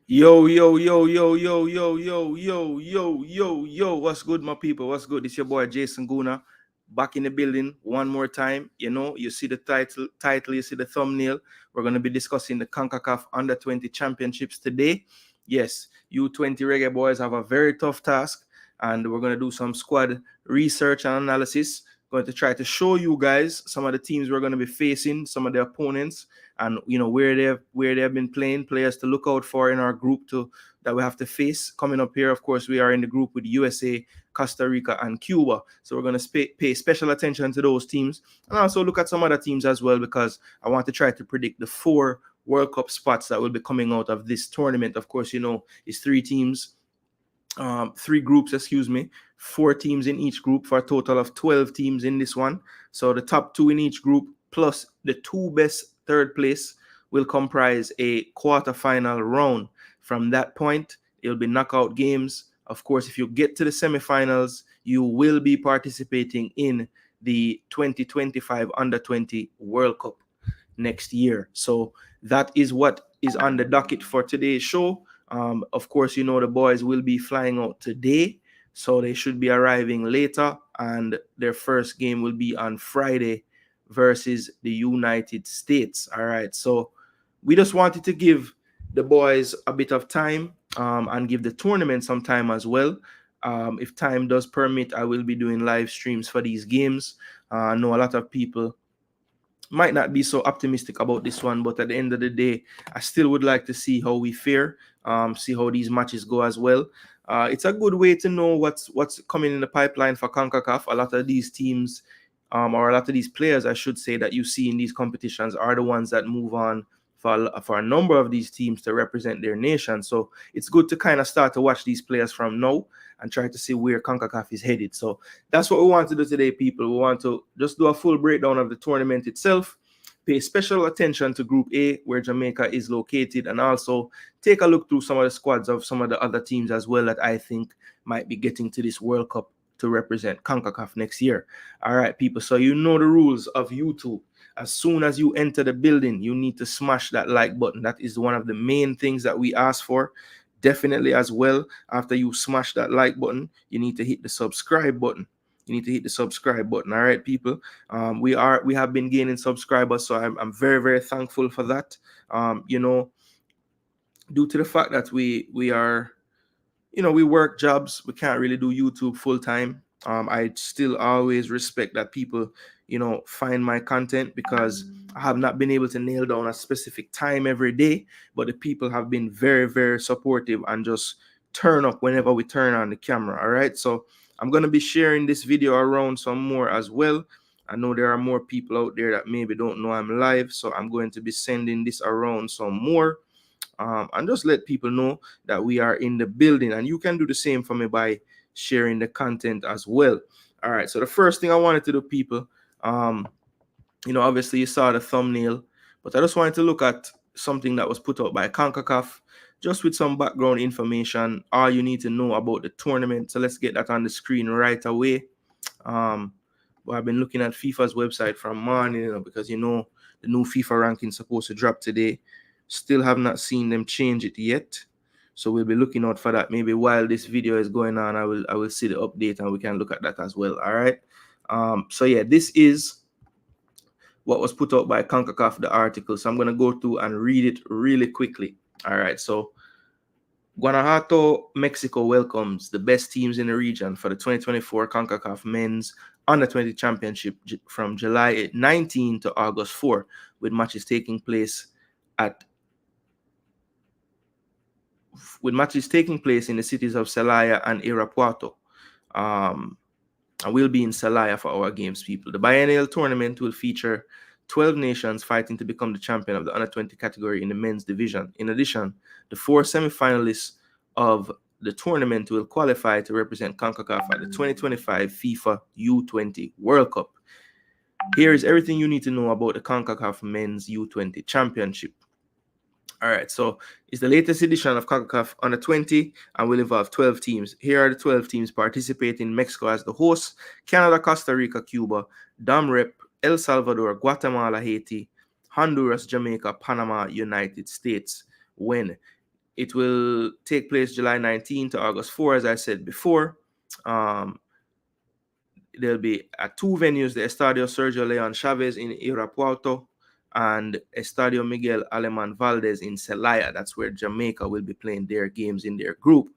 Yo, yo, yo, yo, yo, yo, yo, yo, yo, yo, yo. What's good, my people? What's good? It's your boy Jason Guna back in the building one more time. You see the title, you see the thumbnail. We're gonna be discussing the Concacaf Under 20 Championships today. Yes, U20 Reggae boys have a very tough task, and we're gonna do some squad research and analysis. Going to try to show you guys some of the teams we're going to be facing, some of the opponents, and where they have been playing, players to look out for in our group to that we have to face coming up here. Of course, we are in the group with USA, Costa Rica, and Cuba, so we're going to pay special attention to those teams and also look at some other teams as well, because I want to try to predict the 4 World Cup spots that will be coming out of this tournament. Of course, it's 3 teams, 3 groups, 4 teams in each group for a total of 12 teams in this one. So the top 2 in each group plus the 2 best third place will comprise a quarterfinal round. From that point, it'll be knockout games. Of course, if you get to the semifinals, you will be participating in the 2025 Under 20 World Cup next year. So that is what is on the docket for today's show. Of course, the boys will be flying out today, so they should be arriving later, and their first game will be on Friday versus the United States. All right, so we just wanted to give the boys a bit of time, and give the tournament some time as well. If time does permit, I will be doing live streams for these games. I know a lot of people might not be so optimistic about this one, but at the end of the day, I still would like to see how we fare, see how these matches go as well. It's a good way to know what's coming in the pipeline for CONCACAF. A lot of these teams, or a lot of these players, I should say, that you see in these competitions are the ones that move on for a number of these teams to represent their nation. So it's good to kind of start to watch these players from now and try to see where CONCACAF is headed. So that's what we want to do today, people. We want to just do a full breakdown of the tournament itself, pay special attention to Group A, where Jamaica is located, and also take a look through some of the squads of some of the other teams as well that I think might be getting to this World Cup to represent CONCACAF next year. All right, people. So you know the rules of YouTube. As soon as you enter the building, you need to smash that like button. That is one of the main things that we ask for. Definitely as well, after you smash that like button, you need to hit the subscribe button. All right, people. We have been gaining subscribers, so I'm very, very thankful for that. Due to the fact that we are, we work jobs, we can't really do YouTube full time. I still always respect that people, find my content, because I have not been able to nail down a specific time every day, but the people have been very, very supportive and just turn up whenever we turn on the camera. All right, so I'm going to be sharing this video around some more as well. I know there are more people out there that maybe don't know I'm live, so I'm going to be sending this around some more, and just let people know that we are in the building. And you can do the same for me by sharing the content as well. All right, so the first thing I wanted to do, people, obviously you saw the thumbnail, but I just wanted to look at something that was put out by CONCACAF, just with some background information, all you need to know about the tournament. So let's get that on the screen right away. But I've been looking at FIFA's website from morning, because the new FIFA ranking is supposed to drop today. Still have not seen them change it yet, so we'll be looking out for that. Maybe while this video is going on, I will see the update and we can look at that as well. All right. So yeah, this is what was put out by CONCACAF, the article. So I'm going to go through and read it really quickly. All right. So Guanajuato, Mexico welcomes the best teams in the region for the 2024 CONCACAF Men's Under 20 Championship from July 19 to August 4, with matches taking place in the cities of Celaya and Irapuato. And we'll be in Celaya for our games, people. The biennial tournament will feature 12 nations fighting to become the champion of the Under 20 category in the men's division. In addition, the 4 semifinalists of the tournament will qualify to represent CONCACAF at the 2025 FIFA U20 World Cup. Here is everything you need to know about the CONCACAF Men's U20 Championship. All right, so it's the latest edition of CONCACAF Under 20 and will involve 12 teams. Here are the 12 teams participating: Mexico as the host, Canada, Costa Rica, Cuba, Dom Rep, El Salvador, Guatemala, Haiti, Honduras, Jamaica, Panama, United States. When It will take place July 19 to August 4, as I said before. There'll be at two venues, the Estadio Sergio Leon Chavez in Irapuato and Estadio Miguel Aleman Valdez in Celaya. That's where Jamaica will be playing their games in their group.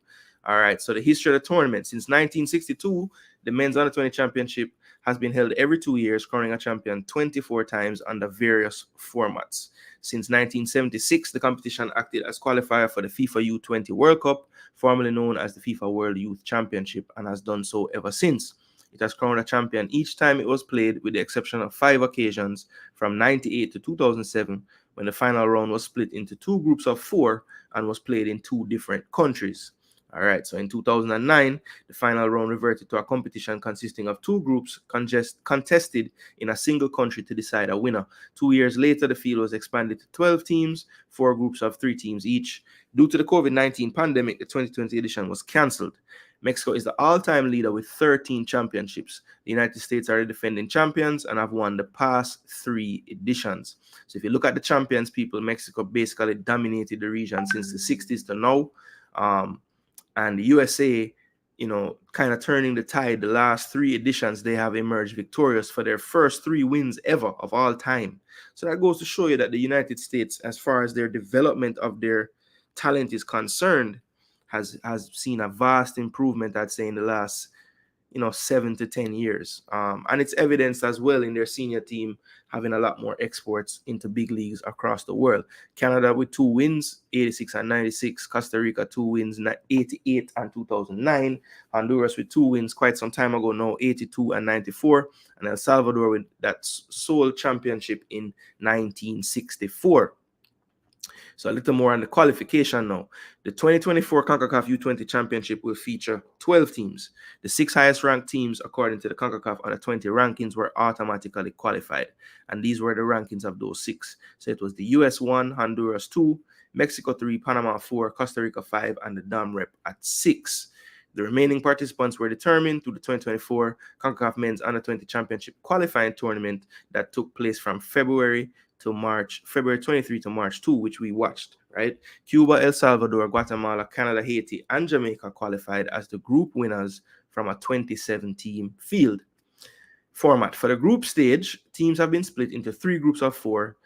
All right, so the history of the tournament. Since 1962, the men's under-20 championship has been held every 2 years, crowning a champion 24 times under various formats. Since 1976, the competition acted as qualifier for the FIFA U20 World Cup, formerly known as the FIFA World Youth Championship, and has done so ever since. It has crowned a champion each time it was played, with the exception of 5 occasions from 98 to 2007, when the final round was split into 2 groups of 4 and was played in 2 different countries. All right, so in 2009, the final round reverted to a competition consisting of 2 groups contested in a single country to decide a winner. 2 years later, the field was expanded to 12 teams, 4 groups of 3 teams each. Due to the COVID-19 pandemic, the 2020 edition was cancelled. Mexico is the all-time leader with 13 championships. The United States are the defending champions and have won the past 3 editions. So if you look at the champions, people, Mexico basically dominated the region since the 60s to now. And the USA, kind of turning the tide. The last 3 editions, they have emerged victorious for their first 3 wins ever of all time. So that goes to show you that the United States, as far as their development of their talent is concerned, has seen a vast improvement, I'd say, in the last 7 to 10 years. And it's evidenced as well in their senior team having a lot more exports into big leagues across the world. Canada with 2 wins, 86 and 96. Costa Rica 2 wins, 88 and 2009. Honduras with 2 wins quite some time ago now, 82 and 94. And El Salvador with that sole championship in 1964. So a little more on the qualification now. The 2024 Concacaf U20 Championship will feature 12 teams. The 6 highest ranked teams, according to the Concacaf Under-20 rankings, were automatically qualified. And these were the rankings of those 6. So it was the US 1, Honduras 2, Mexico 3, Panama 4, Costa Rica 5, and the Dom Rep at 6. The remaining participants were determined through the 2024 Concacaf Men's Under-20 Championship qualifying tournament that took place from February 23 to March 2, which we watched, right? Cuba, El Salvador, Guatemala, Canada, Haiti, and Jamaica qualified as the group winners from a 27-team field. Format. For the group stage, teams have been split into 3 groups of 4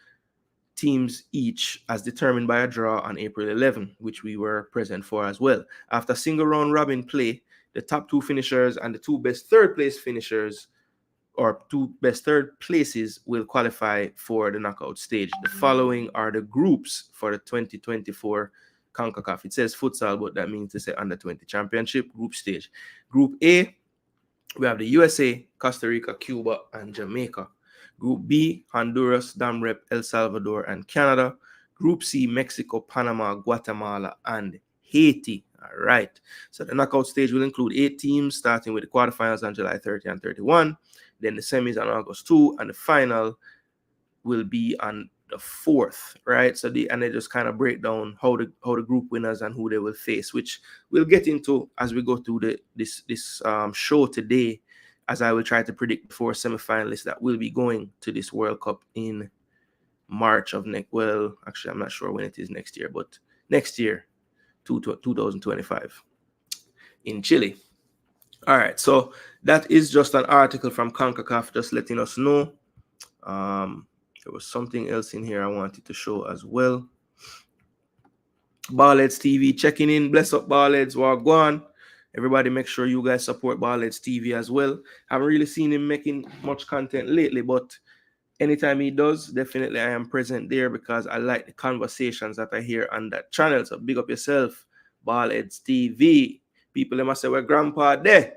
teams each, as determined by a draw on April 11, which we were present for as well. After single round robin play, the top 2 finishers and the 2 best third place finishers, or 2 best third places, will qualify for the knockout stage. The following are the groups for the 2024 CONCACAF. It says futsal, but that means to say under-20 championship group stage. Group A, we have the USA, Costa Rica, Cuba, and Jamaica. Group B, Honduras, Dom Rep, El Salvador, and Canada. Group C, Mexico, Panama, Guatemala, and Haiti. All right. So the knockout stage will include 8 teams, starting with the quarterfinals on July 30 and 31. Then the semis on August 2, and the final will be on the 4th, right? So they just kind of break down how the group winners and who they will face, which we'll get into as we go through this show today, as I will try to predict the 4 semifinalists that will be going to this World Cup in March of next. Well, actually, I'm not sure when it is next year, but next year, 2025, in Chile. All right, so that is just an article from CONCACAF, just letting us know. There was something else in here I wanted to show as well. Ballheads TV checking in. Bless up, Ballheads. Wagwan. Everybody, make sure you guys support Ballheads TV as well. Haven't really seen him making much content lately, but anytime he does, definitely I am present there because I like the conversations that I hear on that channel. So big up yourself, Ballheads TV. People, they must say, we're grandpa there.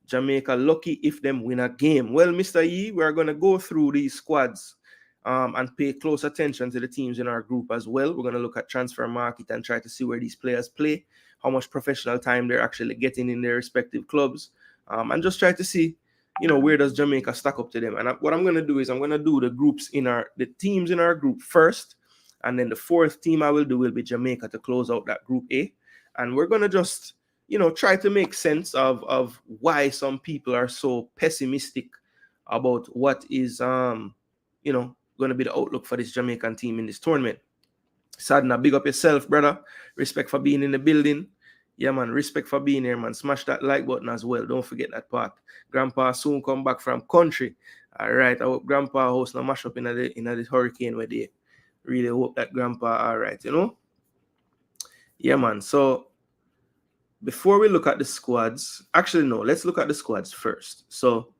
Jamaica lucky if them win a game. Well, Mr. Yee, we're going to go through these squads and pay close attention to the teams in our group as well. We're going to look at transfer market and try to see where these players play, how much professional time they're actually getting in their respective clubs, and just try to see, where does Jamaica stack up to them. And what I'm going to do is I'm going to do the teams in our group first, and then the 4th team I will do will be Jamaica to close out that Group A. And we're going to just try to make sense of why some people are so pessimistic about what is, going to be the outlook for this Jamaican team in this tournament. Sadna, big up yourself, brother. Respect for being in the building. Yeah, man. Respect for being here, man. Smash that like button as well. Don't forget that part. Grandpa soon come back from country. All right. I hope Grandpa host no mash up in the hurricane where they really hope that Grandpa all right, you know? Yeah, man. So before we look at the squads, actually, no, let's look at the squads first. So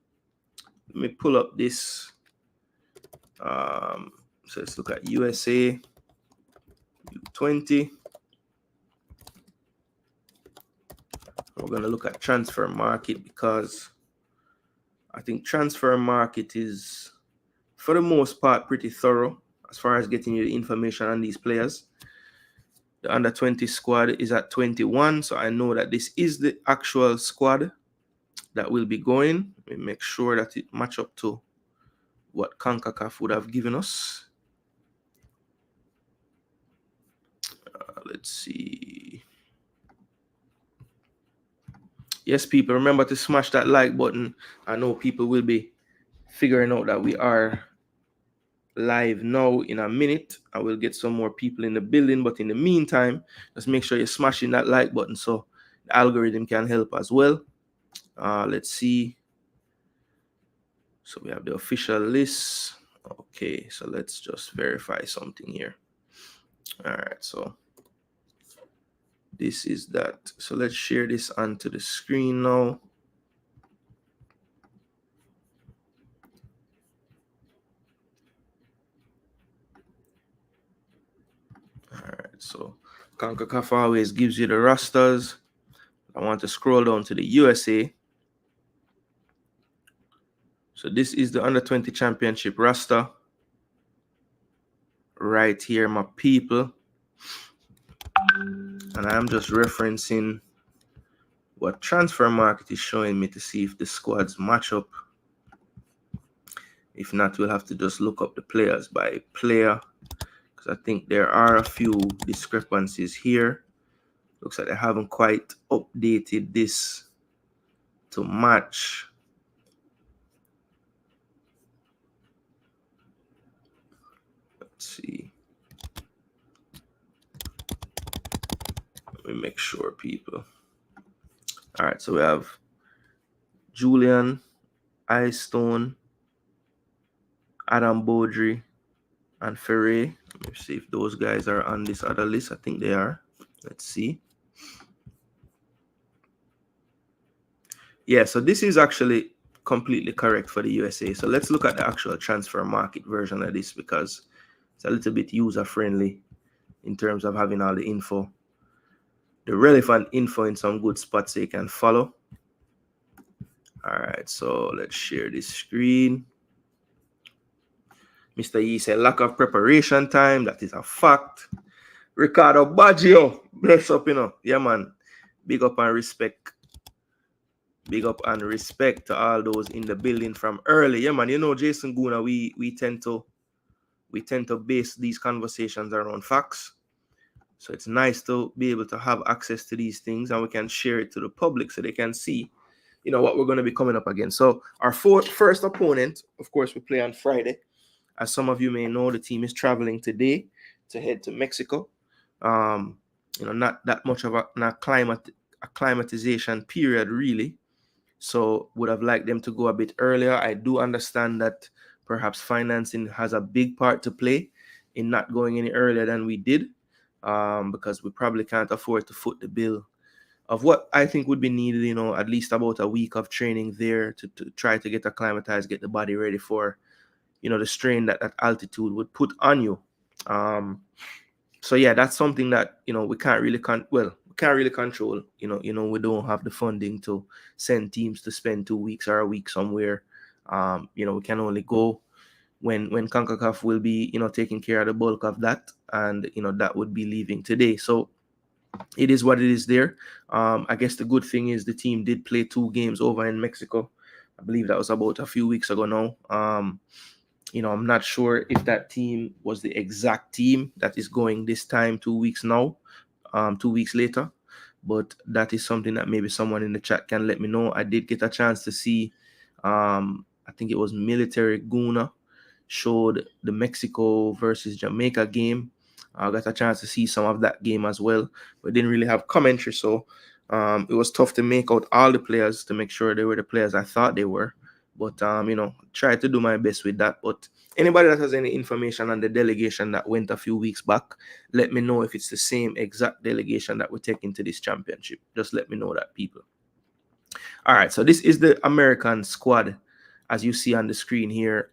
let me pull up this. So let's look at USA U20. We're going to look at transfer market because I think transfer market is, for the most part, pretty thorough as far as getting you the information on these players. The under 20 squad is at 21, so I know that this is the actual squad that will be going. Let me make sure that it match up to what Concacaf would have given us. Let's see. Yes, people, remember to smash that like button. I know people will be figuring out that we are live now in a minute. I will get some more people in the building, but in the meantime, just make sure you're smashing that like button so the algorithm can help as well. Let's see. So we have the official list. Okay, so let's just verify something here. All right, so this is that. So let's share this onto the screen now. All right, so Concacaf always gives you the rosters. I want to scroll down to the USA. So this is the under 20 championship roster. Right here, my people. And I'm just referencing what transfer market is showing me to see if the squads match up. If not, we'll have to just look up the players by player, because I think there are a few discrepancies here. Looks like they haven't quite updated this to match. Let's see. Let me make sure, people. All right, so we have Julian, Eyestone, Adam Baudry, and Ferre. Let me see if those guys are on this other list. I think they are. Let's see. Yeah, so this is actually completely correct for the USA. So let's look at the actual transfer market version of this because it's a little bit user-friendly in terms of having all the info, the relevant info in some good spots so you can follow. All right, so let's share this screen. Mr. Yee said lack of preparation time. That is a fact. Ricardo Baggio, bless up, you know. Yeah, man. Big up and respect. Big up and respect to all those in the building from early. Yeah, man. You know, Jason Guna, we tend to base these conversations around facts. So it's nice to be able to have access to these things and we can share it to the public so they can see, you know, what we're going to be coming up against. So our first opponent, of course, we play on Friday. As some of you may know, the team is traveling today to head to Mexico. You know, not that much of a acclimatization period, really. So would have liked them to go a bit earlier. I do understand that perhaps financing has a big part to play in not going any earlier than we did, because we probably can't afford to foot the bill of what I think would be needed, you know, at least about a week of training there to try to get acclimatized, get the body ready for, you know, the strain that altitude would put on you. So yeah, that's something that, you know, we can't really control. You know, we don't have the funding to send teams to spend 2 weeks or a week somewhere. You know, we can only go when Concacaf will be, you know, taking care of the bulk of that, and you know that would be leaving today. So it is what it is there. I guess the good thing is the team did play 2 games over in Mexico. I believe that was about a few weeks ago now. You know, I'm not sure if that team was the exact team that is going this time 2 weeks now, 2 weeks later. But that is something that maybe someone in the chat can let me know. I did get a chance to see, I think it was Military Guna showed the Mexico versus Jamaica game. I got a chance to see some of that game as well, but didn't really have commentary, so it was tough to make out all the players to make sure they were the players I thought they were. But tried to do my best with that. But anybody that has any information on the delegation that went a few weeks back, let me know if it's the same exact delegation that we're taking to this championship. Just let me know that, people. All right, so this is the American squad, as you see on the screen here.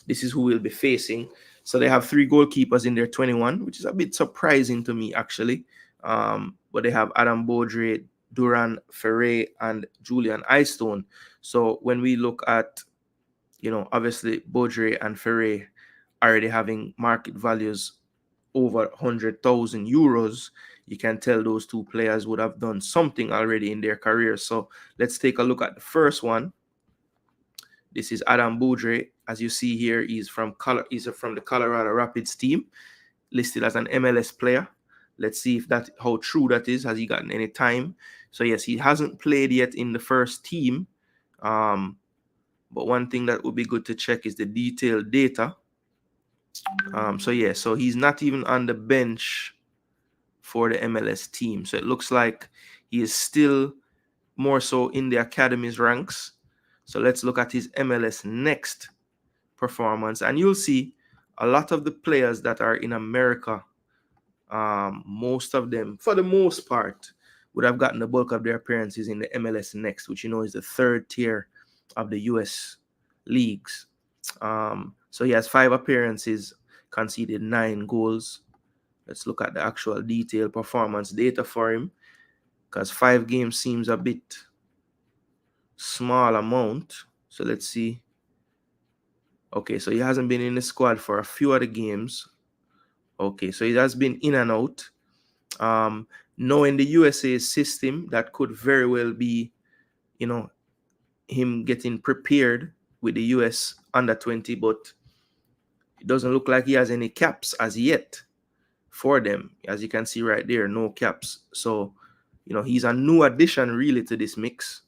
This is who we'll be facing. So they have 3 goalkeepers in their 21, which is a bit surprising to me, actually. But they have Adam Baudry, Duran Ferre, and Julian Eystone. So when we look at, obviously Baudry and Ferre already having market values over 100,000 euros, you can tell those 2 players would have done something already in their career. So let's take a look at the first one. This is Adam Baudry. As you see here, he's from the Colorado Rapids team, listed as an MLS player. Let's see how true that is. Has he gotten any time? So yes, he hasn't played yet in the first team. But one thing that would be good to check is the detailed data. So he's not even on the bench for the MLS team. So it looks like he is still more so in the academy's ranks. So let's look at his MLS Next performance, and you'll see a lot of the players that are in America, most of them, for the most part, would have gotten the bulk of their appearances in the MLS Next, which is the 3rd tier of the US leagues. So he has 5 appearances, conceded 9 goals. Let's look at the actual detailed performance data for him, because 5 games seems a bit small amount. So let's see. Okay, so he hasn't been in the squad for a few of the games. Okay, so he has been in and out. Knowing the USA system, that could very well be, him getting prepared with the US under 20, but it doesn't look like he has any caps as yet for them. As you can see right there, no caps. So, he's a new addition really to this mix.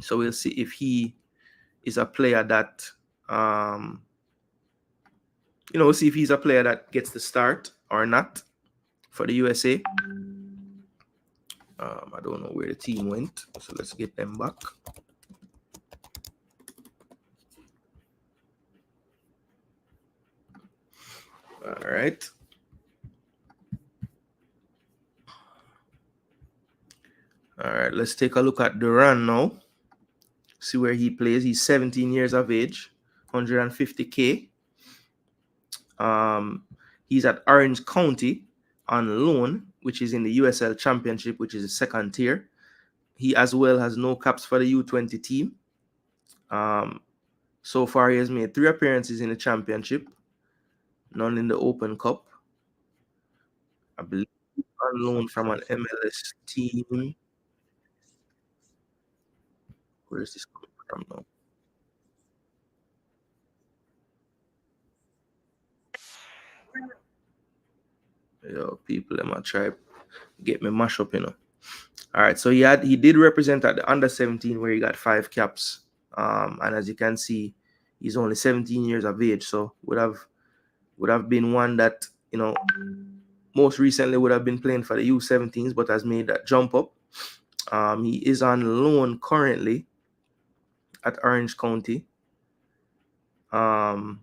So we'll see if he is a player that, we'll see if he's a player that gets the start or not for the USA. I don't know where the team went, so let's get them back. All right. All right, let's take a look at Duran now. See where he plays. He's 17 years of age, 150K. He's at Orange County on loan, which is in the USL Championship, which is the 2nd tier. He as well has no caps for the U20 team. So far, he has made 3 appearances in the championship, none in the Open Cup. I believe he's on loan from an MLS team. Where is this coming from now? Yo, people, I'm gonna try get me mash up, All right, so he did represent at the under 17 where he got 5 caps. And as you can see, he's only 17 years of age, so would have been one that, most recently would have been playing for the U17s, but has made that jump up. He is on loan currently at Orange County. And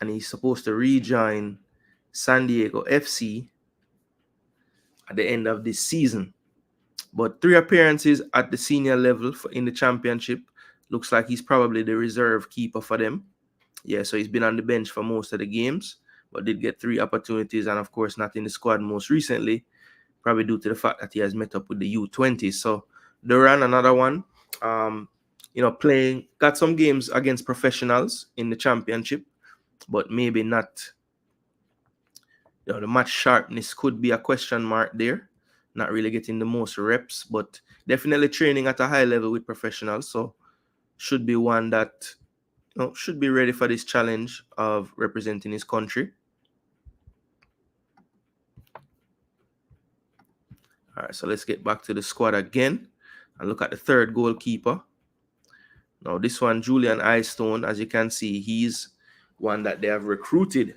he's supposed to rejoin San Diego FC at the end of this season. But 3 appearances at the senior level in the championship. Looks like he's probably the reserve keeper for them. Yeah, so he's been on the bench for most of the games, but did get 3 opportunities, and of course not in the squad most recently, probably due to the fact that he has met up with the U20. So Duran, another one, got some games against professionals in the championship, but maybe not. The match sharpness could be a question mark there. Not really getting the most reps, but definitely training at a high level with professionals. So should be one that should be ready for this challenge of representing his country. All right, so let's get back to the squad again and look at the 3rd goalkeeper. Now, this one, Julian Eystone, as you can see, he's one that they have recruited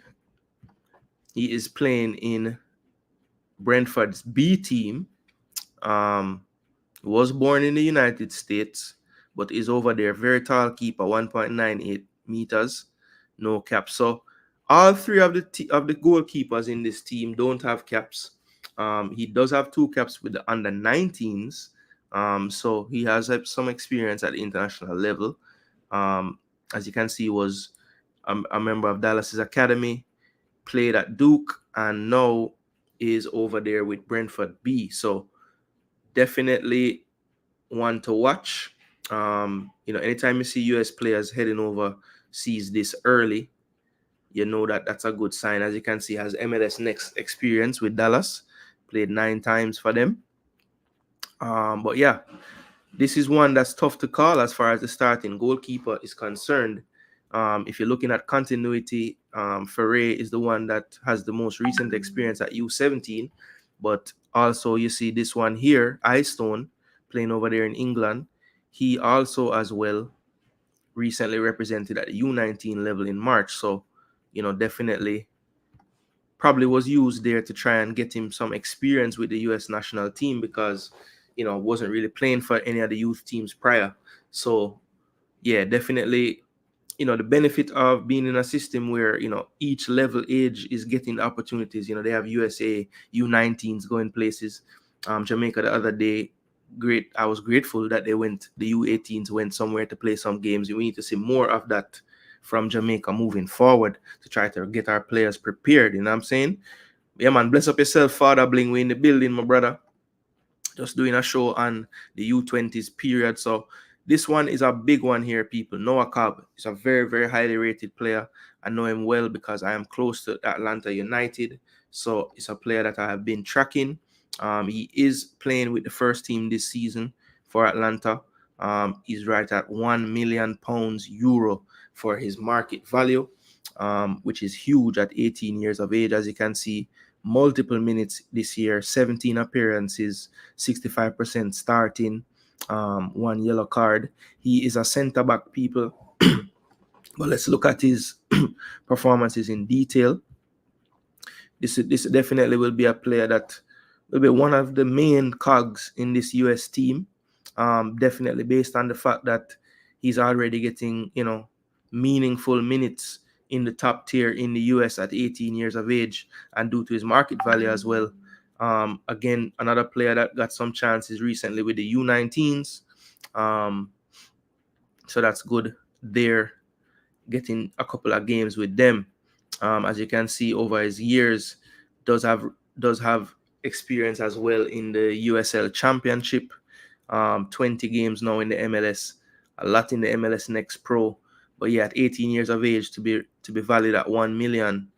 He is playing in Brentford's B team. Was born in the United States, but is over there. Very tall keeper, 1.98 meters, no cap. So all three of the goalkeepers in this team don't have caps. He does have 2 caps with the under 19s. So he has some experience at the international level. As you can see, he was a member of Dallas's academy, played at Duke, and now is over there with Brentford B. So definitely one to watch. Anytime you see US players heading overseas this early, you know that that's a good sign. As you can see, has MLS Next experience with Dallas, played 9 times for them. But yeah, this is one that's tough to call as far as the starting goalkeeper is concerned. If you're looking at continuity, Ferre is the one that has the most recent experience at U17. But also you see this one here, Eyestone, playing over there in England. He also as well recently represented at the U19 level in March. So, definitely probably was used there to try and get him some experience with the US national team because, wasn't really playing for any of the youth teams prior. So, yeah, definitely, the benefit of being in a system where, each level age is getting opportunities. They have USA U19s going places. Jamaica the other day, great. I was grateful that the U18s went somewhere to play some games. We need to see more of that from Jamaica moving forward to try to get our players prepared. You know what I'm saying? Yeah, man. Bless up yourself, Father Bling. We in the building, my brother. Just doing a show on the U20s period. So this one is a big one here, people. Noah Cobb is a very, very highly rated player. I know him well because I am close to Atlanta United. So it's a player that I have been tracking. He is playing with the first team this season for Atlanta. He's right at £1 million euro for his market value, which is huge at 18 years of age. As you can see, multiple minutes this year, 17 appearances, 65% starting, 1 yellow card. He is a centre back, people. But let's look at his performances in detail. This definitely will be a player that will be one of the main cogs in this US team. Definitely based on the fact that he's already getting, meaningful minutes in the top tier in the US at 18 years of age, and due to his market value as well. Again, another player that got some chances recently with the U19s. So that's good there, getting a couple of games with them. As you can see over his years, does have experience as well in the USL Championship. 20 games now in the MLS, a lot in the MLS Next Pro. But yeah, at 18 years of age to be valued at 1 million,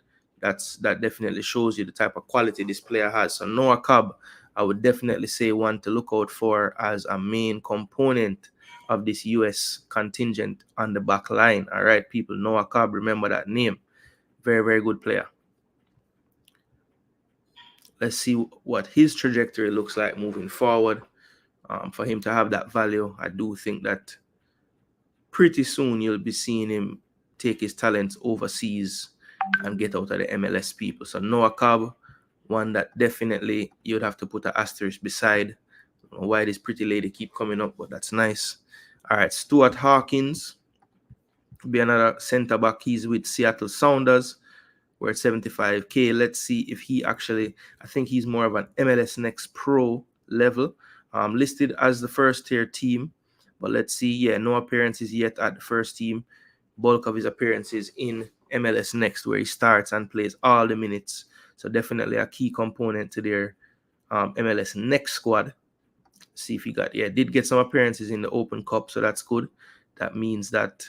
that definitely shows you the type of quality this player has. So Noah Cobb, I would definitely say one to look out for as a main component of this US contingent on the back line. All right, people, Noah Cobb, remember that name. Very, very good player. Let's see what his trajectory looks like moving forward. For him to have that value, I do think that pretty soon you'll be seeing him take his talents overseas and get out of the MLS, people. So Noah Cobb, one that definitely you'd have to put an asterisk beside. I don't know why this pretty lady keep coming up, but that's nice. All right, Stuart Hawkins be another center back. He's with Seattle Sounders. We're at 75K. Let's see if he actually, I think he's more of an MLS Next Pro level. Listed as the first tier team, but let's see. Yeah, no appearances yet at the first team. Bulk of his appearances in MLS Next, where he starts and plays all the minutes. So definitely a key component to their MLS Next squad. See if he did get some appearances in the Open Cup, so that's good. That means that,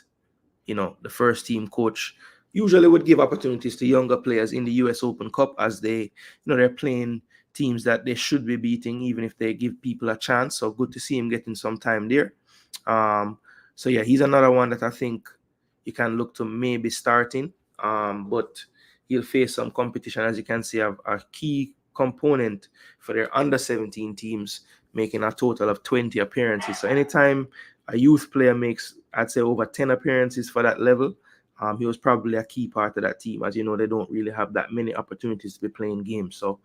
the first team coach usually would give opportunities to younger players in the US Open Cup as they, they're playing teams that they should be beating, even if they give people a chance. So good to see him getting some time there. So yeah, he's another one that I think you can look to maybe starting, but he'll face some competition. As you can see, a key component for their under 17 teams, making a total of 20 appearances. So anytime a youth player makes, I'd say, over 10 appearances for that level, He was probably a key part of that team. As you know, they don't really have that many opportunities to be playing games. So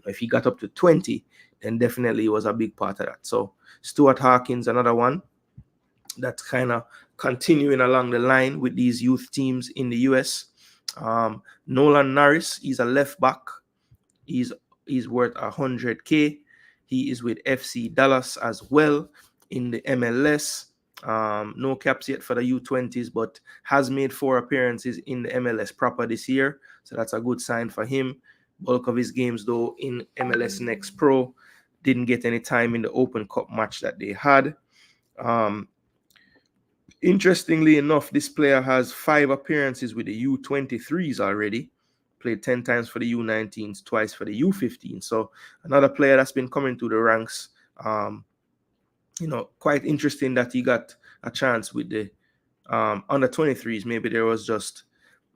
if he got up to 20, then definitely he was a big part of that. So Stuart Harkins, another one that's kind of continuing along the line with these youth teams in the US. Nolan Norris, he's a left back. He's worth 100K. He is with FC Dallas as well in the MLS. No caps yet for the U20s, but has made 4 appearances in the MLS proper this year. So that's a good sign for him. Bulk of his games, though, in MLS Next Pro. Didn't get any time in the Open Cup match that they had. Interestingly enough, this player has 5 appearances with the U23s already. Played 10 times for the U19s, twice for the U15. So another player that's been coming through the ranks. Quite interesting that he got a chance with the under 23s. Maybe there was just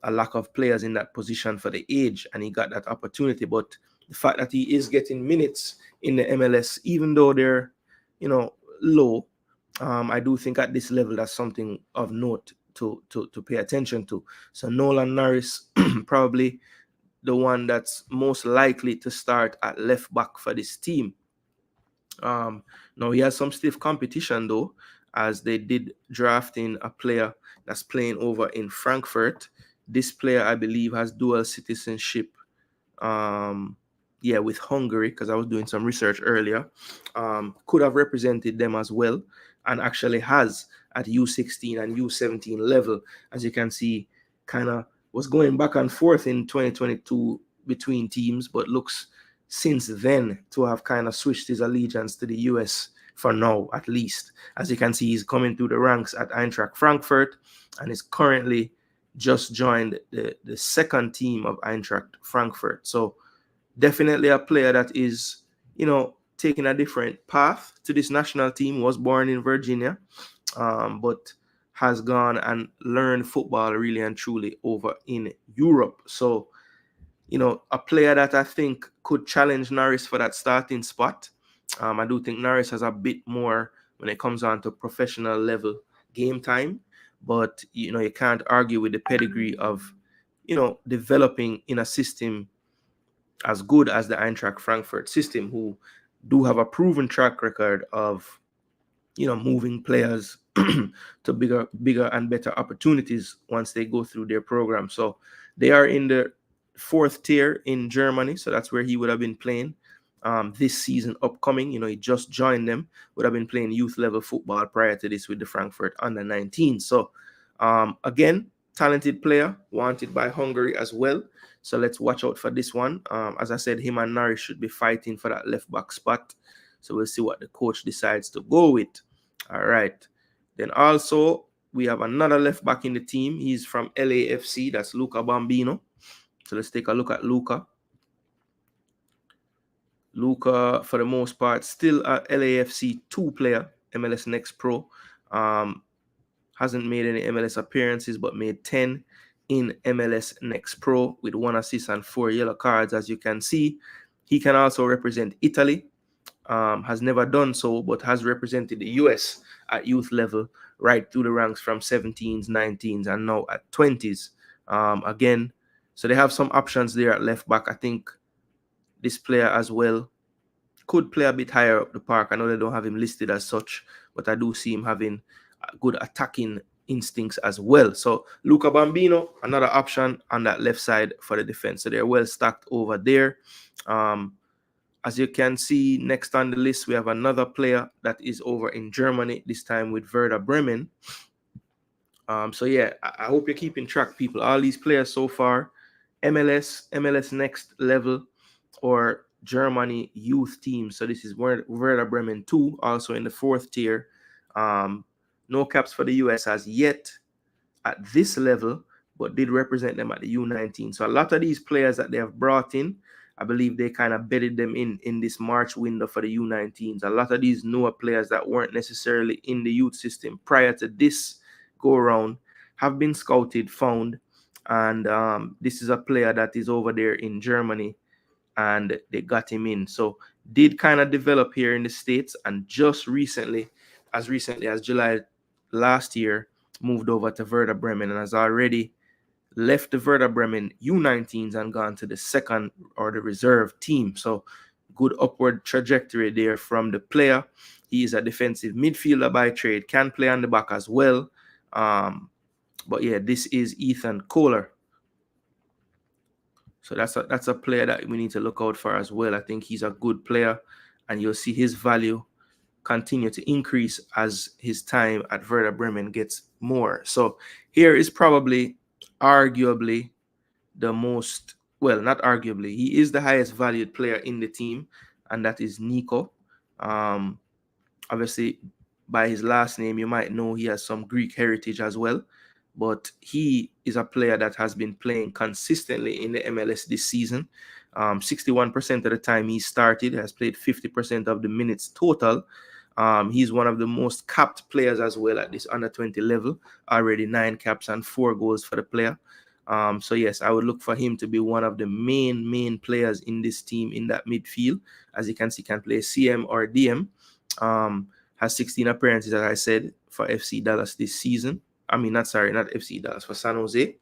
a lack of players in that position for the age, and he got that opportunity. But the fact that he is getting minutes in the MLS, even though they're, low, I do think at this level that's something of note to pay attention to. So Nolan Norris, probably the one that's most likely to start at left back for this team. Now he has some stiff competition though, as they did draft in a player that's playing over in Frankfurt. This player, I believe, has dual citizenship. With Hungary, because I was doing some research earlier. Could have represented them as well, and actually has at U16 and U17 level. As you can see, kind of was going back and forth in 2022 between teams, but looks since then to have kind of switched his allegiance to the US for now, at least. As you can see, he's coming through the ranks at Eintracht Frankfurt and is currently just joined the second team of Eintracht Frankfurt. So definitely a player that is, taking a different path to this national team. Was born in Virginia, but has gone and learned football really and truly over in Europe. So, a player that I think could challenge Norris for that starting spot. I do think Norris has a bit more when it comes on to professional level game time, but, you can't argue with the pedigree of, developing in a system as good as the Eintracht Frankfurt system, who do have a proven track record of, moving players to bigger and better opportunities once they go through their program. So they are in the 4th tier in Germany. So that's where he would have been playing this season upcoming. He just joined them, would have been playing youth level football prior to this with the Frankfurt under 19. So again, talented player, wanted by Hungary as well. So let's watch out for this one. As I said, him and Norris should be fighting for that left back spot. So we'll see what the coach decides to go with. All right. Then also, we have another left back in the team. He's from LAFC. That's Luca Bambino. So let's take a look at Luca. Luca, for the most part, still a LAFC 2 player, MLS Next Pro. Hasn't made any MLS appearances, but made 10 in MLS Next Pro with 1 assist and 4 yellow cards. As you can see, he can also represent Italy. Has never done so, but has represented the US at youth level right through the ranks from 17s, 19s, and now at 20s. Again, so they have some options there at left back. I think this player as well could play a bit higher up the park. I know they don't have him listed as such, but I do see him having good attacking instincts as well. So Luca Bambino, another option on that left side for the defense. So they're well stacked over there. As you can see, next on the list, we have another player that is over in Germany, this time with Werder Bremen. So yeah, I hope you're keeping track, people. All these players so far, MLS Next level, or Germany youth team. So this is Werder Bremen 2, also in the 4th tier. No caps for the US as yet at this level, but did represent them at the U19. So a lot of these players that they have brought in, I believe they kind of bedded them in this March window for the U19s. A lot of these newer players that weren't necessarily in the youth system prior to this go around have been scouted, found, and this is a player that is over there in Germany, and they got him in. So did kind of develop here in the States, and just recently as July last year, moved over to Werder Bremen and has already left the Werder Bremen U19s and gone to the second or the reserve team. So good upward trajectory there from the player. He is a defensive midfielder by trade, can play on the back as well. But yeah, this is Ethan Kohler. So that's a player that we need to look out for as well. I think he's a good player, and you'll see his value continue to increase as his time at Werder Bremen gets more. So here is probably arguably the most, well, not arguably, he is the highest valued player in the team, and that is Nico. Obviously, by his last name, you might know he has some Greek heritage as well. But he is a player that has been playing consistently in the MLS this season. 61% of the time he started, has played 50% of the minutes total. He's one of the most capped players as well at this under 20 level. Already 9 caps and 4 goals for the player. So yes, I would look for him to be one of the main players in this team in that midfield. As you can see, can play CM or DM. Has 16 appearances, as I said, for FC Dallas this season. I mean, not FC Dallas, for San Jose.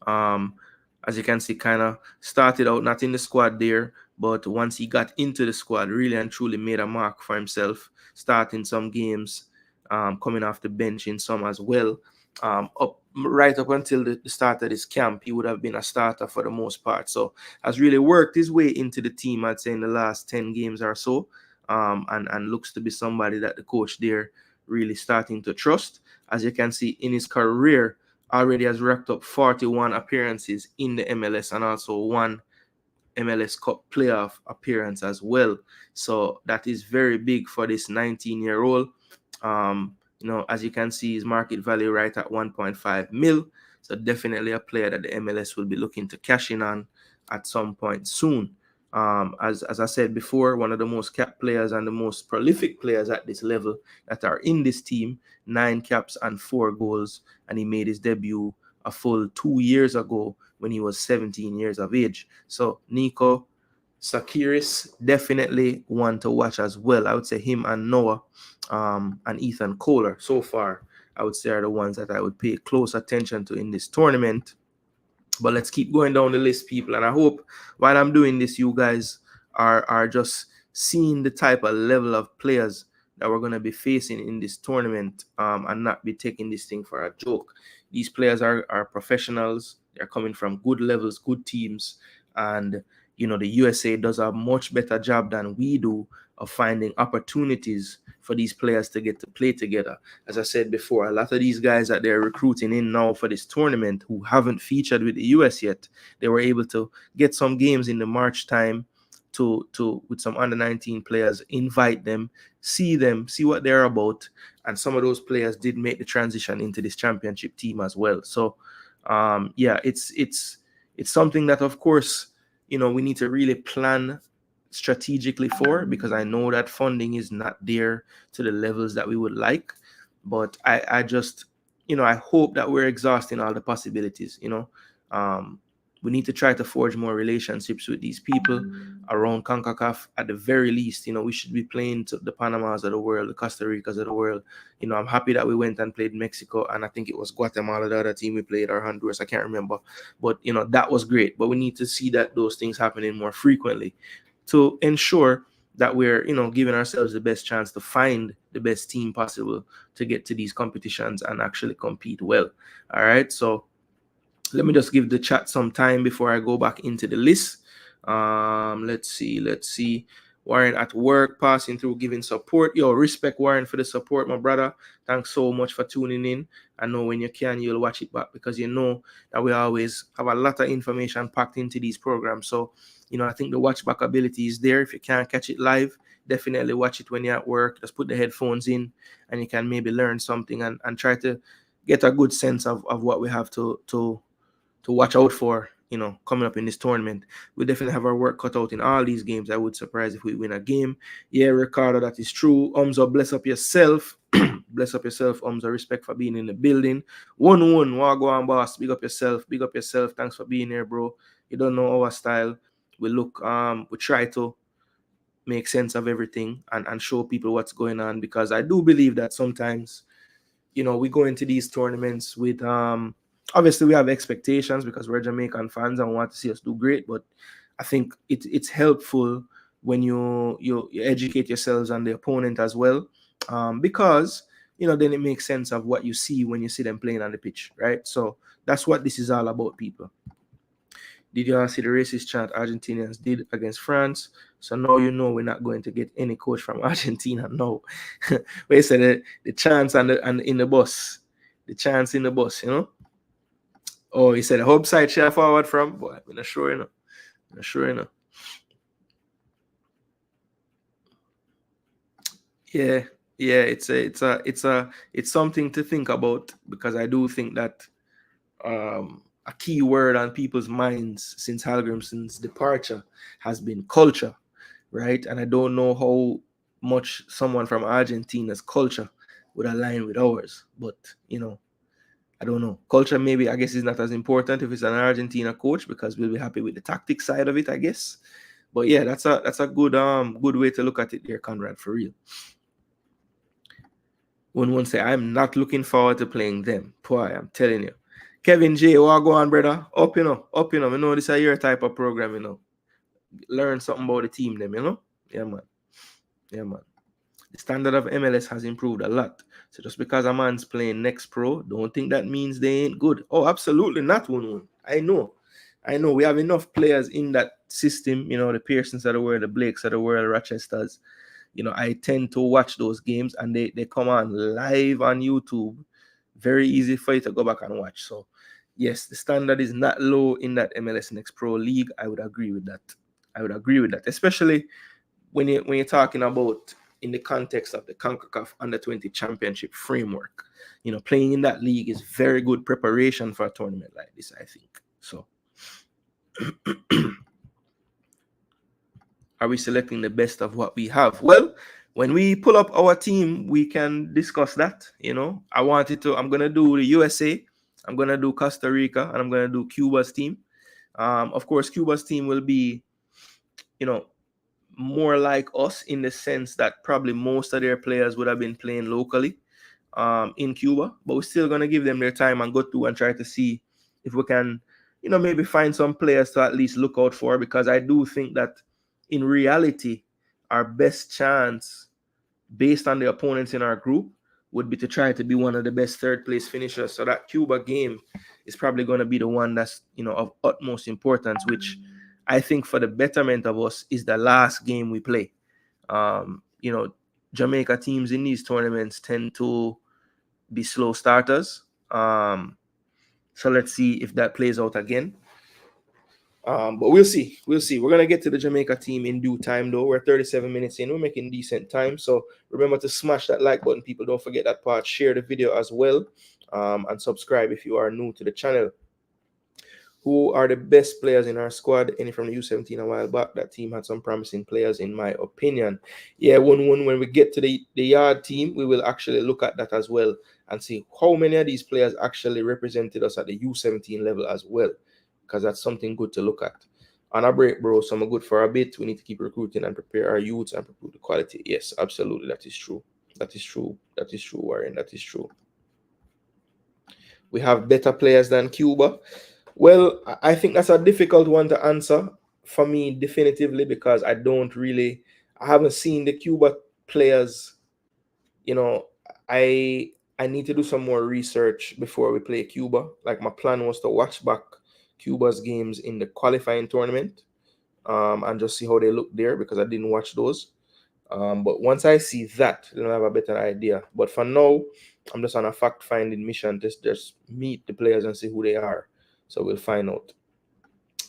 As you can see, kind of started out not in the squad there, but once he got into the squad, really and truly made a mark for himself, starting some games, coming off the bench in some as well. Right up until the start of this camp, he would have been a starter for the most part. So has really worked his way into the team, I'd say, in the last 10 games or so, and looks to be somebody that the coach there really starting to trust. As you can see, in his career, already has racked up 41 appearances in the MLS and also 1 MLS Cup playoff appearance as well. So that is very big for this 19-year-old. As you can see, his market value right at 1.5 mil. So definitely a player that the MLS will be looking to cash in on at some point soon. As I said before, one of the most capped players and the most prolific players at this level that are in this team, 9 caps and 4 goals, and he made his debut a full 2 years ago when he was 17 years of age. So Nico Sakiris, definitely one to watch as well. I would say him and Noah and Ethan Kohler so far, I would say, are the ones that I would pay close attention to in this tournament. But let's keep going down the list, people. And I hope while I'm doing this, you guys are just seeing the type of level of players that we're going to be facing in this tournament, and not be taking this thing for a joke. These players are professionals. They're coming from good levels, good teams. And, the USA does a much better job than we do of finding opportunities for these players to get to play together. As I said before, a lot of these guys that they're recruiting in now for this tournament who haven't featured with the US yet, they were able to get some games in the March time to with some under 19 players, invite them, see what they're about. And some of those players did make the transition into this championship team as well. So it's something that, of course, we need to really plan strategically for, because I know that funding is not there to the levels that we would like. But I just, I hope that we're exhausting all the possibilities. We need to try to forge more relationships with these people around Concacaf. At the very least, we should be playing to the Panamas of the world, the Costa Ricas of the world. I'm happy that we went and played Mexico, and I think it was Guatemala, the other team we played, or Honduras, I can't remember. But, that was great. But we need to see that those things happening more frequently to ensure that we're, giving ourselves the best chance to find the best team possible to get to these competitions and actually compete well. All right, so let me just give the chat some time before I go back into the list. Let's see. Warren at work, passing through, giving support. Yo, respect, Warren, for the support, my brother. Thanks so much for tuning in. I know when you can, you'll watch it back, because you know that we always have a lot of information packed into these programs. So, I think the watch back ability is there. If you can't catch it live, definitely watch it when you're at work. Just put the headphones in and you can maybe learn something and try to get a good sense of what we have to watch out for, coming up in this tournament. We definitely have our work cut out in all these games. I would be surprised if we win a game. Yeah, Ricardo, that is true. Umza, bless up yourself. Bless up yourself, Umza. Respect for being in the building. 1-1, Wagwan boss. Big up yourself. Big up yourself. Thanks for being here, bro. You don't know our style. We try to make sense of everything and show people what's going on, because I do believe that sometimes, we go into these tournaments with Obviously we have expectations because we're Jamaican fans and want to see us do great, but I think it's helpful when you educate yourselves on the opponent as well, because then it makes sense of what you see when you see them playing on the pitch, right? So that's what this is all about, people. Did you all see the racist chant Argentinians did against France? So now you know we're not going to get any coach from Argentina. No. Where said the chants and in the bus. The chants in the bus, Oh, he said the hub side share forward from. Boy, I'm not sure, I'm not sure, Yeah, it's something to think about, because I do think that a key word on people's minds since Hallgrimsson's departure has been culture, right? And I don't know how much someone from Argentina's culture would align with ours, but I don't know. Culture, maybe, I guess, is not as important if it's an Argentina coach, because we'll be happy with the tactic side of it, I guess. But yeah, that's a good way to look at it there, Conrad, for real. When one say, I'm not looking forward to playing them. Boy, I'm telling you. Kevin J, what go on, brother? Up, I know this is your type of program, Learn something about the team, them, Yeah, man. The standard of MLS has improved a lot. So just because a man's playing next pro, don't think that means they ain't good. Oh, absolutely not, one. I know. We have enough players in that system, the Pearsons of the world, the Blakes of the world, Rochesters. I tend to watch those games, and they come on live on YouTube. Very easy for you to go back and watch. So, yes, the standard is not low in that MLS Next Pro League. I would agree with that. Especially when you're talking about in the context of the Concacaf Under-20 Championship framework. Playing in that league is very good preparation for a tournament like this, I think. So, are we selecting the best of what we have? Well, when we pull up our team, we can discuss that. I'm going to do the USA, I'm going to do Costa Rica, and I'm going to do Cuba's team. Of course, Cuba's team will be, more like us in the sense that probably most of their players would have been playing locally in Cuba, but we're still going to give them their time and go through and try to see if we can, maybe find some players to at least look out for, because I do think that in reality, our best chance based on the opponents in our group would be to try to be one of the best third place finishers. So that Cuba game is probably going to be the one that's, of utmost importance, which I think for the betterment of us is the last game we play. Jamaica teams in these tournaments tend to be slow starters. So let's see if that plays out again. But we'll see. We're going to get to the Jamaica team in due time, though. We're 37 minutes in. We're making decent time. So remember to smash that like button, people. Don't forget that part. Share the video as well. And subscribe if you are new to the channel. Who are the best players in our squad? Any from the U17 a while back. That team had some promising players, in my opinion. Yeah, when we get to the yard team, we will actually look at that as well and see how many of these players actually represented us at the U17 level as well, because that's something good to look at. On a break, bro, some good for a bit. We need to keep recruiting and prepare our youths and improve the quality. Yes, absolutely. That is true, Warren. That is true. We have better players than Cuba. Well, I think that's a difficult one to answer for me definitively, because I haven't seen the Cuba players. I need to do some more research before we play Cuba. Like, my plan was to watch back Cuba's games in the qualifying tournament and just see how they look there, because I didn't watch those. But once I see that, then I'll have a better idea. But for now, I'm just on a fact-finding mission to just meet the players and see who they are. So we'll find out.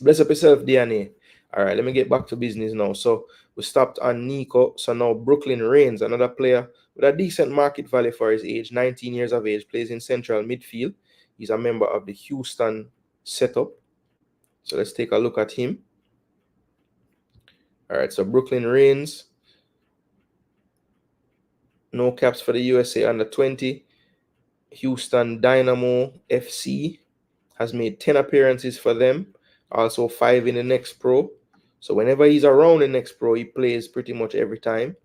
Bless up yourself, DNA. All right, let me get back to business now. So we stopped on Nico. So now Brooklyn Reigns, another player with a decent market value for his age, 19 years of age, plays in central midfield. He's a member of the Houston setup. So let's take a look at him. All right, so Brooklyn Reigns. No caps for the USA under-20. Houston Dynamo FC has made 10 appearances for them. Also 5 in the Next Pro. So whenever he's around the Next Pro, he plays pretty much every time.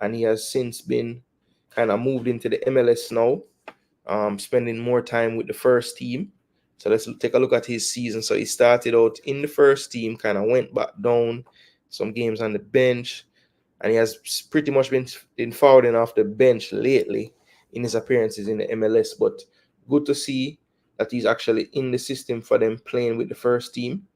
And he has since been kind of moved into the MLS now, spending more time with the first team. So let's take a look at his season. So he started out in the first team, kind of went back down, some games on the bench, and he has pretty much been fouling off the bench lately in his appearances in the MLS. But good to see that he's actually in the system for them, playing with the first team.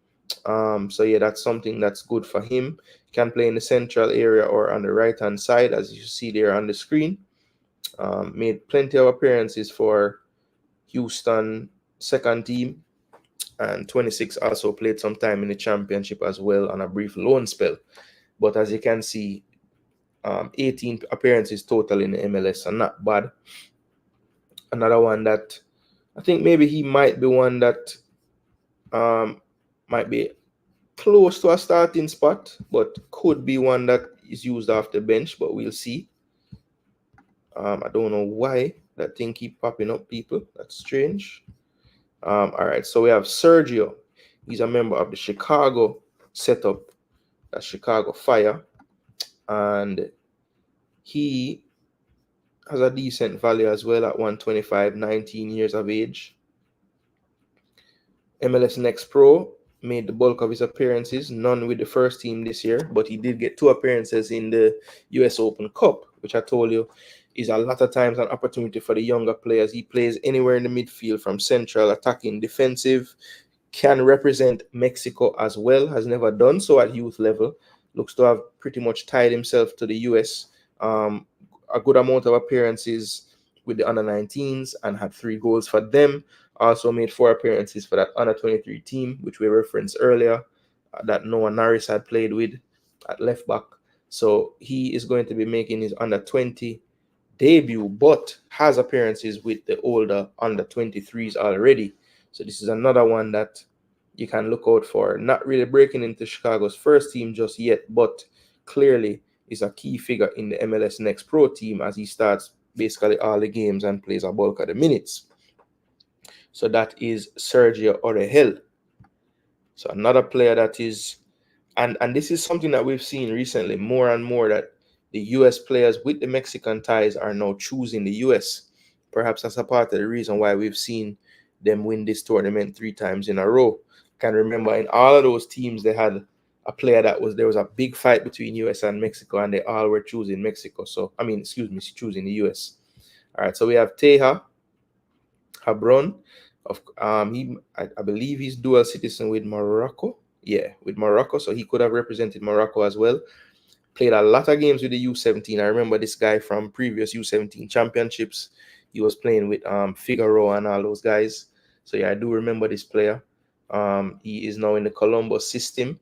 So yeah, that's something that's good for him. He can play in the central area or on the right hand side, as you see there on the screen. Made plenty of appearances for Houston second team, and 26 also played some time in the championship as well on a brief loan spell. But as you can see, 18 appearances total in the MLS, and not bad. Another one that I think maybe he might be one that might be close to a starting spot, but could be one that is used off the bench, but we'll see. I don't know why that thing keep popping up, people. That's strange. All right, so we have Sergio. He's a member of the Chicago setup, that's Chicago Fire, and he has a decent value as well at 125, 19 years of age. MLS Next Pro made the bulk of his appearances, none with the first team this year, but he did get 2 appearances in the US Open Cup, which I told you is a lot of times an opportunity for the younger players. He plays anywhere in the midfield, from central, attacking, defensive, can represent Mexico as well, has never done so at youth level, looks to have pretty much tied himself to the US. A good amount of appearances with the under 19s and had 3 goals for them. Also made 4 appearances for that under 23 team, which we referenced earlier, that Noah Norris had played with at left back. So he is going to be making his under 20 debut, but has appearances with the older under 23s already. So this is another one that you can look out for. Not really breaking into Chicago's first team just yet, but clearly is a key figure in the MLS Next Pro team as he starts basically all the games and plays a bulk of the minutes. So that is Sergio Orejel. So another player that is, and this is something that we've seen recently more and more, that the US players with the Mexican ties are now choosing the US. Perhaps that's a part of the reason why we've seen them win this tournament 3 times in a row. Can remember in all of those teams they had a player there was a big fight between US and Mexico, and they all were choosing Mexico. So choosing the US. All right, so we have Teja Habron. I believe he's dual citizen with Morocco. Yeah, with Morocco, so he could have represented Morocco as well. Played a lot of games with the U17. I remember this guy from previous U17 championships. He was playing with Figueroa and all those guys. So yeah, I do remember this player. He is now in the Columbus system.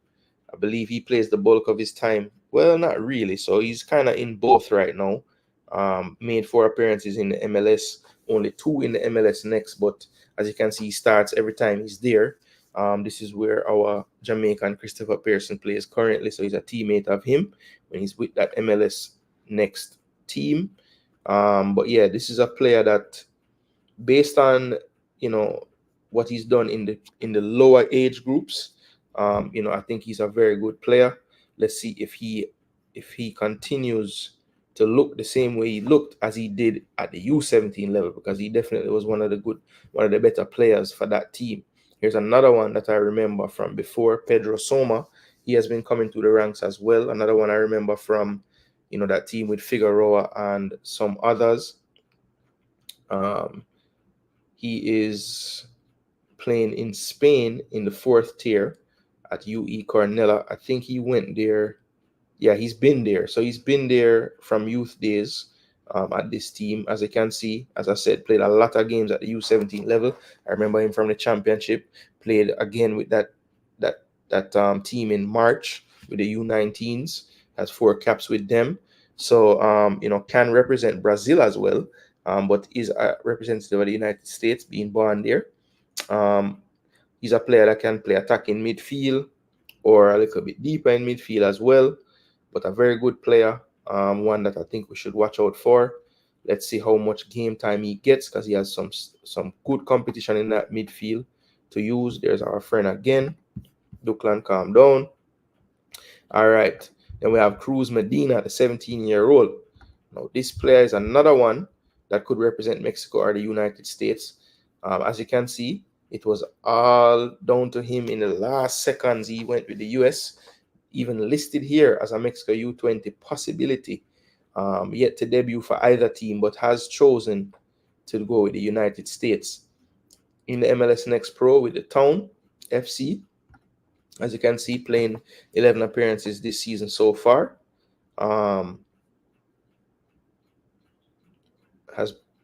I believe he plays the bulk of his time. Well, not really. So he's kind of in both right now. Made 4 appearances in the MLS, only 2 in the MLS Next. But as you can see, he starts every time he's there. This is where our Jamaican Christopher Pearson plays currently. So he's a teammate of him when he's with that MLS Next team. But yeah, this is a player that, based on what he's done in the lower age groups, I think he's a very good player. Let's see if he continues to look the same way he looked as he did at the U17 level, because he definitely was one of the better players for that team. Here's another one that I remember from before, Pedro Soma. He has been coming through the ranks as well. Another one I remember from that team with Figueroa and some others. He is playing in Spain in the 4th tier at UE Cornella. I think he went there. Yeah, he's been there. So he's been there from youth days at this team. As you can see, as I said, played a lot of games at the U17 level. I remember him from the championship. Played again with that team in March with the U19s. Has 4 caps with them. So can represent Brazil as well. But is a representative of the United States, being born there. He's a player that can play attacking midfield or a little bit deeper in midfield as well, but a very good player, one that I think we should watch out for. Let's see how much game time he gets, because he has some good competition in that midfield to use. There's our friend again. Duclan, calm down. All right. Then we have Cruz Medina, the 17-year-old. Now, this player is another one that could represent Mexico or the United States. As you can see, It was all down to him in the last seconds. He went with the US, even listed here as a Mexico U20 possibility, yet to debut for either team, but has chosen to go with the United States. In the MLS Next Pro with the Town FC, as you can see, playing 11 appearances this season so far.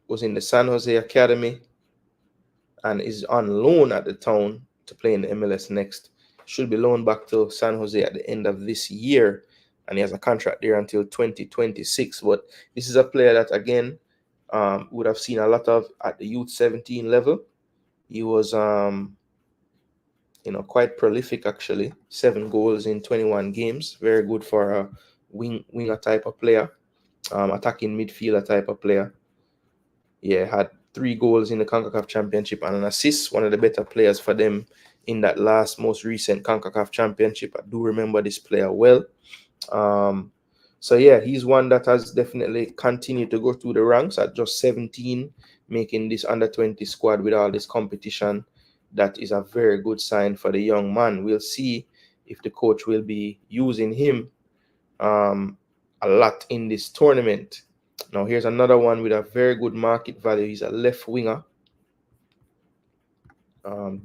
Was in the San Jose Academy and is on loan at the Town to play in the MLS Next. Should be loaned back to San Jose at the end of this year, and he has a contract there until 2026. But this is a player that, again, would have seen a lot of at the youth 17 level. He was quite prolific, actually. 7 goals in 21 games. Very good for a winger type of player, attacking midfielder type of player. Yeah, had 3 goals in the Concacaf Championship and an assist. One of the better players for them in that most recent Concacaf Championship. I do remember this player well. So yeah, he's one that has definitely continued to go through the ranks at just 17, making this under-20 squad with all this competition. That is a very good sign for the young man. We'll see if the coach will be using him a lot in this tournament. Now, here's another one with a very good market value. He's a left winger.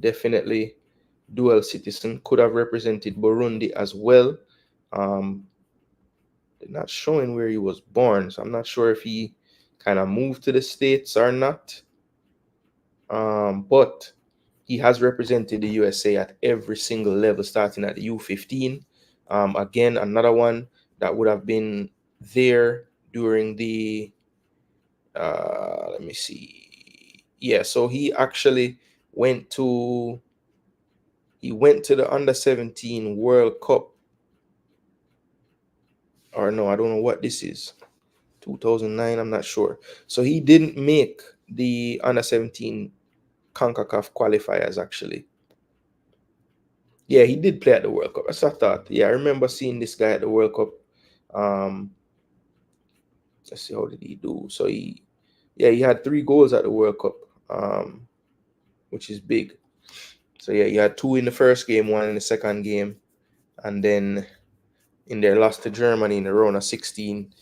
Definitely dual citizen. Could have represented Burundi as well. They're not showing where he was born, so I'm not sure if he kind of moved to the States or not. But he has represented the USA at every single level, starting at the U15. Again, another one that would have been there during the let me see. Yeah, so he actually went to the under 17 World Cup. Or no, I don't know what this is. 2009, I'm not sure. So he didn't make the under 17 Concacaf qualifiers, actually. Yeah, he did play at the World Cup. That's what I thought. Yeah, I remember seeing this guy at the World Cup. Let's see, how did he do? So he had 3 goals at the World Cup, which is big. So yeah, he had 2 in the first game, 1 in the second game, and then in their loss to Germany in the round of 16,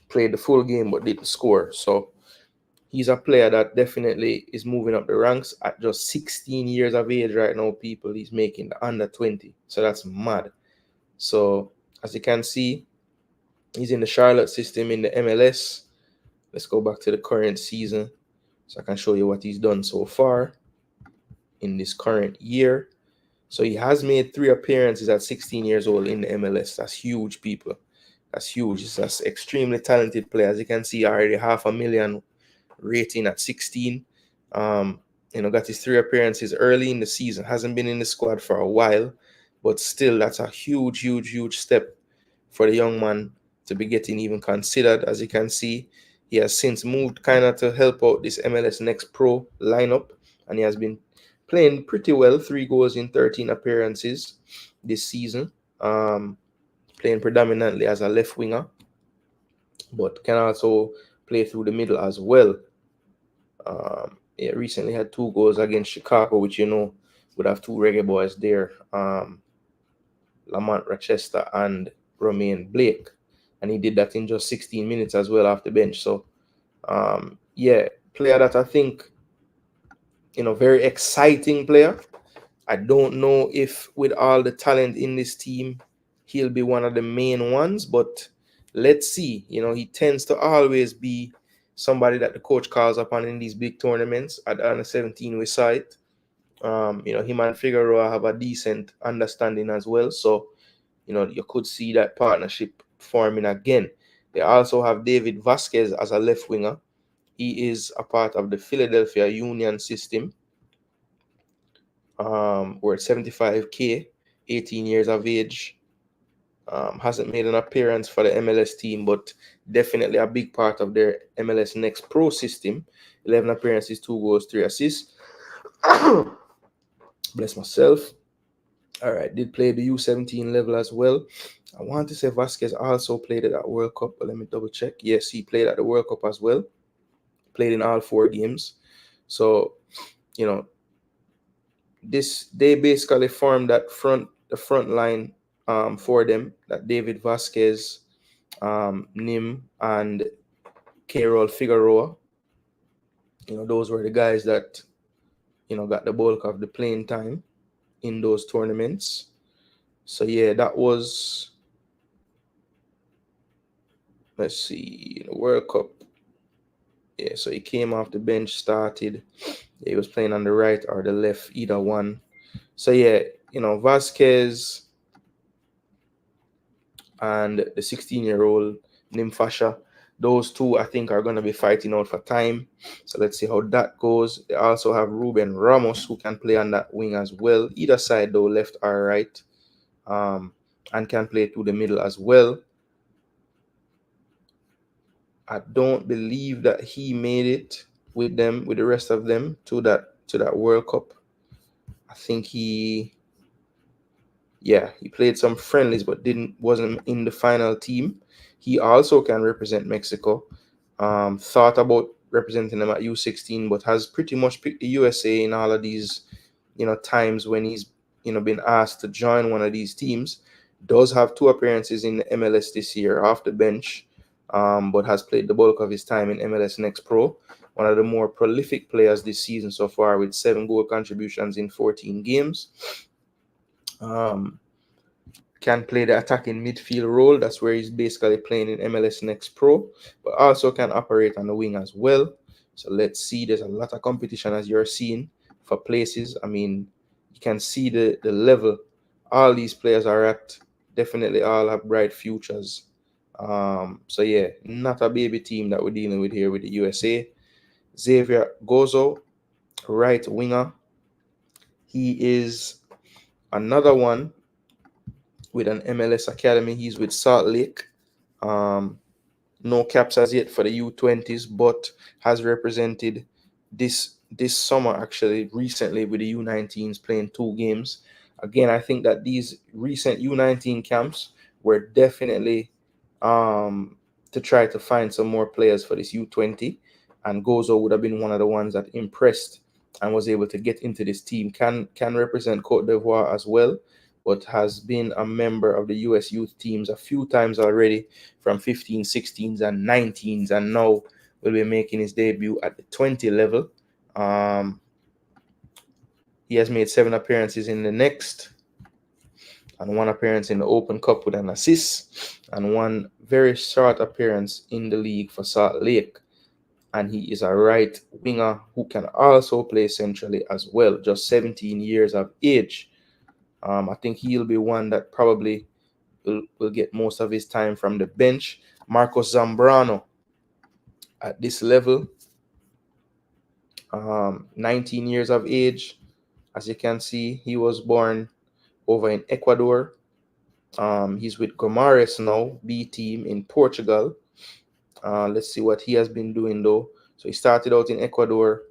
played the full game but didn't score. So he's a player that definitely is moving up the ranks at just 16 years of age right now, people. He's making the under 20. So that's mad. So as you can see, he's in the Charlotte system in the MLS. Let's go back to the current season so I can show you what he's done so far in this current year. So he has made 3 appearances at 16 years old in the MLS. That's huge, people. That's huge. That's extremely talented player. As you can see, already 500,000 rating at 16. Got his 3 appearances early in the season. Hasn't been in the squad for a while, but still, that's a huge, huge, huge step for the young man to be getting even considered. As you can see, he has since moved kind of to help out this MLS Next Pro lineup, and he has been playing pretty well. 3 goals in 13 appearances this season. Playing predominantly as a left winger, but can also play through the middle as well. Recently had 2 goals against Chicago, which would have 2 Reggae boys there, Lamont Rochester and Romain Blake, and he did that in just 16 minutes as well off the bench. So player that I think, very exciting player. I don't know if with all the talent in this team, he'll be one of the main ones, but let's see. He tends to always be somebody that the coach calls upon in these big tournaments at the under 17 we side. Him and Figueroa have a decent understanding as well. So, you could see that partnership forming again. They also have David Vasquez as a left winger. He is a part of the Philadelphia Union system. We're at 75K, 18 years of age. Hasn't made an appearance for the MLS team, but definitely a big part of their MLS Next Pro system. 11 appearances, 2 goals, 3 assists. Bless myself. All right, did play the U17 level as well. I want to say Vasquez also played at that World Cup, but let me double check. Yes, he played at the World Cup as well. Played in all 4 games. So, they basically formed the front line for them. That David Vasquez, Nim, and Carol Figueroa. Those were the guys that got the bulk of the playing time in those tournaments. So yeah, that was, let's see, the World Cup. Yeah, so he came off the bench, started. He was playing on the right or the left, either one. So yeah, Vasquez and the 16-year-old Nimfasha, those two I think are going to be fighting out for time. So let's see how that goes. They also have Ruben Ramos, who can play on that wing as well, either side though, left or right, and can play through the middle as well. I don't believe that he made it with the rest of them to that World Cup. I think he played some friendlies but wasn't in the final team. He also can represent Mexico. Thought about representing them at U16, but has pretty much picked the USA in all of these times when he's been asked to join one of these teams. Does have 2 appearances in the MLS this year off the bench, but has played the bulk of his time in MLS Next Pro. One of the more prolific players this season so far, with 7 goal contributions in 14 games. Can play the attacking midfield role. That's where he's basically playing in MLS Next Pro, but also can operate on the wing as well. So let's see. There's a lot of competition, as you're seeing, for places. I mean, you can see the level all these players are at. Definitely all have bright futures. So yeah, not a baby team that we're dealing with here with the USA. Xavier Gozo, right winger. He is another one with an MLS academy. He's with Salt Lake. No caps as yet for the U20s, but has represented this summer, actually, recently with the U19s, playing 2 games. Again, I think that these recent U19 camps were definitely to try to find some more players for this U20, and Gozo would have been one of the ones that impressed and was able to get into this team. Can represent Cote d'Ivoire as well, but has been a member of the US youth teams a few times already, from 15, 16s, and 19s, and now will be making his debut at the 20 level. He has made 7 appearances in the Next, and 1 appearance in the Open Cup with an assist, and 1 very short appearance in the league for Salt Lake. And he is a right winger who can also play centrally as well, just 17 years of age. I think he'll be one that probably will get most of his time from the bench. Marcos Zambrano at this level, 19 years of age. As you can see, he was born over in Ecuador. He's with Gomares now, B team in Portugal. Let's see what he has been doing though. So he started out in Ecuador,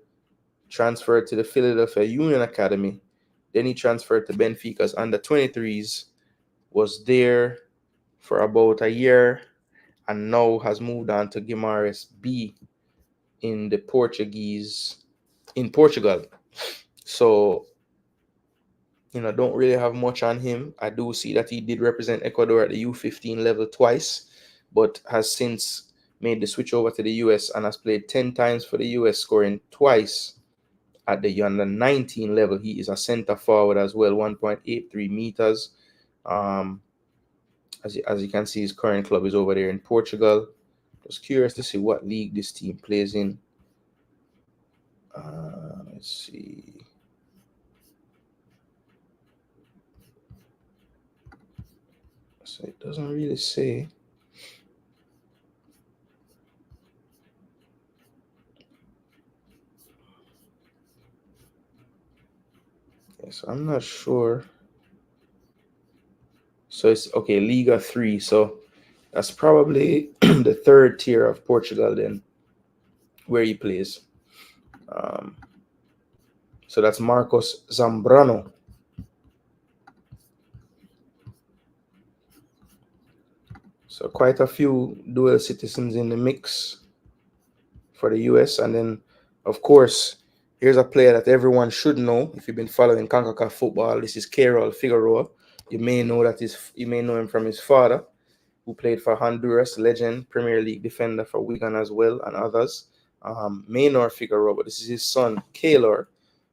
transferred to the Philadelphia Union Academy. Then he transferred to Benfica's under 23s, was there for about a year, and now has moved on to Guimarães B in Portugal. So, don't really have much on him. I do see that he did represent Ecuador at the U15 level twice, but has since made the switch over to the US and has played 10 times for the US, scoring twice at the under 19 level. He is a center forward as well, 1.83 meters. As you can see, his current club is over there in Portugal. Just curious to see what league this team plays in. Let's see. So it doesn't really say. Yes, I'm not sure. So it's okay, Liga 3. So that's probably the 3rd tier of Portugal then, where he plays. So that's Marcos Zambrano. So quite a few dual citizens in the mix for the US. And then, of course, Here's a player that everyone should know if you've been following Concacaf football. This is Keirol Figueroa. You may know him from his father, who played for Honduras, legend, Premier League defender for Wigan as well, and others. Maynor Figueroa, but this is his son, Keylor.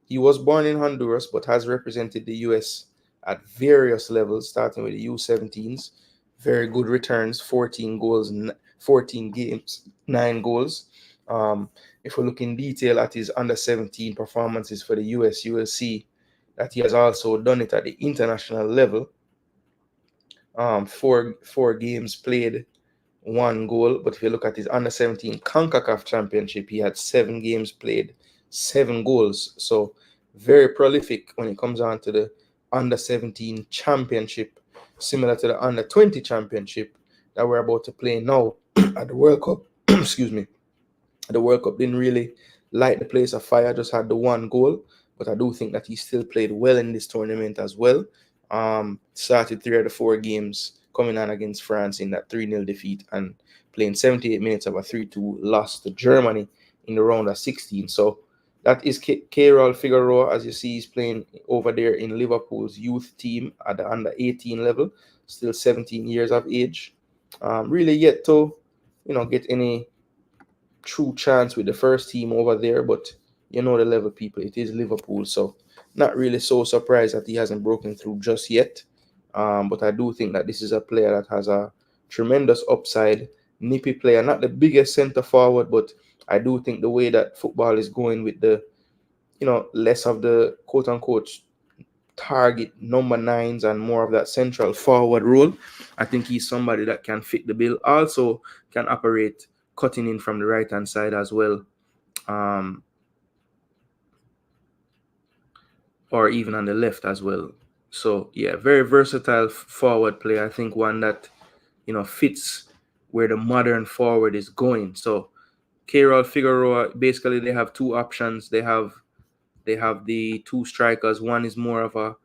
He was born in Honduras, but has represented the US at various levels, starting with the U17s. Very good returns, 14 goals, 14 games, 9 goals. If we look in detail at his under 17 performances for the US, you will see that he has also done it at the international level. Four games played, 1 goal. But if you look at his under 17 Concacaf championship, he had 7 games played, 7 goals. So very prolific when it comes on to the under 17 championship, similar to the under 20 championship that we're about to play now at the World Cup. Excuse me. The World Cup didn't really light the place afire, just had the 1 goal. But I do think that he still played well in this tournament as well. Started 3 of the 4 games coming on against France in that 3-0 defeat and playing 78 minutes of a 3-2 loss to Germany in the round of 16. So that is Keirol Figueroa. As you see, he's playing over there in Liverpool's youth team at the under 18 level, still 17 years of age. Really yet to, get any true chance with the first team over there, but you know the level, people. It is Liverpool, so not really so surprised that he hasn't broken through just yet. But I do think that this is a player that has a tremendous upside, nippy player, not the biggest center forward, but I do think the way that football is going with the, less of the quote unquote target number 9s and more of that central forward role, I think he's somebody that can fit the bill. Also can operate cutting in from the right hand side as well. Or even on the left as well. So yeah, very versatile forward player. I think one that fits where the modern forward is going. So Keirol Figueroa, basically they have 2 options. They have the 2 strikers. One is more of a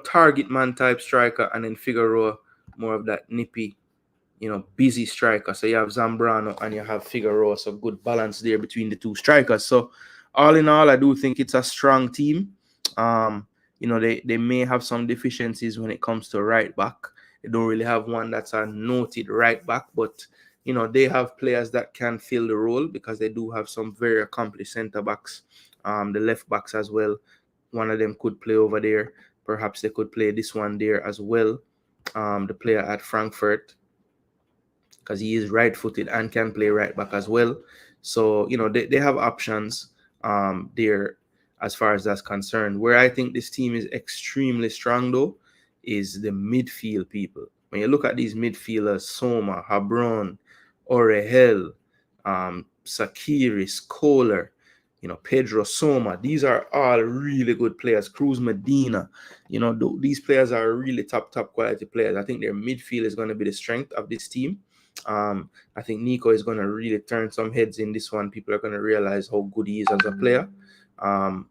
target man type striker, and then Figueroa more of that nippy, busy striker. So you have Zambrano and you have Figueroa. So good balance there between the 2 strikers. So all in all, I do think it's a strong team. They may have some deficiencies when it comes to right back. They don't really have one that's a noted right back, but they have players that can fill the role because they do have some very accomplished center backs. The left backs as well. One of them could play over there. Perhaps they could play this one there as well. The player at Frankfurt, because he is right-footed and can play right back as well. So they have options there as far as that's concerned. Where I think this team is extremely strong, though, is the midfield, people. When you look at these midfielders, Soma, Habron, Orehel, Sakiris, Kohler, Pedro Soma, these are all really good players. Cruz Medina, these players are really top quality players. I think their midfield is going to be the strength of this team. I think Nico is going to really turn some heads in this one. People are going to realize how good he is as a player. And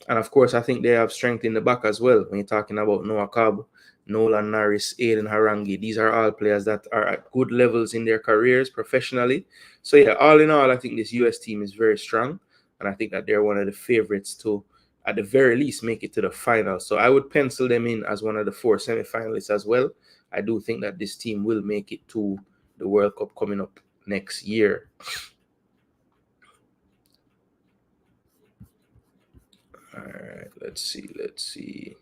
of course, I think they have strength in the back as well. When you're talking about Noah Cobb, Nolan Norris, Aiden Harangi, these are all players that are at good levels in their careers professionally. So yeah, all in all, I think this US team is very strong. And I think that they're one of the favorites to, at the very least, make it to the final. So I would pencil them in as one of the 4 semifinalists as well. I do think that this team will make it to the World Cup coming up next year. All right, let's see.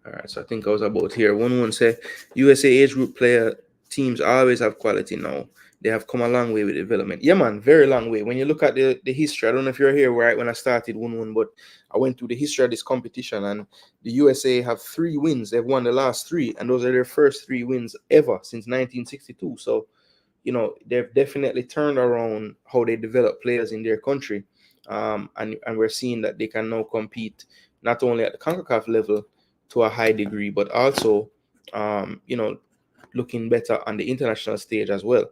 All right, so I think I was about here. One say USA age group player teams always have quality now. They have come a long way with development. Yeah, man, very long way. When you look at the history, I don't know if you're here right when I started 1-1, but I went through the history of this competition, and the USA have 3 wins. They've won the last 3, and those are their first 3 wins ever since 1962. So, they've definitely turned around how they develop players in their country. And we're seeing that they can now compete not only at the CONCACAF level to a high degree, but also, looking better on the international stage as well.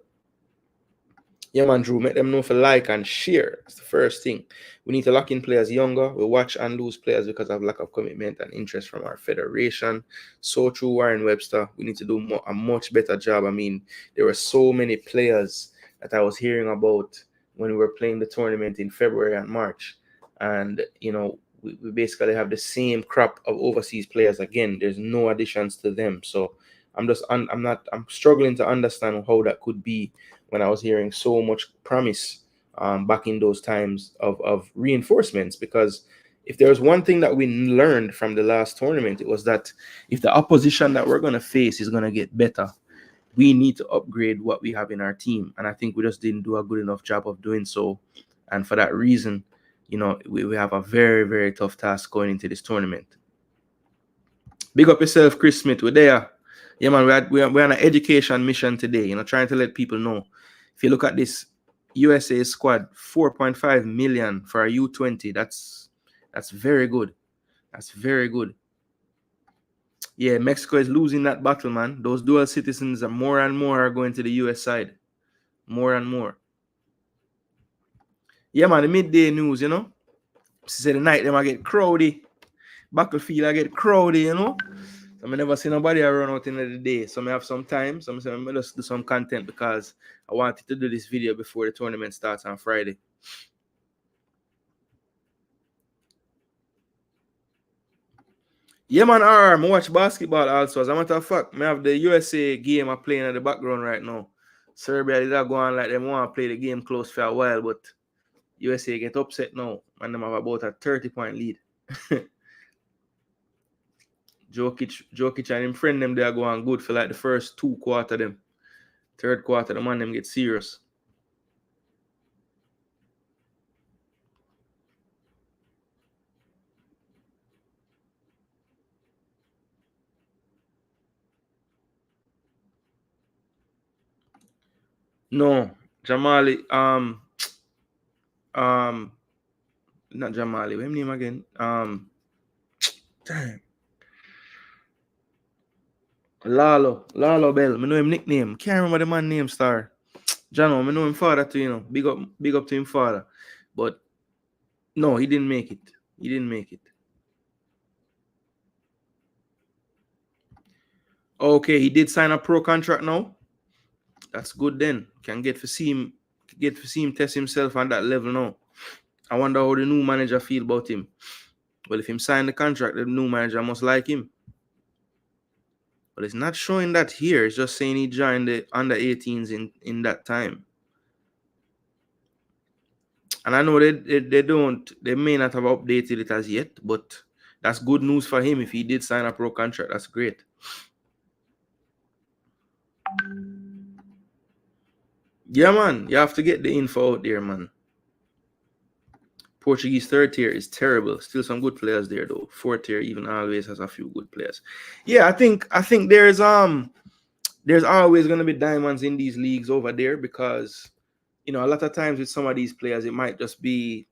Yeah, man, Drew, make them know for like and share. That's the first thing. We need to lock in players younger. We watch and lose players because of lack of commitment and interest from our federation. So through Warren Webster, we need to do a much better job. I mean, there were so many players that I was hearing about when we were playing the tournament in February and March. And, we basically have the same crop of overseas players again. There's no additions to them. So I'm struggling to understand how that could be when I was hearing so much promise back in those times of reinforcements. Because if there's one thing that we learned from the last tournament, it was that if the opposition that we're going to face is going to get better, we need to upgrade what we have in our team. And I think we just didn't do a good enough job of doing so. And for that reason, we have a very, very tough task going into this tournament. Big up yourself, Chris Smith. We're there. Yeah, man, we're on an education mission today, trying to let people know. If you look at this USA squad, 4.5 million for a U20. That's very good. That's very good. Yeah, Mexico is losing that battle, man. Those dual citizens are more and more going to the US side. More and more. Yeah, man, the midday news, She said the night them I get crowdy. Battlefield I get crowdy, So I never see nobody run out in the day. So I have some time. So I just do some content because I wanted to do this video before the tournament starts on Friday. Yeah, man, I watch basketball also. As a matter of fact, I have the USA game I'm playing in the background right now. Serbia did go on like them want to play the game close for a while, but USA get upset now. And them have about a 30-point lead. Jokic and him friend them, they are going good for like the first 2 quarters them. Third quarter, the man them get serious. No, Jamali, not Jamali, what's his name again? Damn. Lalo Bell. I know him nickname. Can't remember the man name star. Jano, I know him father too, Big up to him father. But no, he didn't make it. Okay, he did sign a pro contract now. That's good then. Can get to see him test himself on that level now. I wonder how the new manager feel about him. Well, if him sign the contract, the new manager must like him. But it's not showing that here. It's just saying he joined the under 18s in that time. And I know they may not have updated it as yet, but that's good news for him if he did sign a pro contract. That's great. Yeah, man. You have to get the info out there, man. Portuguese third tier is terrible. Still some good players there though. Fourth tier even always has a few good players. Yeah, I think there's always gonna be diamonds in these leagues over there because a lot of times with some of these players it might just be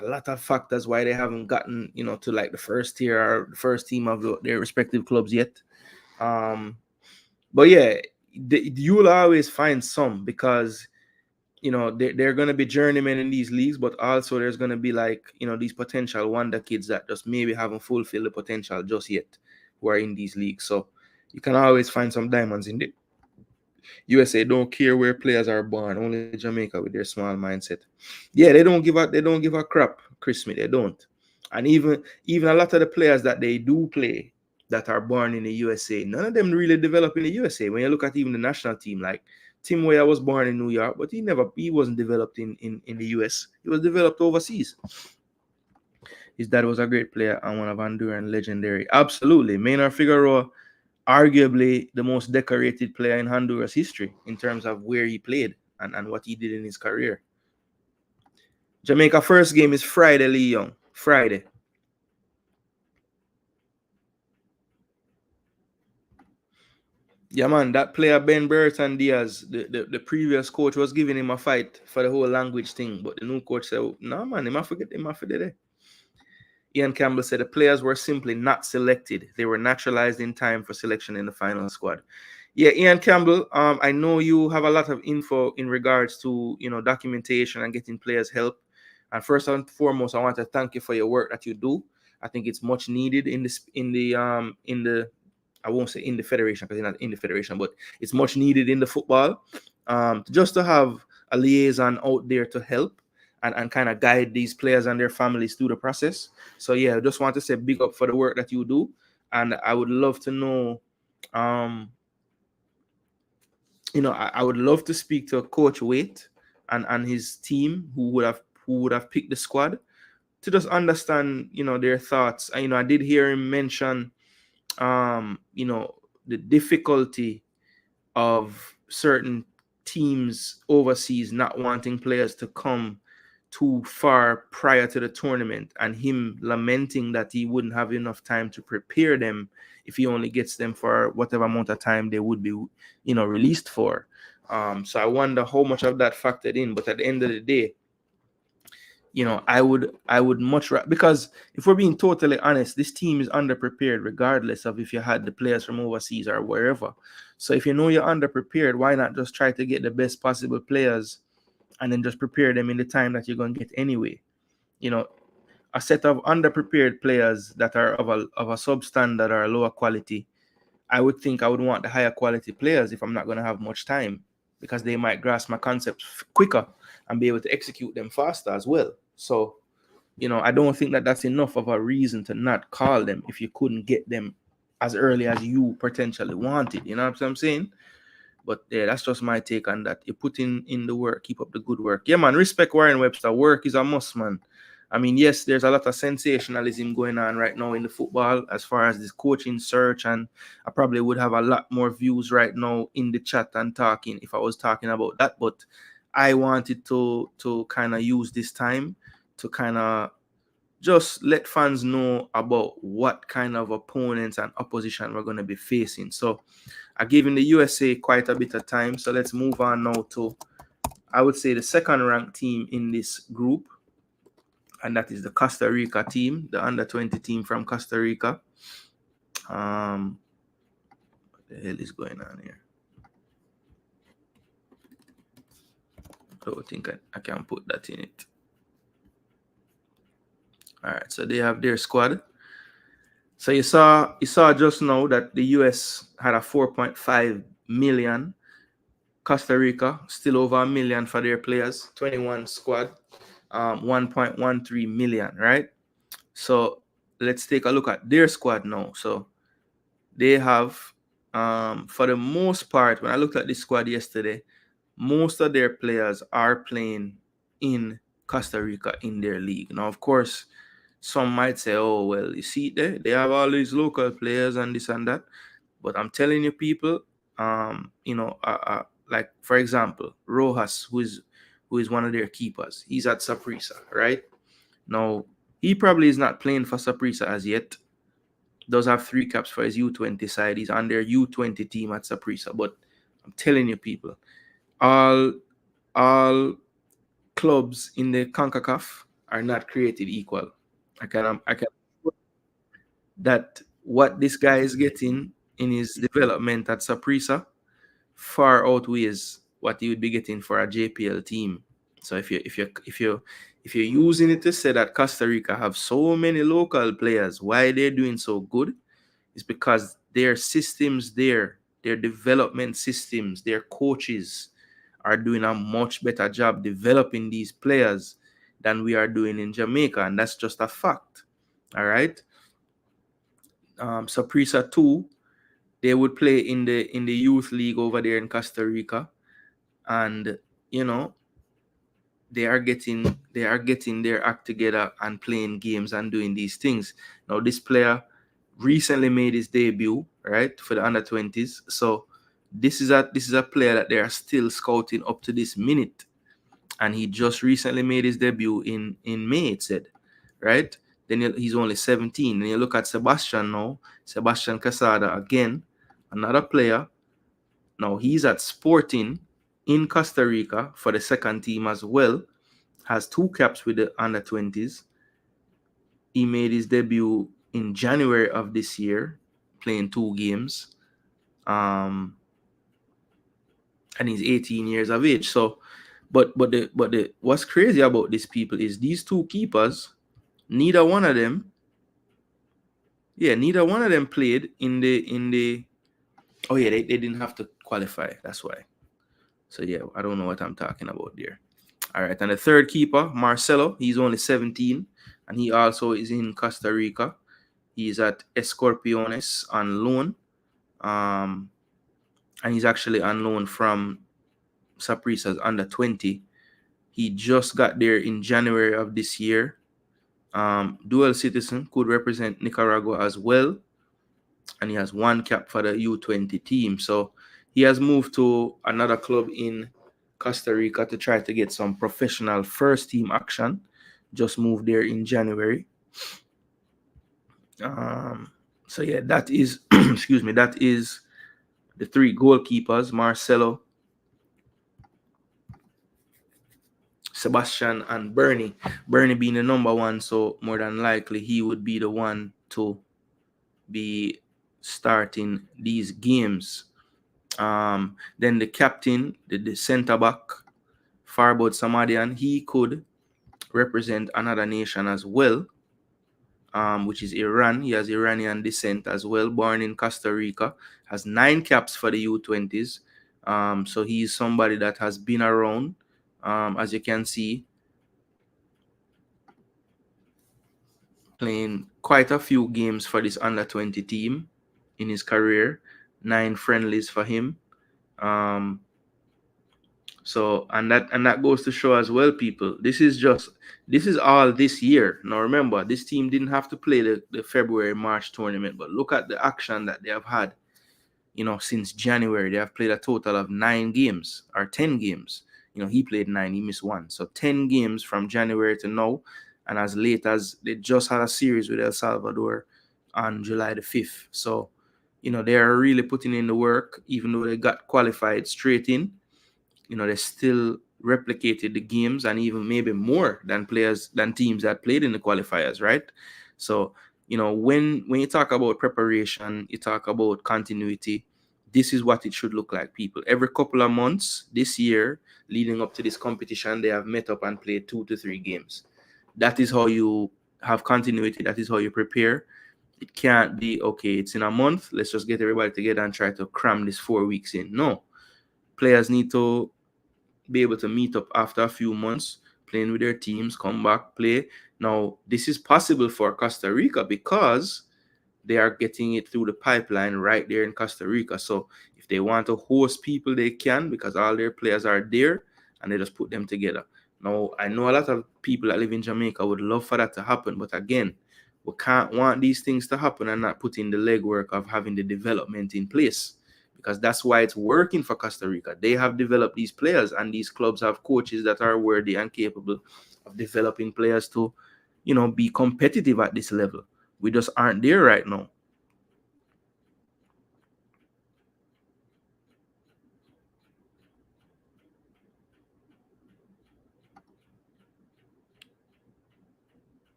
a lot of factors why they haven't gotten to like the first tier or the first team of their respective clubs yet. But yeah, you'll always find some because they're going to be journeymen in these leagues, but also there's going to be like these potential wonder kids that just maybe haven't fulfilled the potential just yet who are in these leagues. So you can always find some diamonds in the USA. Don't care where players are born, only Jamaica with their small mindset. Yeah, they don't give a crap, Chris Smith. They don't. And even a lot of the players that they do play that are born in the USA, none of them really develop in the USA. When you look at even the national team, like Tim Weah was born in New York, but he wasn't developed in the US. He was developed overseas. His dad was a great player and one of Honduran legendary. Absolutely. Maynard Figueroa, arguably the most decorated player in Honduras history in terms of where he played and what he did in his career. Jamaica first game is Friday, Lee Young. Friday. Yeah, man, that player Ben Burton Diaz, the previous coach was giving him a fight for the whole language thing, but the new coach said, no, man, he might forget there. Ian Campbell said the players were simply not selected. They were naturalized in time for selection in the final squad. Yeah, Ian Campbell. I know you have a lot of info in regards to documentation and getting players help. And first and foremost, I want to thank you for your work that you do. I think it's much needed in the I won't say in the federation because you're not in the federation, but it's much needed in the football. Just to have a liaison out there to help and kind of guide these players and their families through the process. So yeah, I just want to say big up for the work that you do, and I would love to know. I would love to speak to Coach Waite and his team who would have picked the squad to just understand their thoughts. I did hear him mention the difficulty of certain teams overseas not wanting players to come too far prior to the tournament, and him lamenting that he wouldn't have enough time to prepare them if he only gets them for whatever amount of time they would be released for. So I wonder how much of that factored in. But at the end of the day, I would much rather, because if we're being totally honest, this team is underprepared regardless of if you had the players from overseas or wherever. So if you know you're underprepared, why not just try to get the best possible players and then just prepare them in the time that you're going to get anyway? A set of underprepared players that are of a substandard or a lower quality, I would think I would want the higher quality players if I'm not going to have much time, because they might grasp my concepts quicker and be able to execute them faster as well. So, I don't think that that's enough of a reason to not call them if you couldn't get them as early as you potentially wanted. You know what I'm saying? But yeah, that's just my take on that. You put in the work, keep up the good work. Yeah, man, respect Warren Webster. Work is a must, man. I mean, yes, there's a lot of sensationalism going on right now in the football as far as this coaching search, and I probably would have a lot more views right now in the chat and talking if I was talking about that. But I wanted to kind of use this time to kind of just let fans know about what kind of opponents and opposition we're going to be facing. So I gave in the USA quite a bit of time. So let's move on now to, I would say, the second ranked team in this group. And that is the Costa Rica team, the under-20 team from Costa Rica. What the hell is going on here? I don't think I can put that in it. All right, so they have their squad. So you saw just now that the US had a 4.5 million. Costa Rica still over a million for their players. 21 squad, 1.13 million, right? So let's take a look at their squad now. So they have, for the most part, when I looked at this squad yesterday, most of their players are playing in Costa Rica in their league. Now, of course, some might say, oh, well, you see, they have all these local players and this and that. But I'm telling you, people, like, for example, Rojas, who is one of their keepers, he's at Saprissa, right? Now, he probably is not playing for Saprissa as yet. Does have 3 caps for his U20 side. He's on their U20 team at Saprissa. But I'm telling you, people, all clubs in the Concacaf are not created equal. I can that what this guy is getting in his development at Saprissa far outweighs what he would be getting for a JPL team. So if you're using it to say that Costa Rica have so many local players, why they're doing so good is because their systems there, their development systems, their coaches are doing a much better job developing these players than we are doing in Jamaica, and that's just a fact. All right. Saprissa 2, they would play in the youth league over there in Costa Rica, and they are getting their act together and playing games and doing these things. Now, this player recently made his debut, right, for the under-20s. So this is a player that they are still scouting up to this minute, and he just recently made his debut in May, it said, right? Then he's only 17. And you look at Sebastian now, Sebastian Casada again, another player. Now he's at Sporting in Costa Rica for the second team as well. Has 2 caps with the under-20s. He made his debut in January of this year, playing 2 games. and he's 18 years of age. So, but the what's crazy about these people is these two keepers, neither one of them, neither one of them played in the. Oh yeah, they didn't have to qualify. That's why. So yeah, I don't know what I'm talking about there. All right, and the third keeper, Marcelo, he's only 17, and he also is in Costa Rica. He's at Escorpiones on loan, and he's actually on loan from Saprisa's under 20. He just got there in January of this year. Dual citizen, could represent Nicaragua as well, and he has one cap for the U20 team. So he has moved to another club in Costa Rica to try to get some professional first team action. Just moved there in January. So yeah, that is excuse me, that is the three goalkeepers: Marcelo, Sebastian, and Bernie. Bernie being the number one, so more than likely he would be the one to be starting these games. Then the captain, the center back, Farbod Samadian, he could represent another nation as well, which is Iran. He has Iranian descent as well, born in Costa Rica, has 9 caps for the U20s. So he's somebody that has been around, as you can see, playing quite a few games for this under 20 team in his career, 9 friendlies for him. So and that goes to show as well, people. This is all this year. Now remember, this team didn't have to play the February March tournament, but look at the action that they have had. Since January, they have played a total of 9 games or 10 games. He played 9, he missed 1. So 10 games from January to now. And as late as they just had a series with El Salvador on July the 5th. So, they are really putting in the work, even though they got qualified straight in. They still replicated the games and even maybe more than teams that played in the qualifiers, right? So, when you talk about preparation, you talk about continuity, this is what it should look like, people. Every couple of months this year, leading up to this competition, they have met up and played 2 to 3 games. That is how you have continuity. That is how you prepare. It can't be, okay, it's in a month, let's just get everybody together and try to cram this 4 weeks in. No. Players need to be able to meet up after a few months, playing with their teams, come back, play. Now, this is possible for Costa Rica because they are getting it through the pipeline right there in Costa Rica. So if they want to host people, they can, because all their players are there and they just put them together. Now, I know a lot of people that live in Jamaica would love for that to happen, but again, we can't want these things to happen and not put in the legwork of having the development in place, because that's why it's working for Costa Rica. They have developed these players, and these clubs have coaches that are worthy and capable of developing players to, be competitive at this level. We just aren't there right now.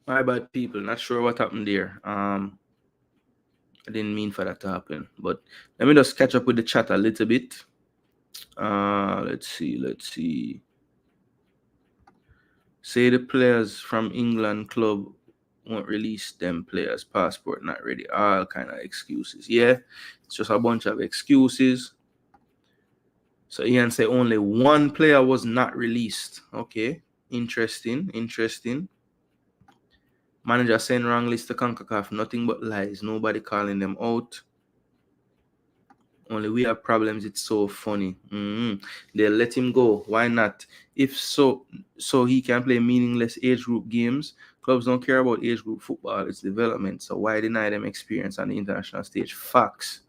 My bad, people. Not sure what happened there. I didn't mean for that to happen, but let me just catch up with the chat a little bit. Let's see. Say the players from England club won't release them players' passport not ready. All kind of excuses. Yeah, it's just a bunch of excuses. So Ian say only one player was not released. Okay, interesting. Manager send wrong list to Concacaf. Nothing but lies. Nobody calling them out. Only we have problems. It's so funny. They let him go. Why not? If so he can play meaningless age group games. Clubs don't care about age group football. It's development. So why deny them experience on the international stage? Facts.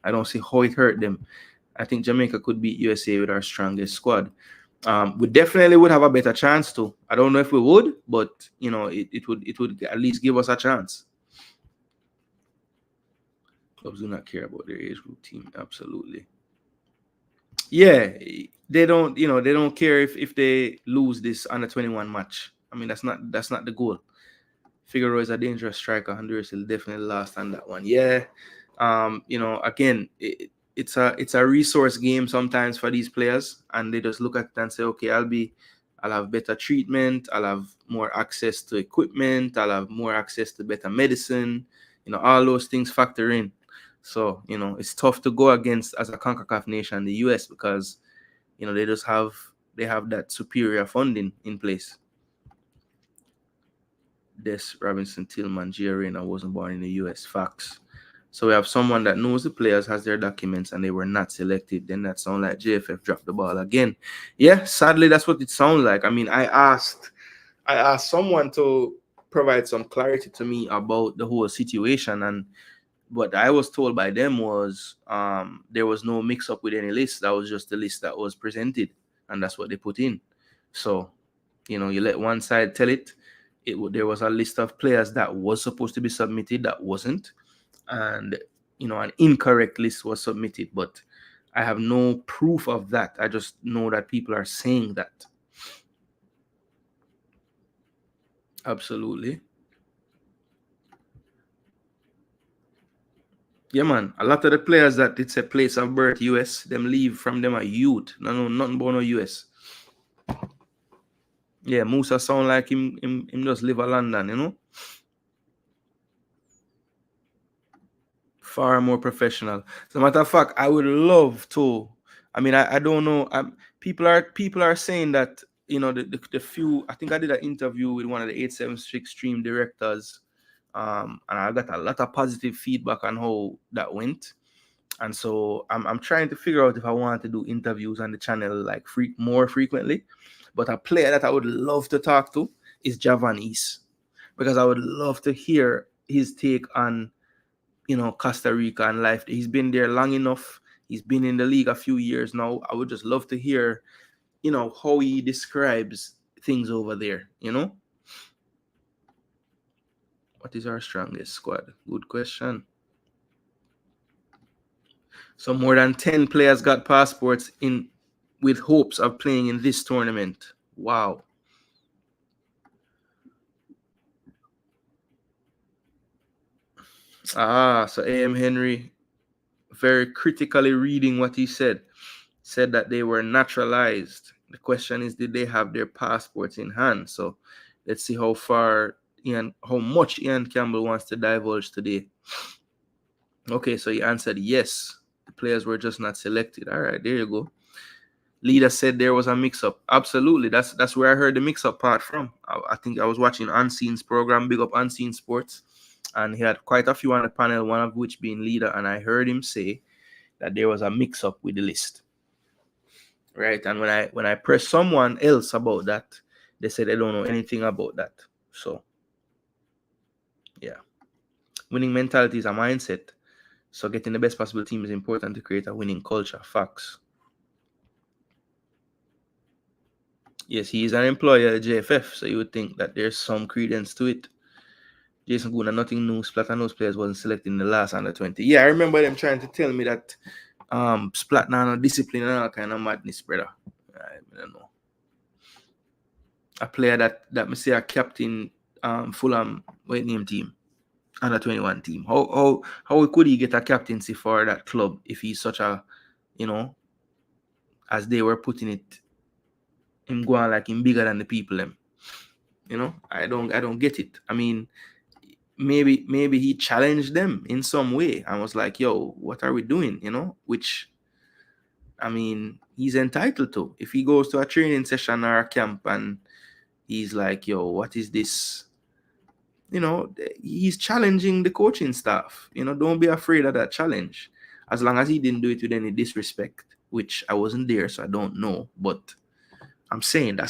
I don't see how it hurt them. I think Jamaica could beat USA with our strongest squad. We definitely would have a better chance to. I don't know if we would, but it would at least give us a chance. Clubs do not care about their age group team. Absolutely. Yeah, they don't, they don't care if they lose this under 21 match. I mean, that's not the goal. Figueroa is a dangerous striker. Honduras will definitely last on that one. Yeah. Again, it's a resource game sometimes for these players, and they just look at it and say, okay, I'll have better treatment, I'll have more access to equipment, I'll have more access to better medicine. All those things factor in. So, it's tough to go against as a Concacaf nation, the US, because they have that superior funding in place. Des Robinson Tillman, G. Arena wasn't born in the US. Facts. So we have someone that knows the players, has their documents, and they were not selected. Then that sounds like JFF dropped the ball again. Yeah, sadly, that's what it sounds like. I mean, I asked someone to provide some clarity to me about the whole situation, and what I was told by them was there was no mix-up with any list. That was just the list that was presented, and that's what they put in. So, you let one side tell it. There was a list of players that was supposed to be submitted that wasn't, and an incorrect list was submitted, but I have no proof of that. I just know that people are saying that. Absolutely. Yeah, man. A lot of the players that it's a place of birth US, them leave from them a youth. No, nothing but no US. Yeah, Musa sound like him just live in London, Far more professional. As a matter of fact, I would love to. I mean, I don't know. People are saying that, the few. I think I did an interview with one of the 876 stream directors, and I got a lot of positive feedback on how that went. And so I'm trying to figure out if I want to do interviews on the channel like more frequently. But a player that I would love to talk to is Javan East, because I would love to hear his take on, Costa Rica and life. He's been there long enough. He's been in the league a few years now. I would just love to hear, how he describes things over there, What is our strongest squad? Good question. So more than 10 players got passports with hopes of playing in this tournament. Wow. So A.M. Henry, very critically reading what he said that they were naturalized. The question is, did they have their passports in hand? So let's see how much Ian Campbell wants to divulge today. Okay, so he answered yes. The players were just not selected. All right, there you go. Leader said there was a mix-up. Absolutely, that's where I heard the mix-up part from. I think I was watching Unseen's program, Big Up Unseen Sports, and he had quite a few on the panel, one of which being Leader, and I heard him say that there was a mix-up with the list. Right, and when I pressed someone else about that, they said they don't know anything about that. So, yeah, winning mentality is a mindset. So getting the best possible team is important to create a winning culture. Facts. Yes, he is an employer at JFF, so you would think that there's some credence to it. Jason Guna, nothing new. Splat and those players wasn't selected in the last under 20. Yeah, I remember them trying to tell me that Splat no discipline and all kind of madness, brother. I don't know. A player that me say a captain Fulham white name team, under 21 team. How could he get a captaincy for that club if he's such a, as they were putting it, him going like him bigger than the people them. I don't get it. I mean, maybe he challenged them in some way and was like, yo, what are we doing? Which, I mean, he's entitled to. If he goes to a training session or a camp and he's like, yo, what is this? He's challenging the coaching staff. Don't be afraid of that challenge. As long as he didn't do it with any disrespect, which I wasn't there, so I don't know. But I'm saying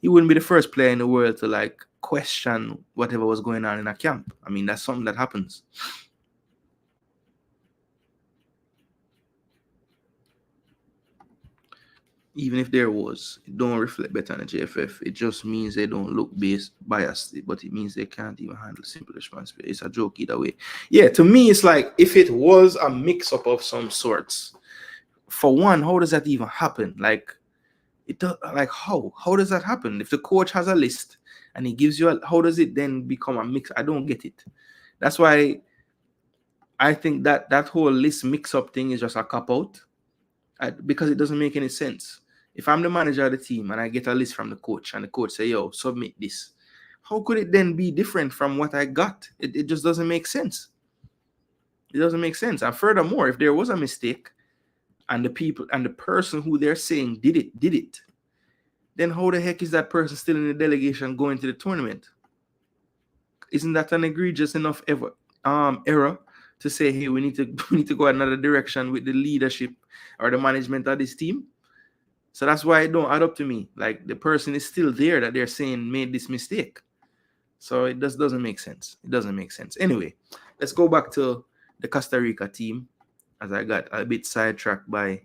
he wouldn't be the first player in the world to like question whatever was going on in a camp. I mean, that's something that happens. Even if there was, it don't reflect better on the JFF. It just means they don't look biased, but it means they can't even handle simple responsibility. It's a joke either way. Yeah, to me, it's like if it was a mix-up of some sorts, for one, how does that even happen? Like, It does, like, how does that happen? If the coach has a list and he gives you how does it then become a mix? I don't get it. That's why I think that whole list mix-up thing is just a cop-out, because it doesn't make any sense. If I'm the manager of the team and I get a list from the coach and the coach say, yo, submit this, how could it then be different from what I got? It just doesn't make sense. It doesn't make sense. And furthermore, if there was a mistake and the people and the person who they're saying did it, then how the heck is that person still in the delegation going to the tournament? Isn't that an egregious enough error to say, hey, we need to go another direction with the leadership or the management of this team? So that's why it don't add up to me. Like, the person is still there that they're saying made this mistake. So it just doesn't make sense. It doesn't make sense. Anyway, let's go back to the Costa Rica team, as I got a bit sidetracked by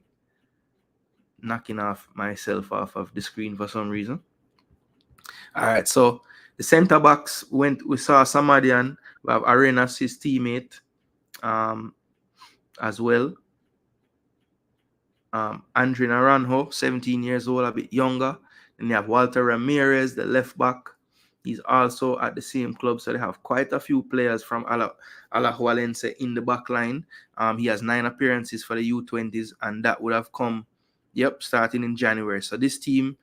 knocking myself off of the screen for some reason. All right, so the center backs we saw Samadian, we have Arenas, his teammate, as well. Andre Naranjo, 17 years old, a bit younger. Then you have Walter Ramirez, the left back. He's also at the same club, so they have quite a few players from Alajuelense in the back line. He has 9 appearances for the U20s, and that would have come, starting in January. So this team,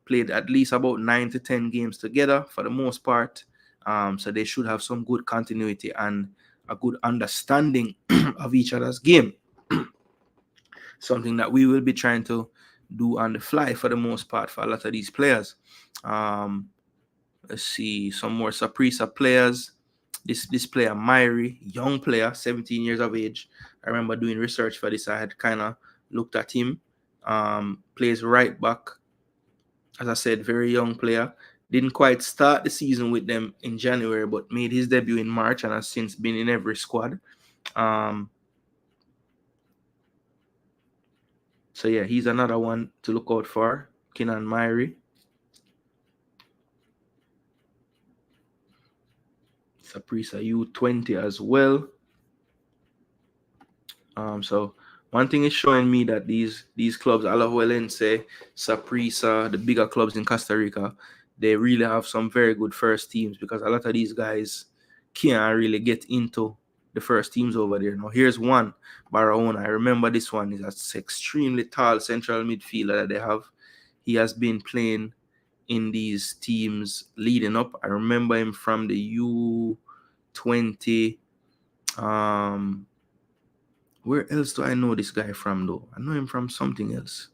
played at least about 9 to 10 games together for the most part. So they should have some good continuity and a good understanding of each other's game. Something that we will be trying to do on the fly for the most part for a lot of these players. Let's see some more Saprissa players. This player, Myri, young player, 17 years of age. I remember doing research for this. I had kind of looked at him. Plays right back. As I said, very young player. Didn't quite start the season with them in January, but made his debut in March and has since been in every squad. So yeah, he's another one to look out for, Kenan Myri. Saprissa U20 as well. So one thing is showing me that these clubs, Alajuelense, Saprissa, the bigger clubs in Costa Rica, they really have some very good first teams, because a lot of these guys can't really get into the first teams over there. Now here's one, Barahona. I remember this one is an extremely tall central midfielder that they have. He has been playing in these teams leading up. I remember him from the U20. Where else do I know this guy from, though? I know him from something else.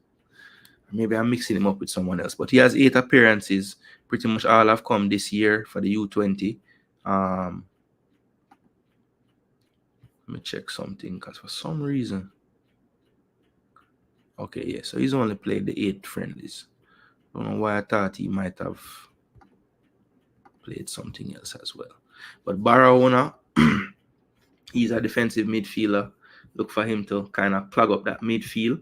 Maybe I'm mixing him up with someone else. But he has 8 appearances. Pretty much all have come this year for the U20. Let me check something, because for some reason... Okay, yeah. So he's only played the 8 friendlies. I don't know why I thought he might have played something else as well. But Barahona, he's a defensive midfielder. Look for him to kind of plug up that midfield.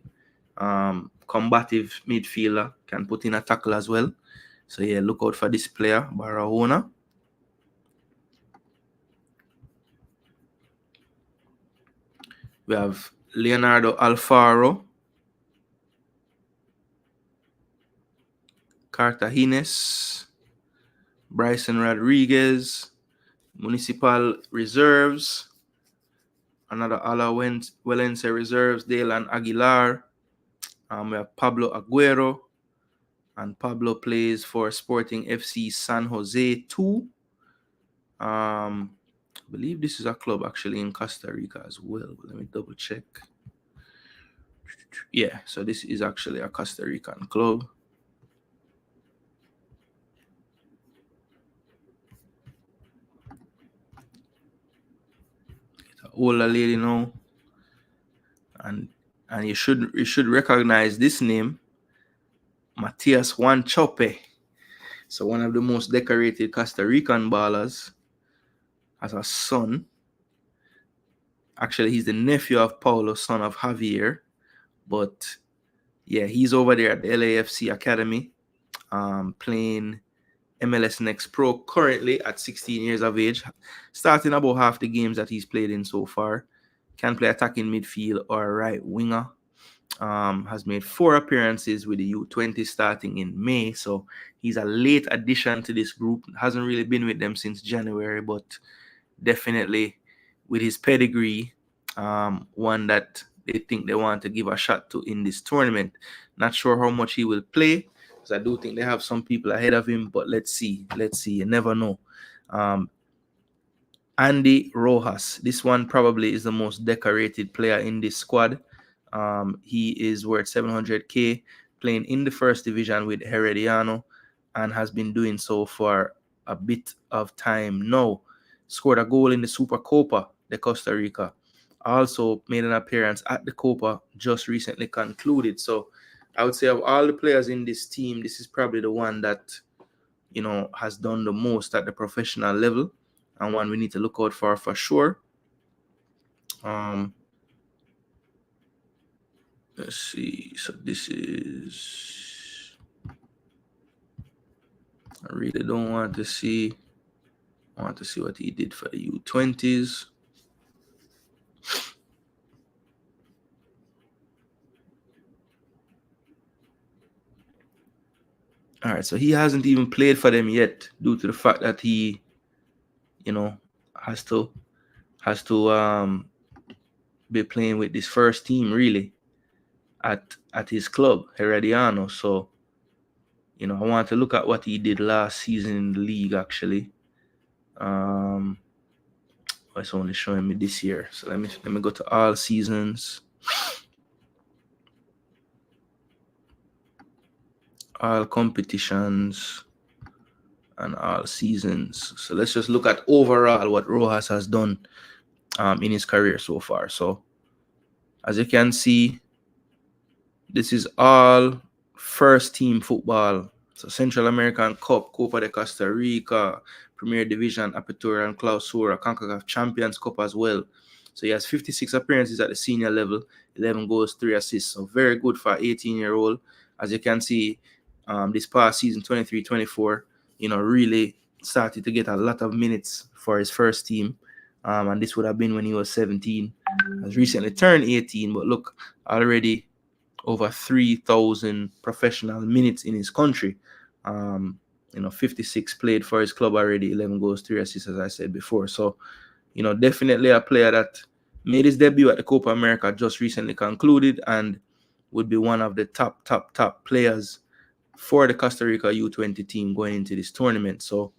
Combative midfielder, can put in a tackle as well. So yeah, look out for this player, Barahona. We have Leonardo Alfaro, Cartagines, Bryson Rodriguez, Municipal Reserves, another Alajuelense Reserves, Dylan Aguilar. We have Pablo Aguero, and Pablo plays for Sporting FC San Jose 2. I believe this is a club actually in Costa Rica as well. Let me double check. Yeah, so this is actually a Costa Rican club. Get an older lady now, and you should recognize this name, Matias Wanchope. So one of the most decorated Costa Rican ballers, has a son. Actually, he's the nephew of Paulo, son of Javier. But yeah, he's over there at the LAFC Academy, playing MLS Next Pro currently at 16 years of age, starting about half the games that he's played in so far. Can play attacking midfield or right winger. has made 4 appearances with the U20 starting in May. So he's a late addition to this group. Hasn't really been with them since January, but definitely with his pedigree, one that they think they want to give a shot to in this tournament. Not sure how much he will play, because I do think they have some people ahead of him, but let's see. You never know. Andy Rojas. This one probably is the most decorated player in this squad. He is worth 700K, playing in the first division with Herediano, and has been doing so for a bit of time now. Scored a goal in the Super Copa de Costa Rica. Also made an appearance at the Copa just recently concluded. So I would say of all the players in this team, this is probably the one that, you know, has done the most at the professional level, and one we need to look out for sure. Let's see. So this is, I really don't want to see. I want to see what he did for the U20s. All right, so he hasn't even played for them yet, due to the fact that he, you know, has to be playing with this first team really at his club Herediano. So, you know, I want to look at what he did last season in the league actually. It's only showing me this year, so let me go to all seasons, all competitions, and all seasons. So let's just look at overall what Rojas has done in his career so far. So as you can see, this is all first team football. So Central American Cup, Copa de Costa Rica, Premier Division, Apertura and Clausura, Concacaf Champions Cup as well. So he has 56 appearances at the senior level, 11 goals, 3 assists. So very good for an 18-year-old. As you can see, this past season, 23-24, you know, really started to get a lot of minutes for his first team. And this would have been when he was 17. Has recently turned 18, but look, already over 3,000 professional minutes in his country. You know, 56 played for his club already, 11 goals, 3 assists, as I said before. So, you know, definitely a player that made his debut at the Copa America just recently concluded, and would be one of the top players for the Costa Rica U20 team going into this tournament. So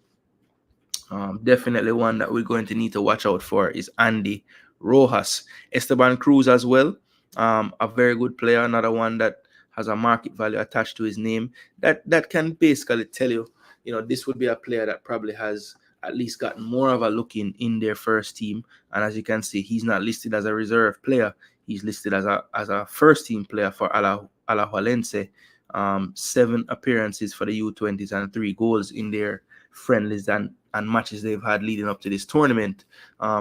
definitely one that we're going to need to watch out for is Andy Rojas. Esteban Cruz as well, a very good player, another one that has a market value attached to his name, that can basically tell you, you know, this would be a player that probably has at least gotten more of a look in their first team. And as you can see, he's not listed as a reserve player. He's listed as a first team player for Alajuelense. 7 appearances for the U20s and 3 goals in their friendlies and matches they've had leading up to this tournament.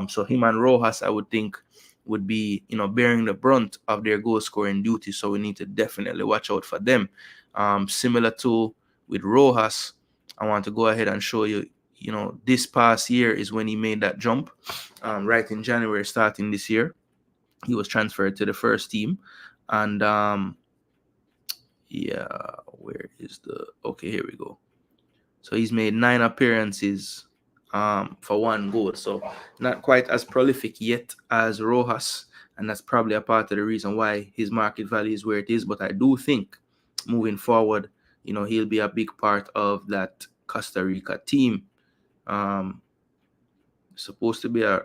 So him and Rojas, I would think, would be, you know, bearing the brunt of their goal scoring duty. So we need to definitely watch out for them. Similar to with Rojas, I want to go ahead and show you, you know, this past year is when he made that jump. Right in January, starting this year, he was transferred to the first team. And yeah, where is the, okay, here we go. So he's made 9 appearances for 1 goal. So not quite as prolific yet as Rojas, and that's probably a part of the reason why his market value is where it is. But I do think moving forward, you know, he'll be a big part of that Costa Rica team. Supposed to be a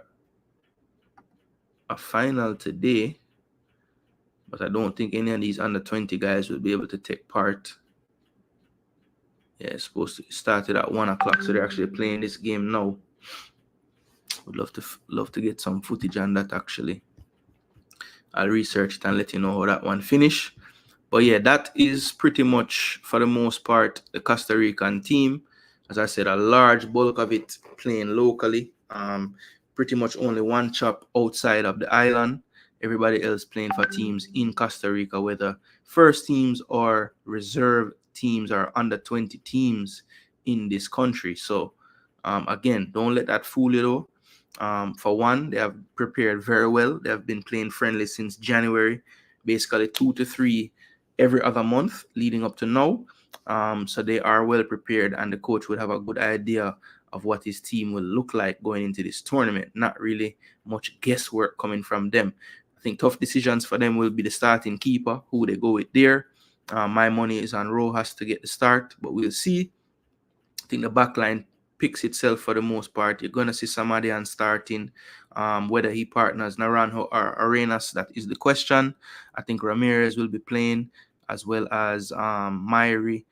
final today, but I don't think any of these under 20 guys will be able to take part. Yeah, it's supposed to start at 1 o'clock, so they're actually playing this game now. Would love to get some footage on that actually. I'll research it and let you know how that one finish. But yeah, that is pretty much, for the most part, the Costa Rican team. As I said, a large bulk of it playing locally. Pretty much only one chop outside of the island. Everybody else playing for teams in Costa Rica, whether first teams or reserve teams or under 20 teams in this country. So again, don't let that fool you though. For one, they have prepared very well. They have been playing friendly since January, basically 2 to 3 every other month leading up to now. So they are well prepared, and the coach would have a good idea of what his team will look like going into this tournament. Not really much guesswork coming from them. I think tough decisions for them will be the starting keeper, who they go with there. My money is on Rojas to get the start, but we'll see. I think the back line picks itself for the most part. You're going to see Samadian starting. Whether he partners Naranjo or Arenas, that is the question. I think Ramirez will be playing, as well as Myri.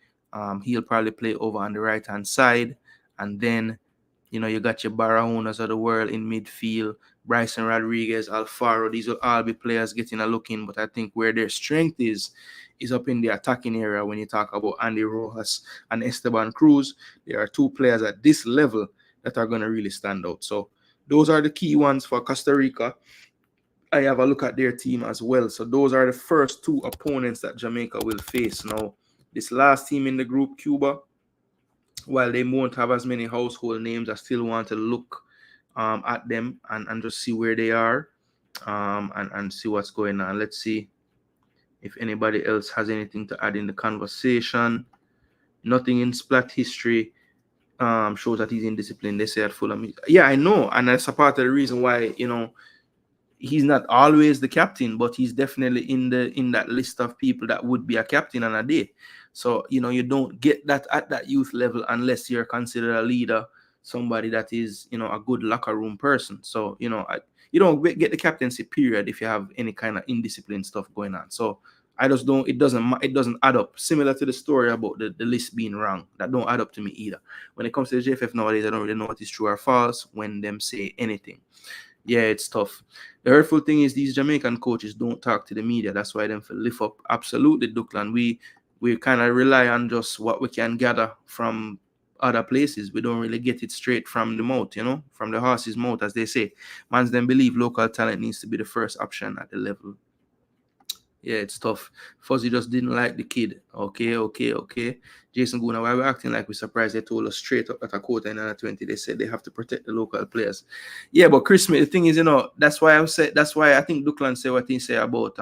He'll probably play over on the right-hand side. And then, you got your Barahonas of the world in midfield, Bryson Rodriguez, Alfaro. These will all be players getting a look in, but I think where their strength is up in the attacking area. When you talk about Andy Rojas and Esteban Cruz, there are two players at this level that are going to really stand out. So those are the key ones for Costa Rica. I have a look at their team as well. So those are the first two opponents that Jamaica will face. Now, this last team in the group, Cuba, while they won't have as many household names, I still want to look at them and just see where they are and see what's going on. Let's see if anybody else has anything to add in the conversation. Nothing in Splat history shows that he's indisciplined. They say at Fulham. Yeah, I know. And that's a part of the reason why, he's not always the captain, but he's definitely in that list of people that would be a captain on a day. So, you don't get that at that youth level unless you're considered a leader, somebody that is, a good locker room person. So, you don't get the captaincy period if you have any kind of indisciplined stuff going on. So I just don't, it doesn't add up. Similar to the story about the list being wrong. That don't add up to me either. When it comes to the JFF nowadays, I don't really know what is true or false when them say anything. Yeah, it's tough. The hurtful thing is these Jamaican coaches don't talk to the media. That's why them lift up. Absolutely, Duckland. We kind of rely on just what we can gather from other places. We don't really get it straight from the mouth, from the horse's mouth, as they say. Mans then believe local talent needs to be the first option at the level. Yeah, it's tough. Fuzzy just didn't like the kid. Okay. Jason Guna, why we're acting like we're surprised? They told us straight up at a quarter in under 20. They said they have to protect the local players. Yeah, but Chris Smith, the thing is, that's why I think Duckland said what he said about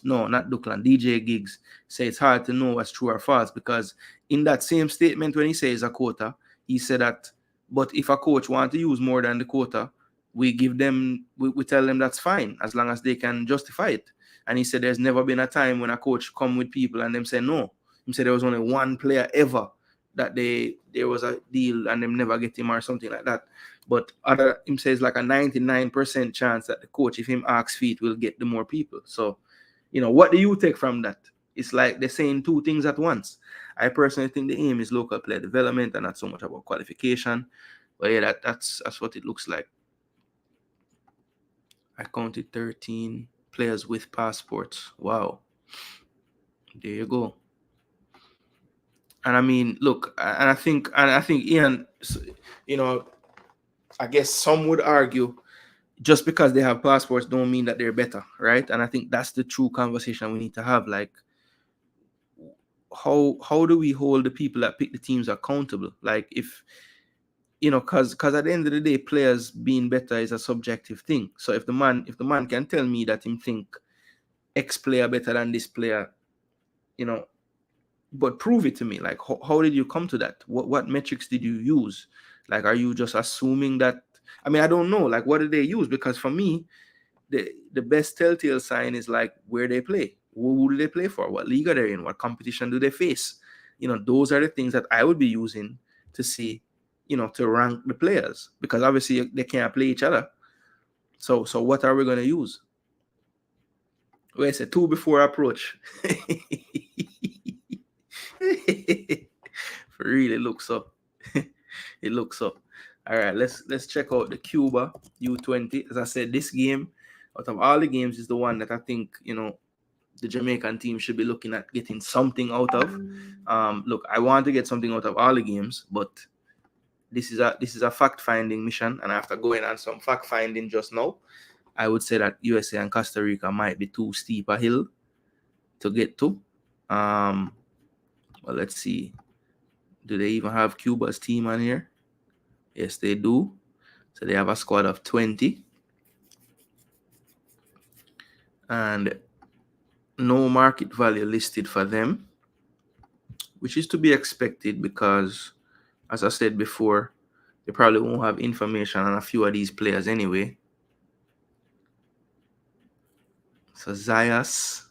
no, not Duckland, DJ Giggs say it's hard to know what's true or false, because in that same statement when he says a quota, he said that, but if a coach want to use more than the quota, we tell them that's fine as long as they can justify it. And he said there's never been a time when a coach come with people and them say no. He said there was only one player ever that there was a deal and them never get him or something like that. But him says like a 99% chance that the coach, if him asks feet, will get the more people. So, what do you take from that? It's like they're saying two things at once. I personally think the aim is local player development and not so much about qualification. But yeah, that's what it looks like. I counted 13 players with passports. Wow. There you go. And I mean, look, and I think Ian, I guess some would argue just because they have passports don't mean that they're better, right? And I think that's the true conversation we need to have. Like, how do we hold the people that pick the teams accountable? Like, if because at the end of the day, players being better is a subjective thing. So if the man can tell me that him think X player better than this player, but prove it to me. Like, how did you come to that? What metrics did you use? Like, are you just assuming that? I mean, I don't know. Like, what did they use? Because for me, the best telltale sign is like where they play. Who do they play for? What league are they in? What competition do they face? Those are the things that I would be using to see, to rank the players, because obviously they can't play each other. So what are we going to use? Well, it's a 2 before approach. For real, it looks up. It looks up. All right, let's check out the Cuba U20. As I said, this game, out of all the games, is the one that I think the Jamaican team should be looking at getting something out of. Look, I want to get something out of all the games, but this is a fact-finding mission, and after going on some fact-finding just now, I would say that USA and Costa Rica might be too steep a hill to get to. Well, let's see. Do they even have Cuba's team on here? Yes, they do. So they have a squad of 20. And no market value listed for them, which is to be expected because, as I said before, they probably won't have information on a few of these players anyway. So Zayas,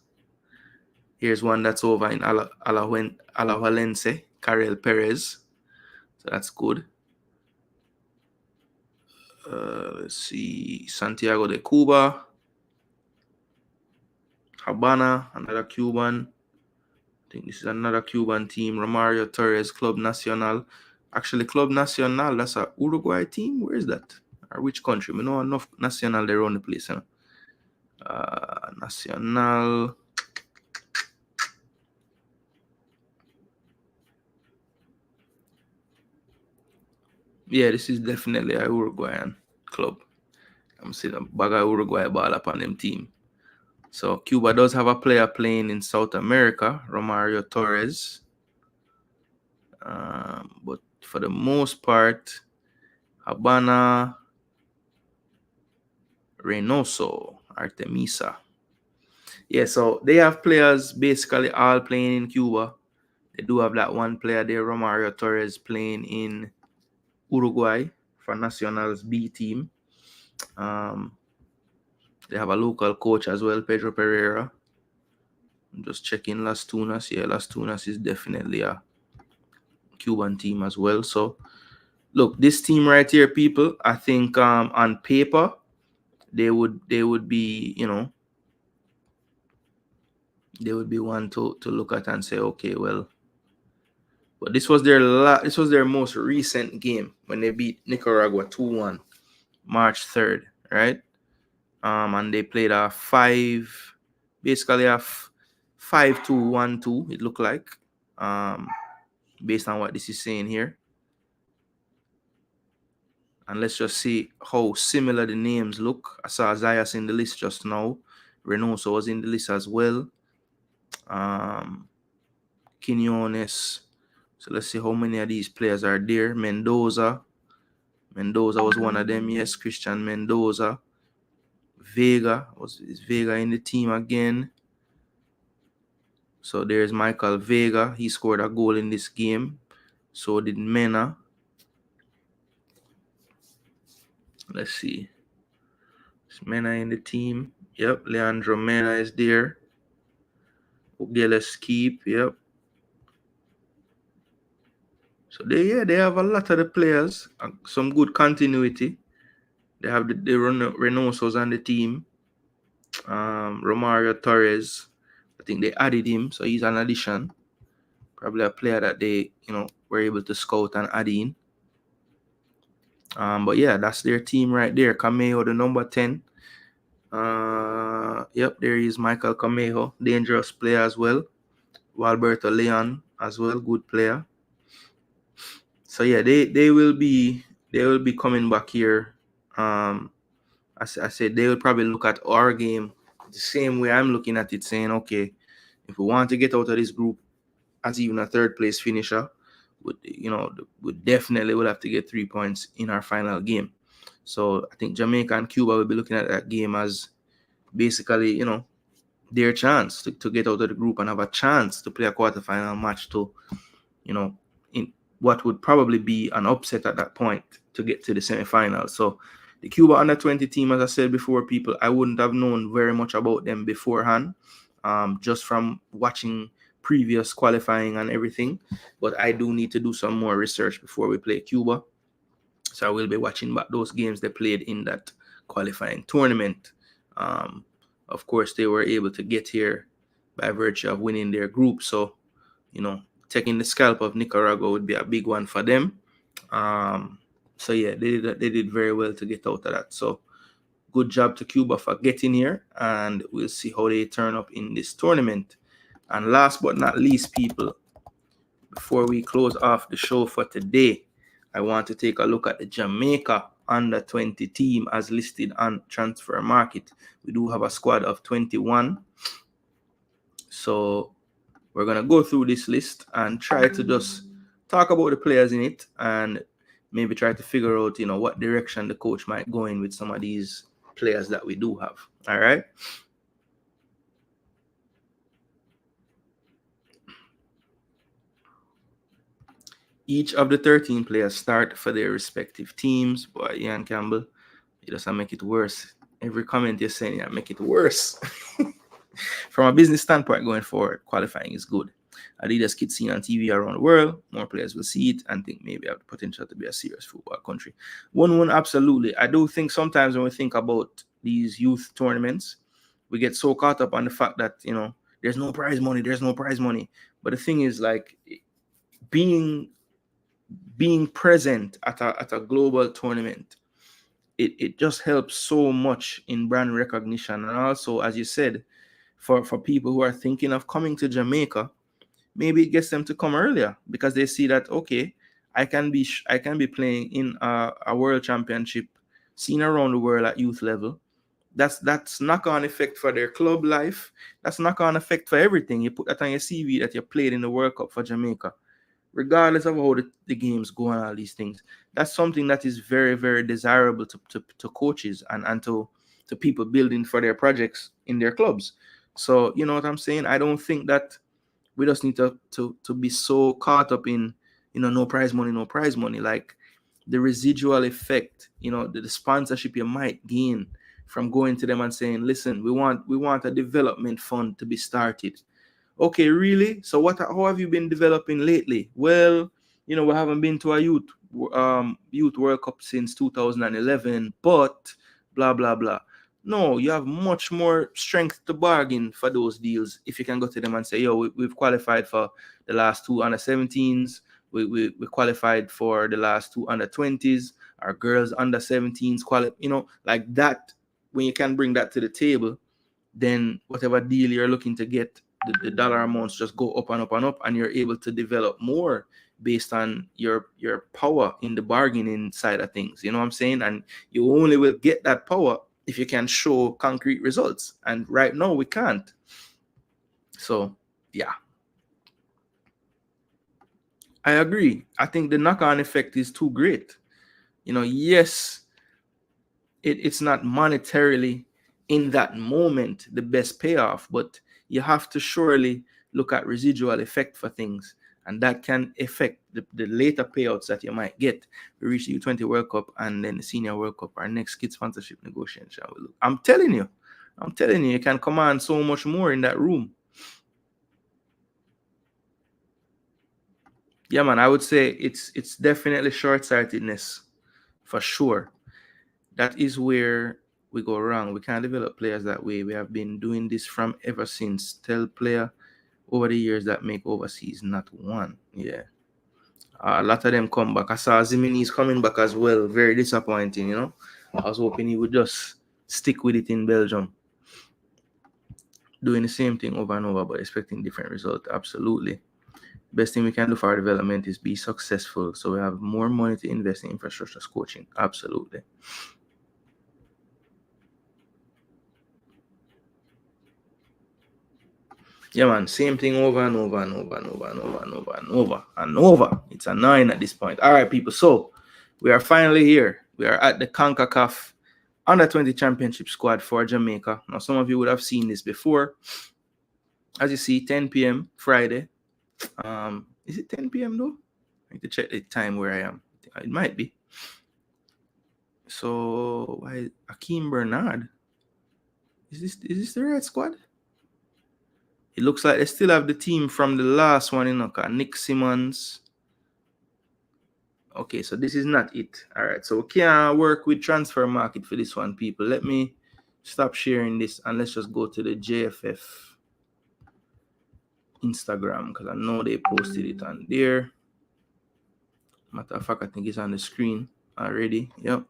here's one that's over in Alajuelense, Karel Perez. So that's good. Let's see, Santiago de Cuba, Habana, another Cuban. I think this is another Cuban team. Romario Torres, Club Nacional. Actually, Club Nacional, that's a Uruguay team. Where is that? Or which country? We know enough Nacional they run the place. Huh? Nacional. Yeah, this is definitely a Uruguayan club. I'm seeing a bag of Uruguay ball up on them team. So Cuba does have a player playing in South America, Romario Torres. But for the most part, Habana, Reynoso, Artemisa. Yeah, so they have players basically all playing in Cuba. They do have that one player there, Romario Torres, playing in Uruguay for Nacional's B team. They have a local coach as well, Pedro Pereira. I'm just checking Las Tunas. Yeah, Las Tunas is definitely a Cuban team as well. So, look, this team right here, people, I think on paper, they would be, they would be one to look at and say, okay, well, but this was their most recent game when they beat Nicaragua 2-1, March 3rd, right? And they played a 5-2-1-2, it looked like, based on what this is saying here. And let's just see how similar the names look. I saw Zayas in the list just now. Reynoso was in the list as well. Quinones. So let's see how many of these players are there. Mendoza was one of them. Yes, Christian Mendoza. Vega, is Vega in the team again? So there's Michael Vega. He scored a goal in this game. So did Mena. Let's see. Is Mena in the team? Yep, Leandro Mena is there. Ugeles Keep, yep. So they have a lot of the players, some good continuity. They have the Reynosos on the team. Romario Torres, I think they added him, so he's an addition. Probably a player that they, were able to scout and add in. But yeah, that's their team right there. Camejo, the number 10. Yep, there is Michael Camejo, dangerous player as well. Walberto Leon as well, good player. So yeah, they will be coming back here. As I said, they will probably look at our game the same way I'm looking at it, saying, okay, if we want to get out of this group as even a third place finisher, we definitely will have to get 3 points in our final game. So I think Jamaica and Cuba will be looking at that game as basically, their chance to get out of the group and have a chance to play a quarterfinal match to, in what would probably be an upset at that point to get to the semifinals. So the Cuba under 20 team, as I said before, people, I wouldn't have known very much about them beforehand, just from watching previous qualifying and everything. But I do need to do some more research before we play Cuba. So I will be watching back those games they played in that qualifying tournament. Of course, they were able to get here by virtue of winning their group. So, taking the scalp of Nicaragua would be a big one for them. So yeah, they did very well to get out of that. So good job to Cuba for getting here, and we'll see how they turn up in this tournament. And last but not least, people, before we close off the show for today, I want to take a look at the Jamaica under 20 team as listed on Transfer Market. We do have a squad of 21. So we're going to go through this list and try to just talk about the players in it and maybe try to figure out, what direction the coach might go in with some of these players that we do have. All right. Each of the 13 players start for their respective teams. Boy, Ian Campbell, you just make it worse. Every comment you're saying, you make it worse. From a business standpoint going forward, qualifying is good. Adidas kit seen on TV around the world. More players will see it and think maybe have the potential to be a serious football country. 1-1, absolutely. I do think sometimes when we think about these youth tournaments, we get so caught up on the fact that, you know, there's no prize money. But the thing is, like, being present at a global tournament, it just helps so much in brand recognition. And also, as you said, for people who are thinking of coming to Jamaica, maybe it gets them to come earlier because they see that, okay, I can be playing in a world championship seen around the world at youth level. That's knock-on effect for their club life. That's knock-on effect for everything. You put that on your CV that you played in the World Cup for Jamaica, regardless of how the games go and all these things. That's something that is very, very desirable to coaches and to people building for their projects in their clubs. So, you know what I'm saying? I don't think that we just need to be so caught up in, you know, no prize money. Like, the residual effect, you know, the sponsorship you might gain from going to them and saying, listen, we want a development fund to be started. Okay, really? So how have you been developing lately? Well, you know, we haven't been to a youth World Cup since 2011, but blah blah blah. No, you have much more strength to bargain for those deals if you can go to them and say, yo, we've qualified for the last two under 17s. We qualified for the last two under 20s. Our girls under 17s you know, like that. When you can bring that to the table, then whatever deal you're looking to get, the dollar amounts just go up and up and up, and you're able to develop more based on your power in the bargaining side of things. You know what I'm saying? And you only will get that power if you can show concrete results. And right now we can't. So yeah, I agree. I think the knock-on effect is too great. You know, yes, it's not monetarily in that moment the best payoff, but you have to surely look at residual effect for things, and that can affect the later payouts that you might get. We reach the U20 World Cup and then the Senior World Cup, our next kid sponsorship negotiation. I'm telling you, you can command so much more in that room. Yeah, man, I would say it's definitely short-sightedness for sure. That is where we go wrong. We can't develop players that way. We have been doing this from ever since. Tell player over the years that make overseas, not one. Yeah. A lot of them come back. I saw Zimini's coming back as well. Very disappointing, you know. I was hoping he would just stick with it in Belgium. Doing the same thing over and over, but expecting different results. Absolutely. Best thing we can do for our development is be successful, so we have more money to invest in infrastructure coaching. Absolutely. Yeah, man, same thing over and over and over and over and over and over and over and over. It's annoying at this point. All right, people. So we are finally here. We are at the Concacaf Under 20 Championship squad for Jamaica. Now, some of you would have seen this before. As you see, 10 p.m. Friday. Is it 10 p.m. though? I need to check the time where I am. It might be. So, why Akeem Bernard? Is this the right squad? It looks like they still have the team from the last one, you know, Nick Simmons. Okay, so this is not it. All right, so we can't work with transfer market for this one, people. Let me stop sharing this and let's just go to the JFF Instagram because I know they posted it on there. Matter of fact, I think it's on the screen already. Yep.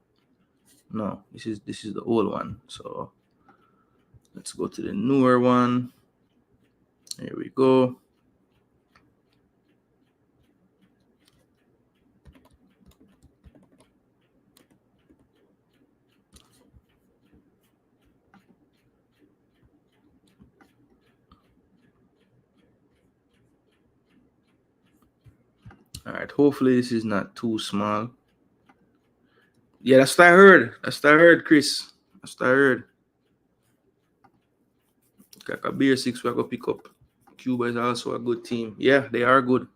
No, this is the old one. So let's go to the newer one. Here we go. All right, hopefully this is not too small. Yeah, that's what I heard. Chris. That's what I heard. Like a beer 6 we go pick up. Cuba is also a good team. Yeah, they are good.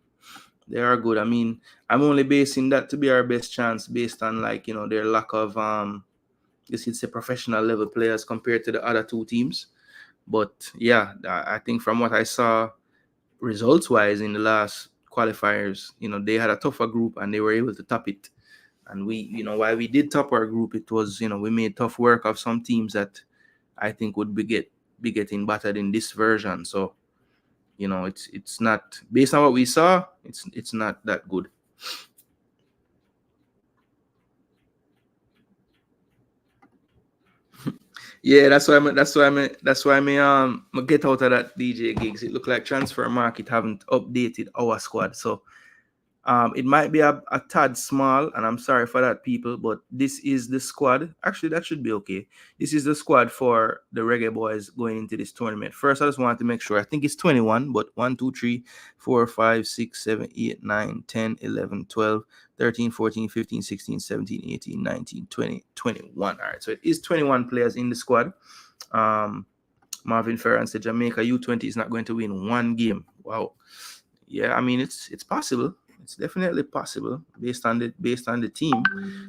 They are good. I mean, I'm only basing that to be our best chance based on like, you know, their lack of you see, it's a professional level players compared to the other two teams. But yeah, I think from what I saw results wise in the last qualifiers, you know, they had a tougher group and they were able to top it. And we, you know, while we did top our group, it was, you know, we made tough work of some teams that I think would be getting battered in this version. So, you know, it's not based on what we saw, it's not that good. Yeah, that's why I get out of that DJ gigs. It looked like transfer market haven't updated our squad. So it might be a tad small, and I'm sorry for that, people, but this is the squad. Actually, that should be okay. This is the squad for the Reggae Boys going into this tournament. First, I just wanted to make sure. I think it's 21, but 1, 2, 3, 4, 5, 6, 7, 8, 9, 10, 11, 12, 13, 14, 15, 16, 17, 18, 19, 20, 21. All right, so it is 21 players in the squad. Um, Marvin Ferran said Jamaica U20 is not going to win one game. Wow. Yeah, I mean it's possible. It's definitely possible based on the team.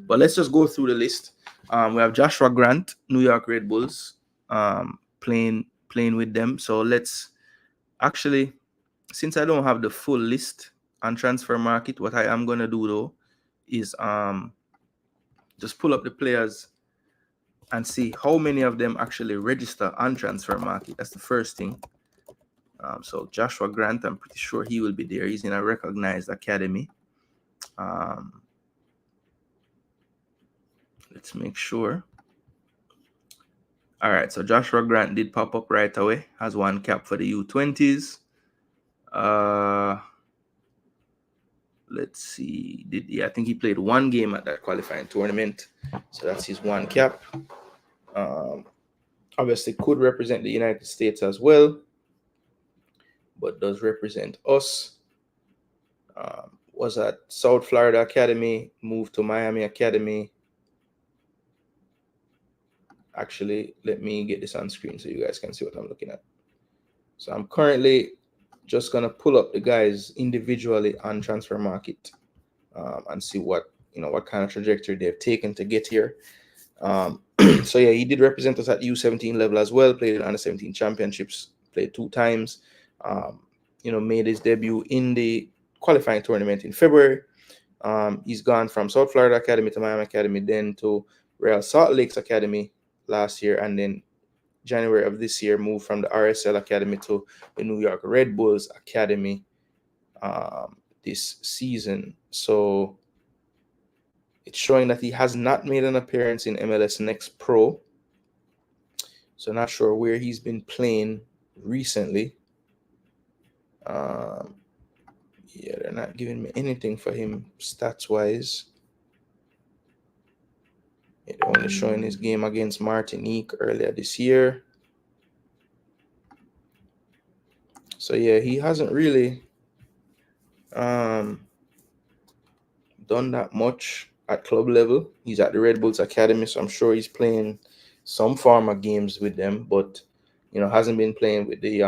But let's just go through the list. We have Joshua Grant, New York Red Bulls, playing with them. So let's actually, since I don't have the full list on transfer market, what I am gonna do though is just pull up the players and see how many of them actually register on transfer market. That's the first thing. So Joshua Grant, I'm pretty sure he will be there. He's in a recognized academy. Let's make sure. All right, so Joshua Grant did pop up right away. Has one cap for the U20s. Let's see. I think he played one game at that qualifying tournament. So that's his one cap. Obviously could represent the United States as well, but does represent us. Was at South Florida Academy, moved to Miami Academy. Actually, let me get this on screen so you guys can see what I'm looking at. So I'm currently just gonna pull up the guys individually on transfer market and see what kind of trajectory they've taken to get here. So yeah, he did represent us at U17 level as well. Played in under 17 championships. Played 2 times. Made his debut in the qualifying tournament in February. He's gone from South Florida Academy to Miami Academy, then to Real Salt Lakes Academy last year, and then January of this year moved from the RSL Academy to the New York Red Bulls Academy this season. So it's showing that he has not made an appearance in MLS Next Pro. So not sure where he's been playing recently. Yeah, they're not giving me anything for him stats-wise. They're only showing his game against Martinique earlier this year. So yeah, he hasn't really done that much at club level. He's at the Red Bulls Academy, so I'm sure he's playing some form of games with them, but hasn't been playing with the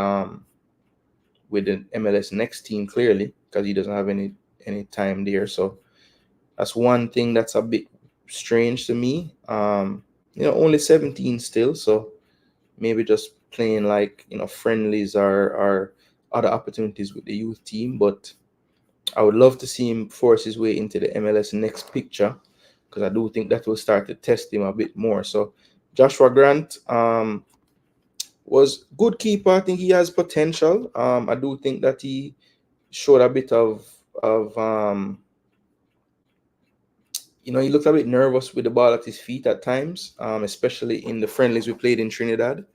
MLS Next team clearly because he doesn't have any time there. So that's one thing that's a bit strange to me. Only 17 still, so maybe just playing like friendlies or other opportunities with the youth team. But I would love to see him force his way into the MLS Next picture because I do think that will start to test him a bit more. So Joshua Grant was good keeper. I think he has potential. I do think that he showed a bit of he looked a bit nervous with the ball at his feet at times, especially in the friendlies we played in Trinidad.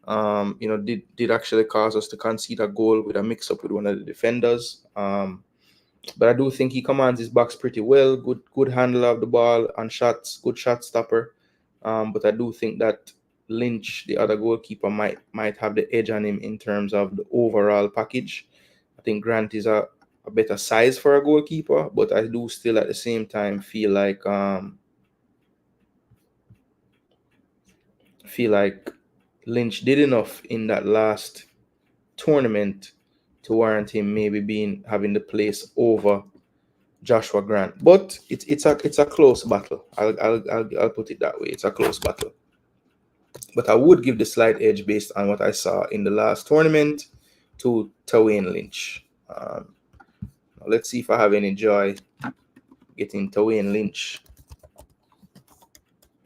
Did actually cause us to concede a goal with a mix-up with one of the defenders. But I do think he commands his box pretty well. Good handler of the ball and shots, good shot stopper. But I do think that Lynch, the other goalkeeper, might have the edge on him in terms of the overall package. I think Grant is a better size for a goalkeeper, but I do still at the same time feel like Lynch did enough in that last tournament to warrant him maybe having the place over Joshua Grant. But it's a close battle. I'll put it that way. It's a close battle. But I would give the slight edge based on what I saw in the last tournament to Twain Lynch. Let's see if I have any joy getting Twain Lynch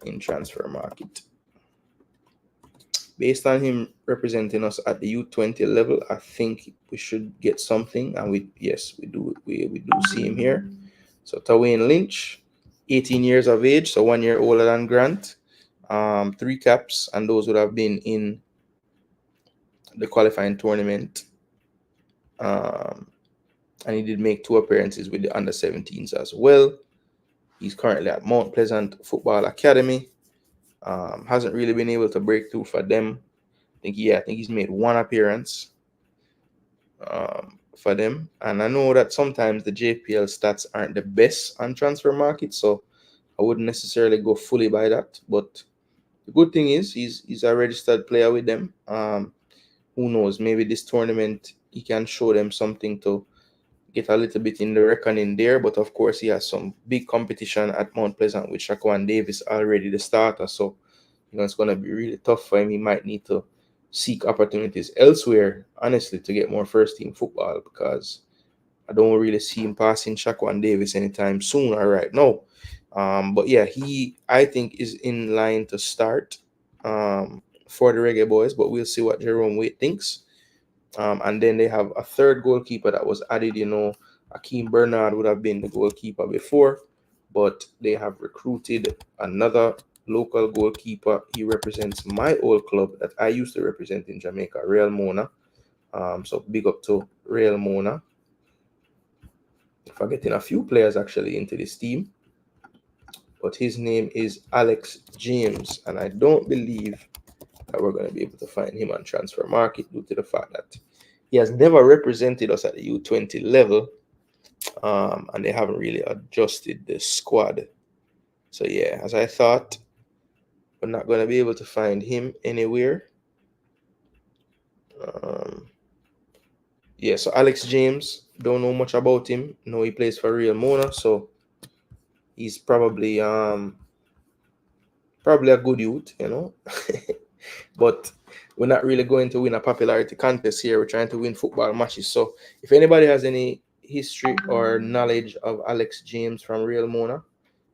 in transfer market. Based on him representing us at the U20 level, I think we should get something. And we do see him here. So Twain Lynch, 18 years of age, so 1 year older than Grant. 3 caps, and those would have been in the qualifying tournament. And he did make 2 appearances with the under 17s as well. He's currently at Mount Pleasant Football Academy. Hasn't really been able to break through for them. I think he's made 1 appearance for them. And I know that sometimes the JPL stats aren't the best on transfer market, so I wouldn't necessarily go fully by that. But the good thing is he's a registered player with them. Who knows? Maybe this tournament he can show them something to get a little bit in the reckoning there. But of course, he has some big competition at Mount Pleasant with Shaquan Davis already the starter. So, it's going to be really tough for him. He might need to seek opportunities elsewhere, honestly, to get more first-team football, because I don't really see him passing Shaquan Davis anytime soon or right now. But yeah, I think is in line to start for the Reggae Boys, but we'll see what Jerome Waite thinks. And then they have a third goalkeeper that was added. Akeem Bernard would have been the goalkeeper before, but they have recruited another local goalkeeper. He represents my old club that I used to represent in Jamaica, Real Mona. So big up to Real Mona for getting a few players actually into this team. But his name is Alex James, and I don't believe that we're going to be able to find him on transfer market due to the fact that he has never represented us at the U20 level, and they haven't really adjusted the squad. So yeah, as I thought, we're not going to be able to find him anywhere. So Alex James, don't know much about him. No, he plays for Real Mona, so he's probably a good youth, But we're not really going to win a popularity contest here. We're trying to win football matches. So if anybody has any history or knowledge of Alex James from Real Mona,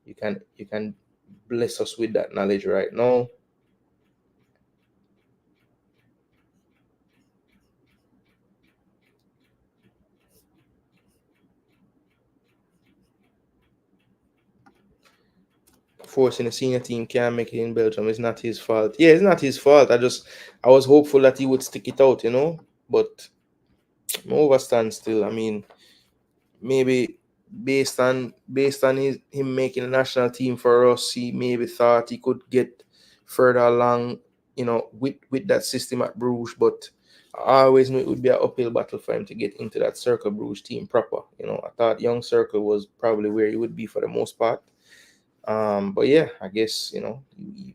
you can bless us with that knowledge right now. Forcing the senior team can't make it in Belgium is not his fault. Yeah, it's not his fault. I was hopeful that he would stick it out, but I'm over standstill. I mean, maybe based on him making a national team for us, he maybe thought he could get further along, with that system at Bruges. But I always knew it would be an uphill battle for him to get into that Cercle Bruges team proper. I thought Young Cercle was probably where he would be for the most part. But yeah, I guess he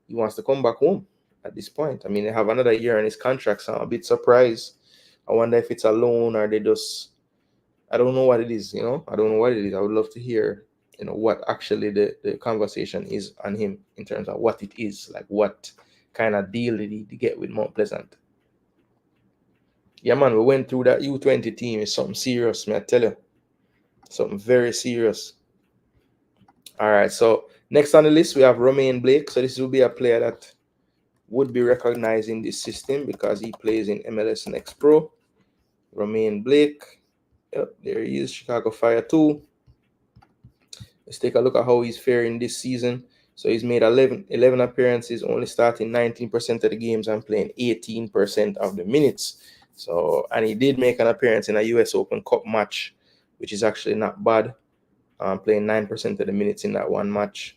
wants to come back home at this point. I mean, they have another year on his contract, so I'm a bit surprised. I wonder if it's a loan or they just, I don't know what it is. I don't know what it is. I would love to hear what actually the conversation is on him in terms of what it is, like what kind of deal did he get with Mount Pleasant. Yeah, man, we went through that U20 team. It's something serious, man. I tell you, something very serious. All right, so next on the list, we have Romain Blake. So this will be a player that would be recognizing this system because he plays in MLS Next Pro. Romain Blake. Yep, there he is, Chicago Fire 2. Let's take a look at how he's faring this season. So he's made 11 appearances, only starting 19% of the games and playing 18% of the minutes. So, and he did make an appearance in a US Open Cup match, which is actually not bad. Playing 9% of the minutes in that one match.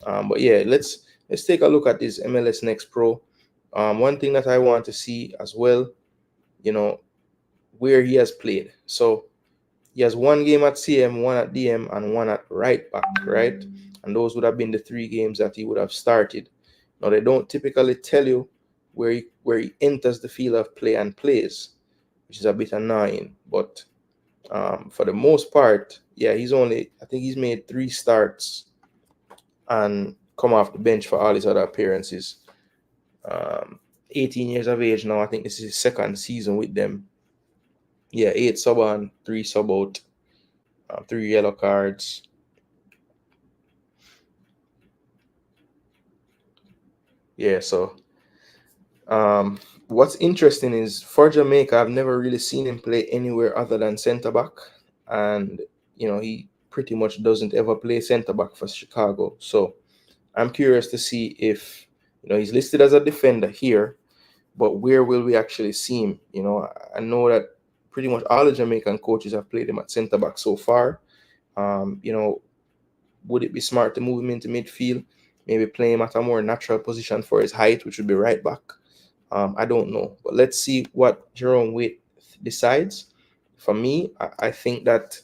But yeah, let's take a look at this MLS Next Pro. One thing that I want to see as well, where he has played. So he has 1 game at CM, 1 at DM, and 1 at right back, right? And those would have been the 3 games that he would have started. Now, they don't typically tell you where he enters the field of play and plays. which is a bit annoying. But for the most part, yeah, I think he's made 3 starts and come off the bench for all his other appearances. 18 years of age now. I think this is his second season with them. Yeah, 8 sub on, 3 sub out, 3 yellow cards. Yeah, so what's interesting is for Jamaica, I've never really seen him play anywhere other than centre back, and he pretty much doesn't ever play centre back for Chicago. So I'm curious to see if he's listed as a defender here, but where will we actually see him? I know that pretty much all the Jamaican coaches have played him at centre back so far. Would it be smart to move him into midfield? Maybe play him at a more natural position for his height, which would be right back. I don't know, but let's see what Jerome Waite decides. For me, I think that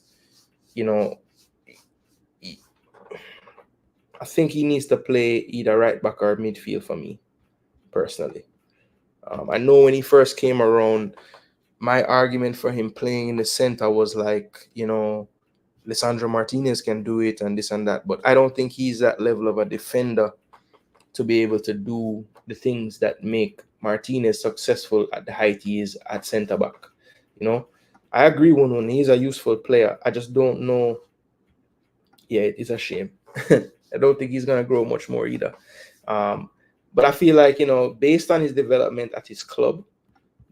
I think he needs to play either right back or midfield for me, personally. I know when he first came around, my argument for him playing in the center was like, Lisandro Martinez can do it and this and that, but I don't think he's that level of a defender to be able to do the things that make Martinez successful at the height he is at center back. I agree, Wunun, he's a useful player. I just don't know. Yeah, it is a shame. I don't think he's going to grow much more either. But I feel like, based on his development at his club,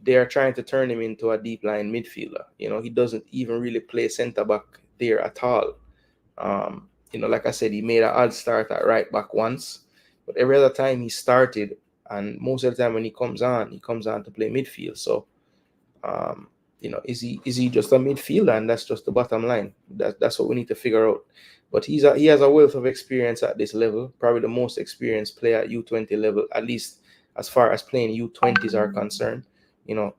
they are trying to turn him into a deep line midfielder. He doesn't even really play center back there at all. Like I said, he made an odd start at right back once, but every other time he started, and most of the time when he comes on to play midfield. So, is he just a midfielder, and that's just the bottom line. That's what we need to figure out. But he has a wealth of experience at this level, probably the most experienced player at U20 level, at least as far as playing U20s are concerned. A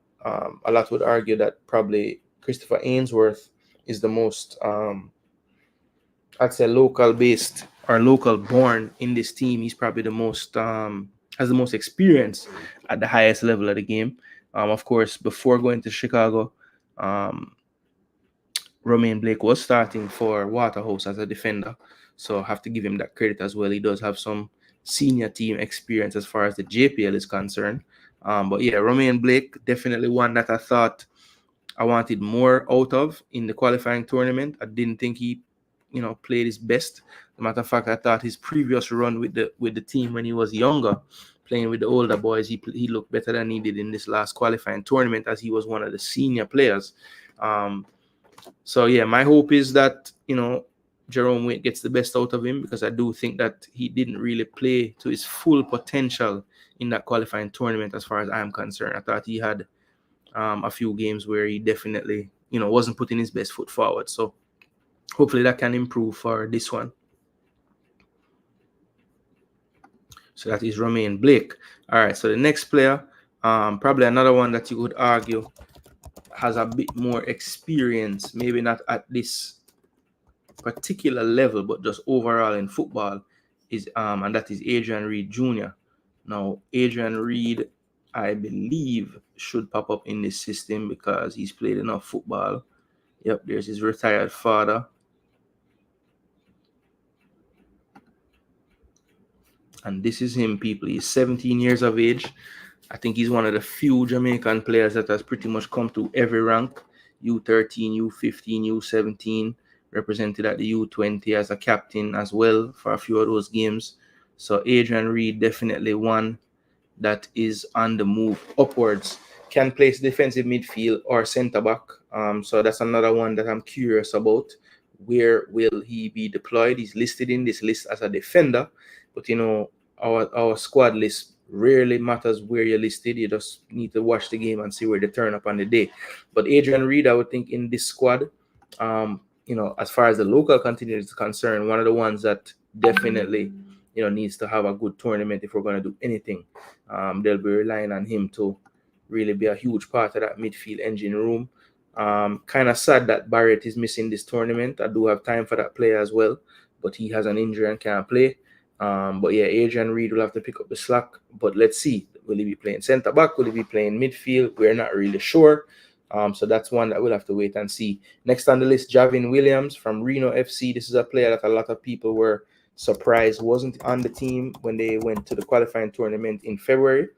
lot would argue that probably Christopher Ainsworth is the most, I'd say, local based or local born in this team. He's probably the most, has the most experience at the highest level of the game. Of course, before going to Chicago, Romain Blake was starting for Waterhouse as a defender, so I have to give him that credit as well. He does have some senior team experience as far as the JPL is concerned. But yeah, Romain Blake, definitely one that I thought I wanted more out of in the qualifying tournament. I didn't think he, played his best. As a matter of fact, I thought his previous run with the team when he was younger, playing with the older boys, he looked better than he did in this last qualifying tournament, as he was one of the senior players. So yeah, my hope is that Jerome Waite gets the best out of him, because I do think that he didn't really play to his full potential in that qualifying tournament as far as I'm concerned. I thought he had a few games where he definitely wasn't putting his best foot forward. So hopefully that can improve for this one. So that is Romain Blake. All right, so the next player, probably another one that you could argue has a bit more experience, maybe not at this particular level, but just overall in football, is and that is Adrian Reed Jr. Now, Adrian Reed, I believe, should pop up in this system because he's played enough football. Yep, there's his retired father. And this is him, people. He's 17 years of age. I think he's one of the few Jamaican players that has pretty much come to every rank. U13, U15, U17, represented at the U20 as a captain as well for a few of those games. So Adrian Reed, definitely one that is on the move upwards. Can place defensive midfield or centre back. So that's another one that I'm curious about. Where will he be deployed? He's listed in this list as a defender, but our squad list rarely matters where you're listed. You just need to watch the game and see where they turn up on the day. But Adrian Reed, I would think in this squad, as far as the local continent is concerned, one of the ones that definitely needs to have a good tournament if we're going to do anything. They'll be relying on him to really be a huge part of that midfield engine room. Kind of sad that Barrett is missing this tournament. I do have time for that player as well, but he has an injury and can't play. But yeah, Adrian Reed will have to pick up the slack. But let's see. Will he be playing centre back? Will he be playing midfield? We're not really sure. So that's one that we'll have to wait and see. Next on the list, Javin Williams from Reno FC. This is a player that a lot of people were surprised wasn't on the team when they went to the qualifying tournament in February.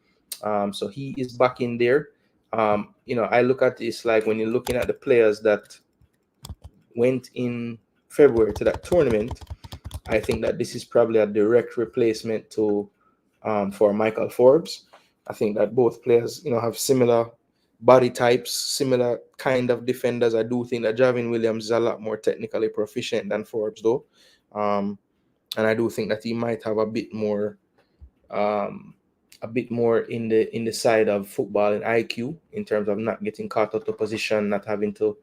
So he is back in there. I look at this like when you're looking at the players that went in February to that tournament, I think that this is probably a direct replacement to for Michael Forbes. I think that both players, have similar body types, similar kind of defenders. I do think that Javin Williams is a lot more technically proficient than Forbes, though, and I do think that he might have a bit more in the side of football and IQ in terms of not getting caught out of position, not having to,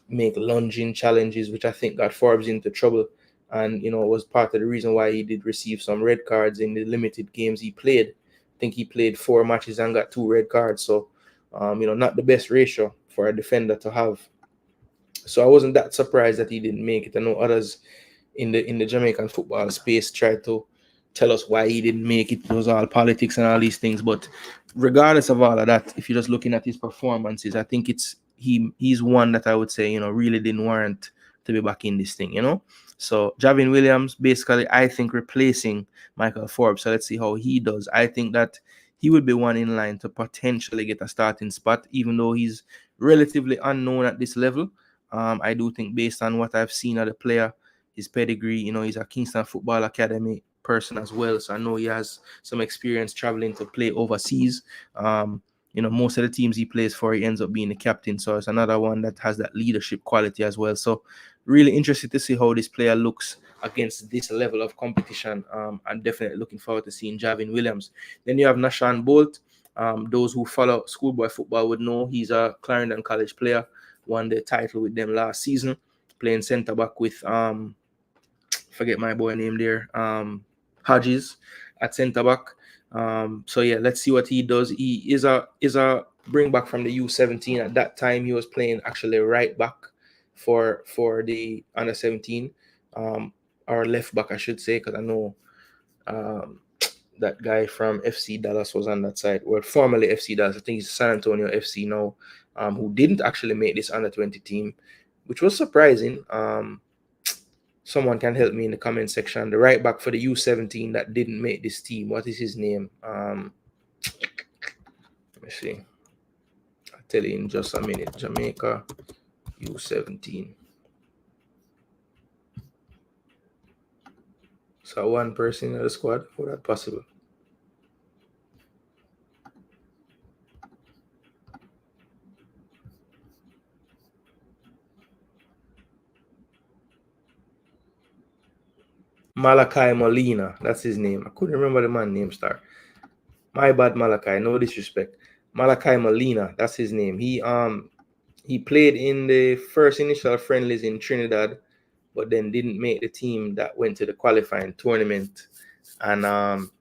make lunging challenges, which I think got Forbes into trouble. And, was part of the reason why he did receive some red cards in the limited games he played. I think he played 4 matches and got 2 red cards. So, not the best ratio for a defender to have. So I wasn't that surprised that he didn't make it. I know others in the Jamaican football space tried to tell us why he didn't make it. It was all politics and all these things. But regardless of all of that, if you're just looking at his performances, I think he's one that I would say, really didn't warrant to be back in this thing, So Javin Williams, basically, I think replacing Michael Forbes. So let's see how he does. I think that he would be one in line to potentially get a starting spot, even though he's relatively unknown at this level. I do think based on what I've seen of the player, his pedigree, he's a Kingston Football Academy person as well. So I know he has some experience traveling to play overseas. Most of the teams he plays for, he ends up being the captain. So it's another one that has that leadership quality as well. So really interested to see how this player looks against this level of competition. I'm definitely looking forward to seeing Javin Williams. Then you have Nashan Bolt. Those who follow schoolboy football would know he's a Clarendon College player. Won the title with them last season, playing centre back with forget my boy name there, Hodges at centre back. So yeah, let's see what he does. He is a bring back from the U17. At that time, he was playing actually right back for the under 17, or left back, I should say, because I know that guy from FC Dallas was on that side. Well, formerly FC Dallas. I think he's San Antonio FC now, who didn't actually make this under 20 team, which was surprising. Someone can help me in the comment section. The right back for the U17 that didn't make this team. What is his name? Let me see. I'll tell you in just a minute. Jamaica U17. So one person in the squad. How that possible? Malachi Molina, that's his name. I couldn't remember the man's name, star. My bad, Malachi. No disrespect. Malachi Molina, that's his name. He played in the first initial friendlies in Trinidad, but then didn't make the team that went to the qualifying tournament. And I'm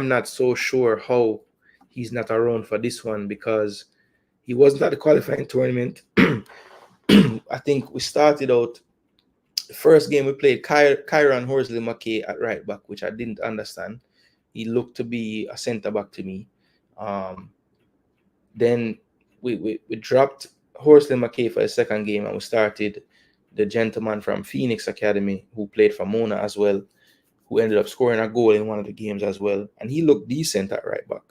not so sure how he's not around for this one, because he wasn't at the qualifying tournament. I think we started out. The first game we played, Kyron Horsley McKay at right back, which I didn't understand. He looked to be a centre back to me. Then we dropped Horsley McKay for the second game, and we started the gentleman from Phoenix Academy who played for Mona as well, who ended up scoring a goal in one of the games as well. And he looked decent at right back.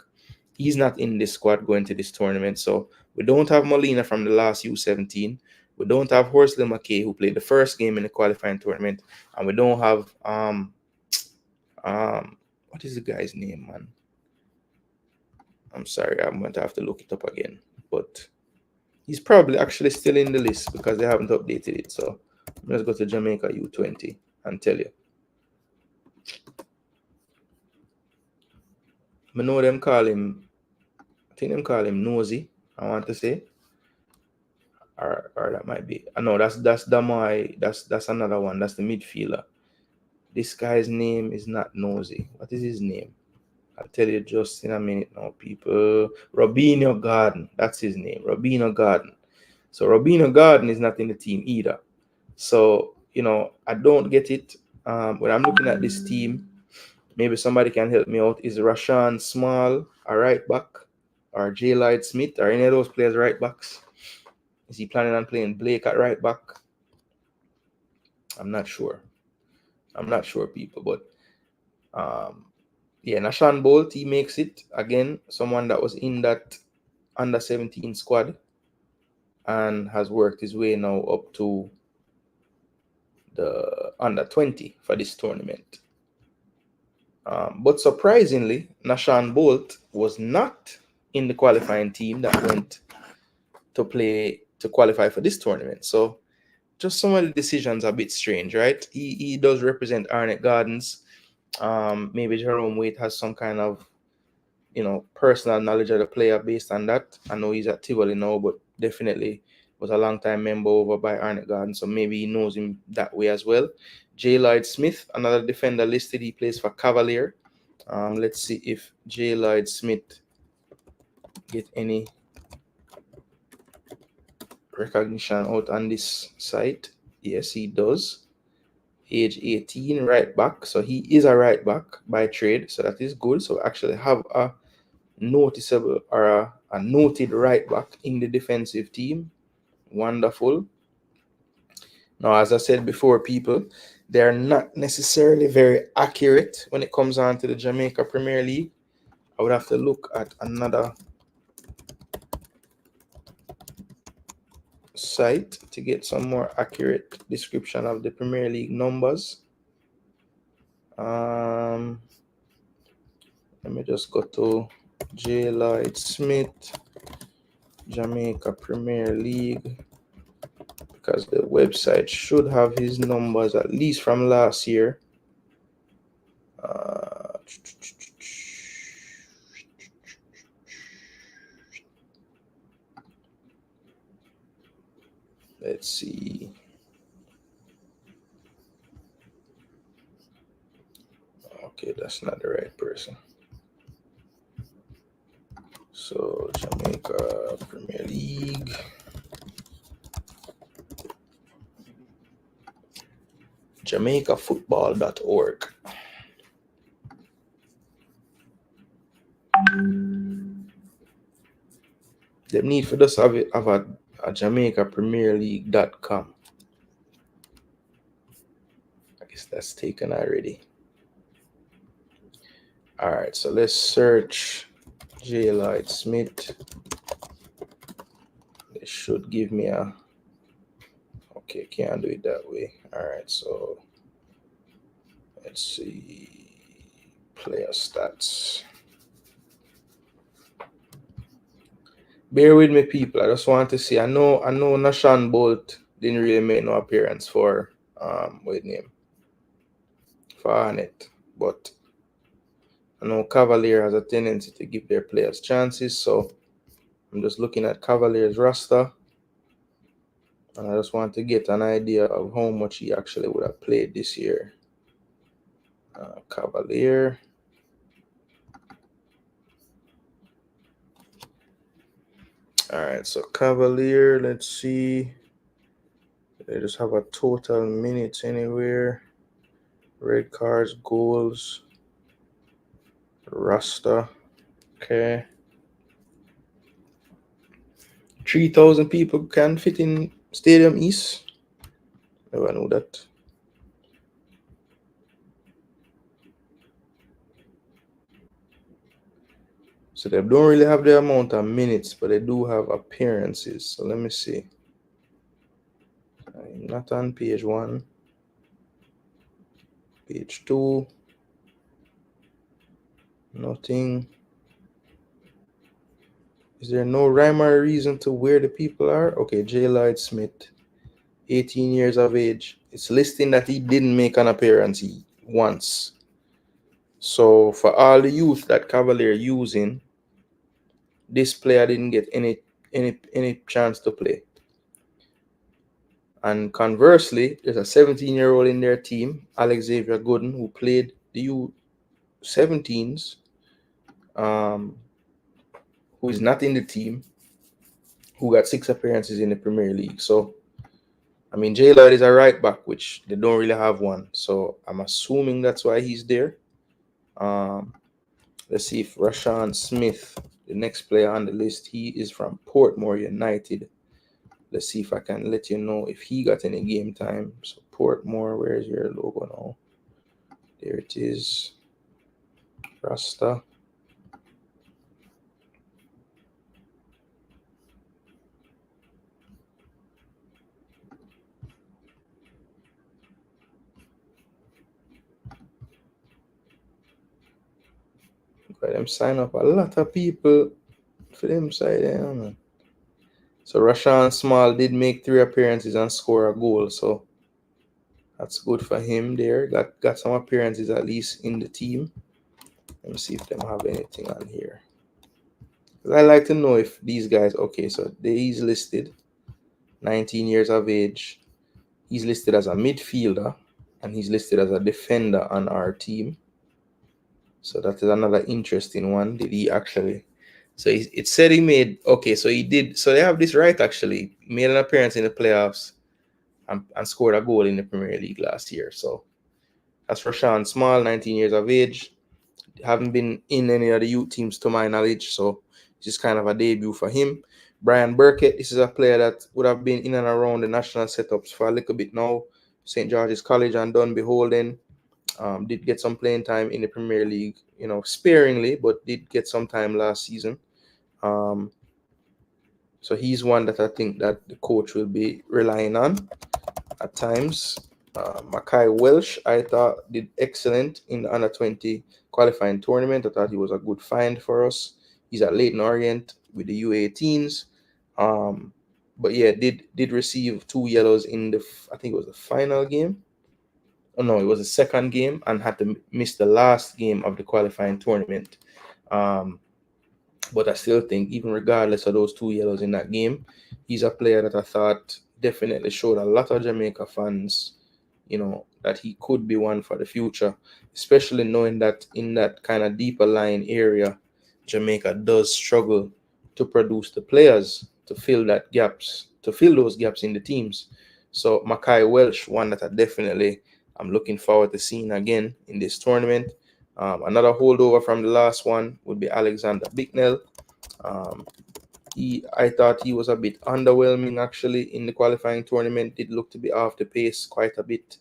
He's not in this squad going to this tournament. So we don't have Molina from the last U17. We don't have Horsley McKay, who played the first game in the qualifying tournament. And we don't have what is the guy's name, man? I'm sorry, I'm going to have to look it up again. But he's probably actually still in the list because they haven't updated it. So let's go to Jamaica U20 and tell you. I know them call him, I think them call him Nosy, I want to say. Or that might be. No, that's Damai. That's another one. That's the midfielder. This guy's name is not Nosy. What is his name? I'll tell you just in a minute now, people. Robinho Garden. That's his name. Robinho Garden. So Robinho Garden is not in the team either. So, I don't get it. When I'm looking at this team, maybe somebody can help me out. Is Rashan Small a right back? or J. Lloyd Smith or any of those players right backs? Is he planning on playing Blake at right back? I'm not sure. People. But yeah, Nashan Bolt, he makes it. Again, someone that was in that under 17 squad and has worked his way now up to the under 20 for this tournament. But surprisingly, Nashan Bolt was not in the qualifying team that went to qualify for this tournament. So just some of the decisions are a bit strange, right? He does represent Arnett Gardens. Maybe Jerome Waite has some kind of, personal knowledge of the player based on that. I know he's at Tivoli now, but definitely was a long-time member over by Arnett Gardens, so maybe he knows him that way as well. J. Lloyd Smith, another defender listed, he plays for Cavalier. Let's see if J. Lloyd Smith get any recognition out on this site. Yes, he does. Age 18, right back. So he is a right back by trade. So that is good. So we actually have a noticeable or a noted right back in the defensive team. Wonderful. Now, as I said before, people, they're not necessarily very accurate when it comes on to the Jamaica Premier League. I would have to look at another site to get some more accurate description of the Premier League numbers. Let me just go to J. Lloyd Smith, Jamaica Premier League, because the website should have his numbers at least from last year. Let's see. Okay, that's not the right person. So Jamaica Premier League. JamaicaFootball.org. They need for us have a Jamaica Premier League.com. I guess that's taken already. All right, so let's search J. Lloyd Smith. It should give me a. Okay, can't do it that way. All right, so let's see. Player stats. Bear with me, people. I just want to see. I know Nashan Bolt didn't really make no appearance for what name? For Arnett, but I know Cavalier has a tendency to give their players chances, so I'm just looking at Cavalier's roster, and I just want to get an idea of how much he actually would have played this year. Cavalier. All right, so Cavalier, let's see. They just have a total minutes anywhere. Red cards, goals, roster. Okay. 3,000 people can fit in Stadium East. Never knew that. So they don't really have the amount of minutes, but they do have appearances. So let me see. I'm not on page 1. Page 2. Nothing. Is there no rhyme or reason to where the people are? Okay, J. Lloyd Smith, 18 years of age. It's listing that he didn't make an appearance once. So for all the youth that Cavalier using, this player didn't get any chance to play. And conversely, there's a 17-year-old in their team, Xavier Gooden, who played the U17s, who is not in the team, who got 6 appearances in the Premier League. So, I mean, J. Lloyd is a right back, which they don't really have one. So I'm assuming that's why he's there. Let's see if Rashawn Smith the next player on the list, he is from Portmore United. Let's see if I can let you know if he got any game time. So Portmore, where's your logo now? There it is. Rasta. Got them sign up a lot of people for them side there, man. So Rashawn Small did make 3 appearances and score a goal. So that's good for him there. Got some appearances at least in the team. Let me see if them have anything on here. I like to know if these guys, okay, so he's listed 19 years of age. He's listed as a midfielder and he's listed as a defender on our team. So that is another interesting one. Did he actually? So it said he made, okay, so he did. So they have this right actually. He made an appearance in the playoffs and scored a goal in the Premier League last year. So that's Rashawn Small, 19 years of age. Haven't been in any of the youth teams to my knowledge. So this is kind of a debut for him. Brian Burkett, this is a player that would have been in and around the national setups for a little bit now. St. George's College and done beholden. Did get some playing time in the Premier League, you know, sparingly, but did get some time last season. So he's one that I think that the coach will be relying on at times. Mackay Welsh, I thought, did excellent in the under-20 qualifying tournament. I thought he was a good find for us. He's at Leyton Orient with the U18s. But yeah, did receive 2 yellows in the, I think it was the final game. Oh no, it was the second game and had to miss the last game of the qualifying tournament. But I still think, even regardless of those 2 yellows in that game, he's a player that I thought definitely showed a lot of Jamaica fans, you know, that he could be one for the future, especially knowing that in that kind of deeper line area, Jamaica does struggle to produce the players to fill those gaps in the teams. So Mackay Welsh, one that I'm looking forward to seeing again in this tournament. Another holdover from the last one would be Alexander Bicknell. I thought he was a bit underwhelming actually in the qualifying tournament. Did look to be off the pace quite a bit.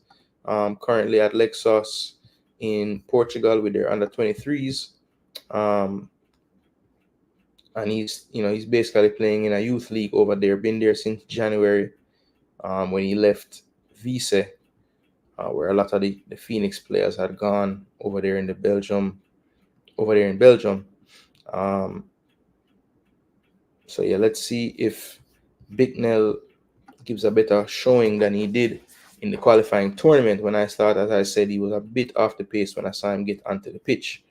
Currently at Lexos in Portugal with their under 23s. And he's basically playing in a youth league over there. Been there since January when he left Vice, where a lot of the Phoenix players had gone over there in Belgium. So yeah, let's see if Bicknell gives a better showing than he did in the qualifying tournament. When I started, as I said, he was a bit off the pace when I saw him get onto the pitch.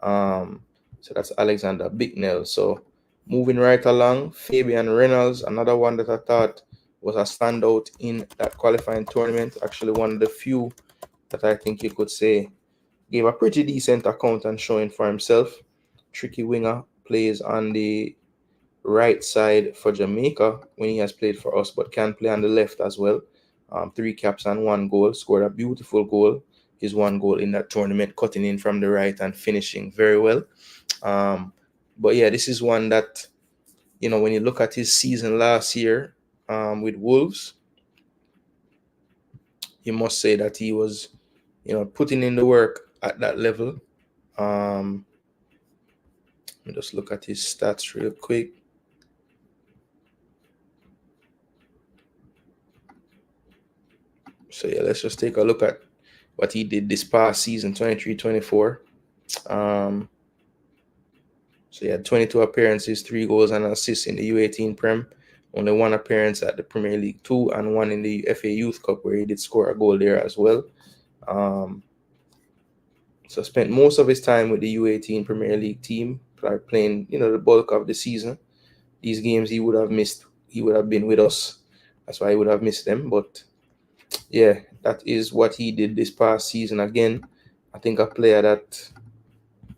So that's Alexander Bicknell. So moving right along, Fabian Reynolds, another one that I thought was a standout in that qualifying tournament. Actually, one of the few that I think you could say gave a pretty decent account and showing for himself. Tricky winger, plays on the right side for Jamaica when he has played for us, but can play on the left as well. 3 caps and 1 goal. Scored a beautiful goal. His 1 goal in that tournament, cutting in from the right and finishing very well. But yeah, this is one that, you know, when you look at his season last year with Wolves, you must say that he was, you know, putting in the work at that level. Let me just look at his stats real quick. So yeah, let's just take a look at what he did this past season, 23-24. So he had 22 appearances, 3 goals and assists in the U18 Prem. Only 1 appearance at the Premier League 2 and 1 in the FA Youth Cup, where he did score a goal there as well. So spent most of his time with the U18 Premier League team, playing, you know, the bulk of the season. These games he would have missed. He would have been with us. That's why he would have missed them. But yeah, that is what he did this past season. Again, I think a player that,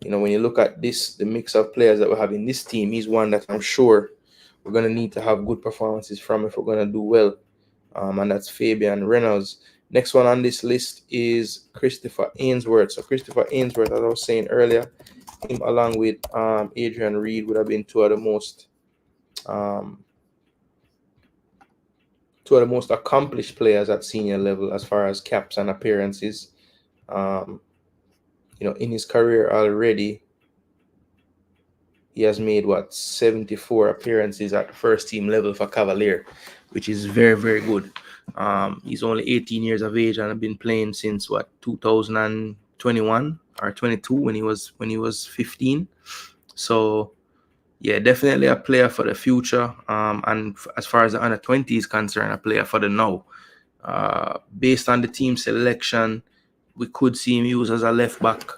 you know, when you look at this, the mix of players that we have in this team, he's one that I'm sure we're going to need to have good performances from if we're going to do well. And that's Fabian Reynolds. Next one on this list is Christopher Ainsworth. So Christopher Ainsworth, as I was saying earlier, him along with Adrian Reed would have been two of the most accomplished players at senior level as far as caps and appearances. In his career already, he has made 74 appearances at the first team level for Cavalier, which is very, very good. He's only 18 years of age and have been playing since 2021 or 22 when he was 15. So yeah, definitely a player for the future. And as far as the under 20 is concerned, a player for the now. Based on the team selection, we could see him used as a left back.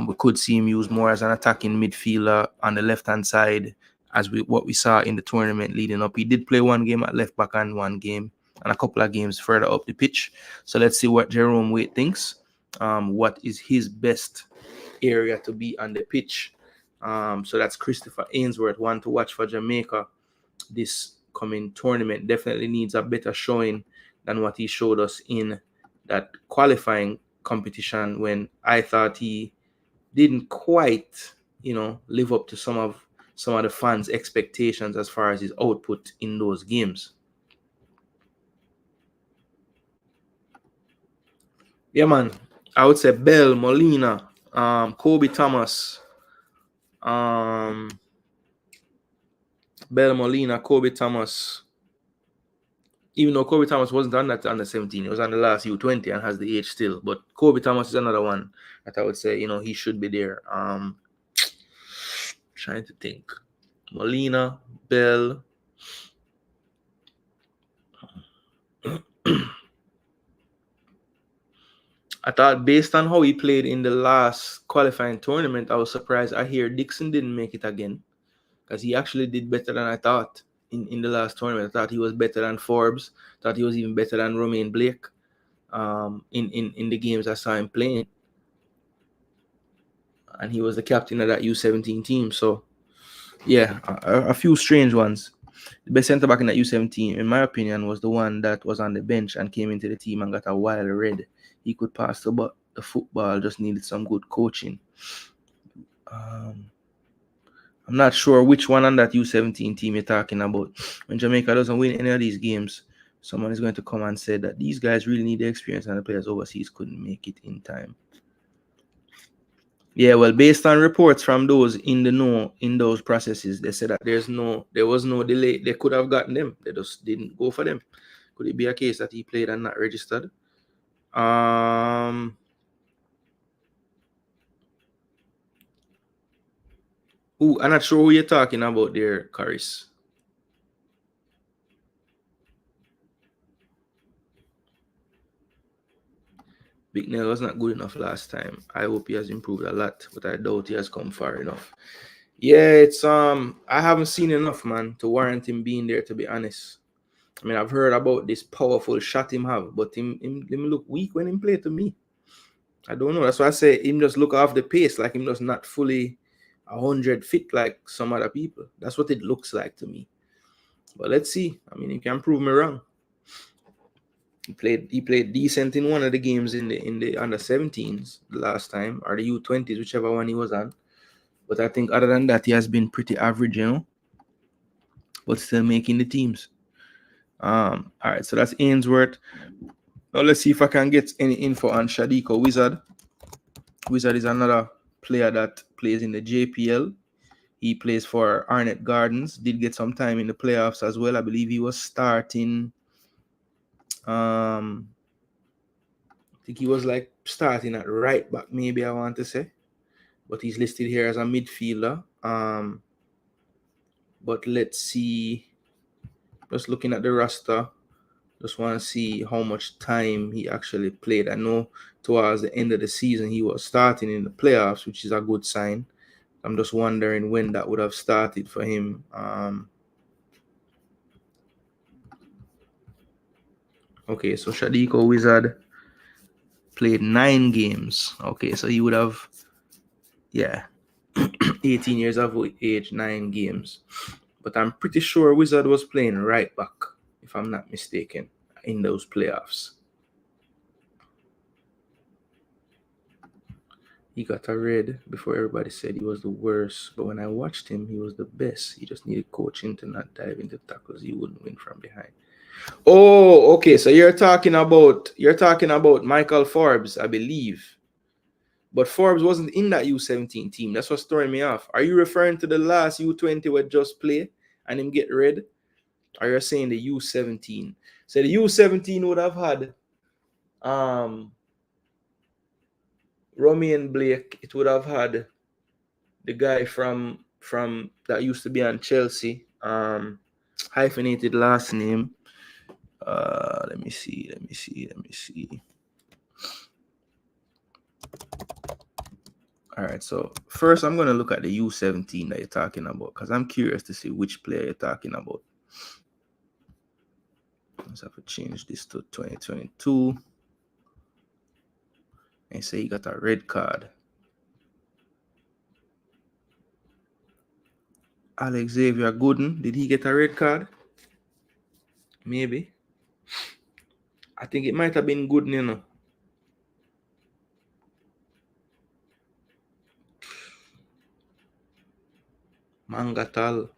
We could see him used more as an attacking midfielder on the left-hand side, as what we saw in the tournament leading up. He did play one game at left back and one game and a couple of games further up the pitch. So let's see what Jerome Waite thinks. What is his best area to be on the pitch? So that's Christopher Ainsworth, one to watch for Jamaica this coming tournament. Definitely needs a better showing than what he showed us in that qualifying competition, when I thought he didn't quite, live up to some of the fans' expectations as far as his output in those games. Yeah, man. I would say Bell, Molina, Kobe Thomas, Bell, Molina, Kobe Thomas. Even though Kobe Thomas wasn't on that under 17, he was on the last U20 and has the age still. But Kobe Thomas is another one that I would say, he should be there. Trying to think. Molina, Bell. I thought based on how he played in the last qualifying tournament, I was surprised. I hear Dixon didn't make it again, because he actually did better than I thought in the last tournament. I thought he was better than Forbes. Thought he was even better than Romain Blake in the games I saw him playing. And he was the captain of that U17 team. So, yeah, a few strange ones. The best centre-back in that U17, in my opinion, was the one that was on the bench and came into the team and got a wild red. He could pass the football, just needed some good coaching. I'm not sure which one on that U17 team you're talking about. When Jamaica doesn't win any of these games, someone is going to come and say that these guys really need the experience and the players overseas couldn't make it in time. Yeah, well, based on reports from those in the know in those processes, they said that there was no delay. They could have gotten them. They just didn't go for them. Could it be a case that he played and not registered? I'm not sure who you're talking about there, Caris. Big Nell was not good enough last time. I hope he has improved a lot, but I doubt he has come far enough. Yeah, it's I haven't seen enough, man, to warrant him being there, to be honest. I mean, I've heard about this powerful shot him have, but him look weak when him play to me. I don't know. That's why I say him just look off the pace, like him just not fully 100 fit like some other people. That's what it looks like to me. But let's see. I mean, he can prove me wrong. He played decent in one of the games in the under 17s the last time, or the U20s, whichever one he was on. But I think other than that, he has been pretty average, but still making the teams. All right, so that's Ainsworth. Now let's see if I can get any info on Shadiko Wizard. Wizard is another player that plays in the JPL. He plays for Arnett Gardens. Did get some time in the playoffs as well. I believe he was starting. I think he was like starting at right back, maybe I want to say. But he's listed here as a midfielder. But let's see. Just looking at the roster, just want to see how much time he actually played. I know towards the end of the season, he was starting in the playoffs, which is a good sign. I'm just wondering when that would have started for him. Okay, so Shadiko Wizard played 9 games. Okay, so he would have, 18 years of age, 9 games. But I'm pretty sure Wizard was playing right back, if I'm not mistaken, in those playoffs. He got a red before everybody said he was the worst. But when I watched him, he was the best. He just needed coaching to not dive into tackles. He wouldn't win from behind. Oh, okay. So you're talking about Michael Forbes, I believe. But Forbes wasn't in that U17 team. That's what's throwing me off. Are you referring to the last U20 where just play and him get red? Or you're saying the U17? So the U17 would have had Romy and Blake. It would have had the guy from that used to be on Chelsea. Hyphenated last name. Let me see. All right, so first I'm going to look at the U17 that you're talking about because I'm curious to see which player you're talking about. Let's have to change this to 2022. And say he got a red card. Xavier Gooden, did he get a red card? Maybe. I think it might have been Gooden, you know. Mangatal.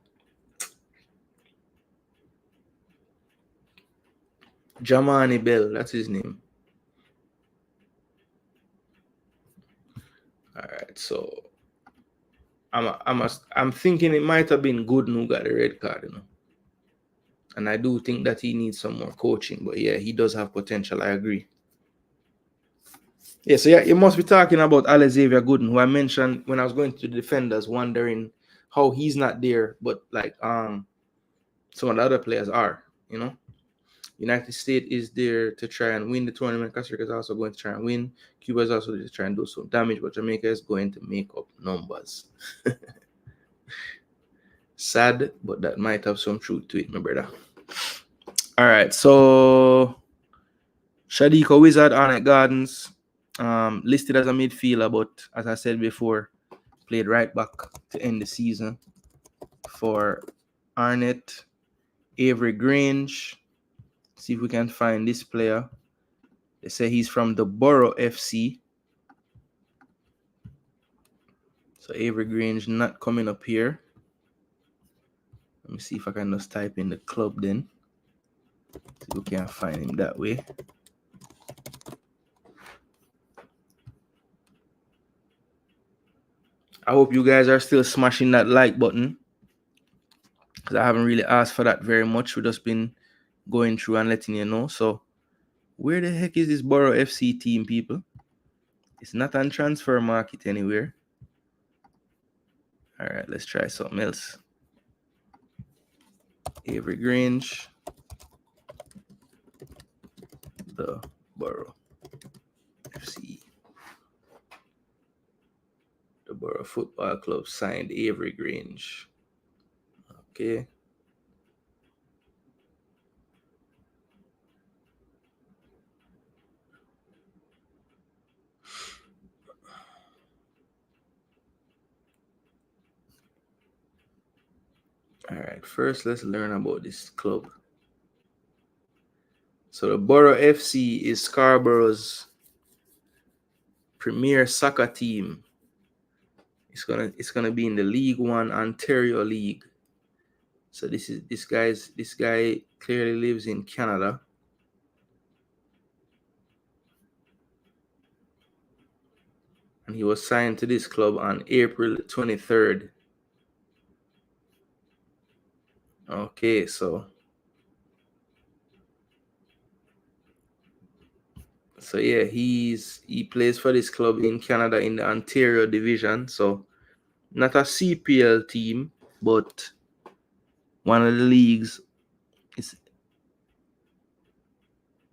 Jamani Bell, that's his name. All right, so I'm thinking it might have been Gooden who got the red card, you know. And I do think that he needs some more coaching, but yeah, he does have potential. I agree. Yeah, so yeah, you must be talking about Xavier Gooden, who I mentioned when I was going to the defenders, wondering how he's not there, but like some of the other players are, you know. United States is there to try and win the tournament. Costa Rica is also going to try and win. Cuba is also there to try and do some damage, but Jamaica is going to make up numbers. Sad, but that might have some truth to it, my brother. All right, so Shadiko Wizard, Arnett Gardens, listed as a midfielder, but as I said before, played right back to end the season for Arnett. Avery Grange. See if we can find this player. They say he's from the Borough FC. So Avery Grange not coming up here. Let me see if I can just type in the club then. See if we can find him that way. I hope you guys are still smashing that like button, because I haven't really asked for that very much. We've just been going through and letting you know. So where the heck is this Borough FC team, people? It's not on transfer market anywhere. All right, let's try something else. Avery Grange, the Borough FC. The Borough Football Club signed Avery Grange. Okay. All right, first let's learn about this club. So the Borough FC is Scarborough's premier soccer team. It's gonna be in the League One Ontario League. So this guy clearly lives in Canada. And he was signed to this club on April 23rd. Okay, so yeah, he plays for this club in Canada in the Ontario division. So not a CPL team, but one of the leagues.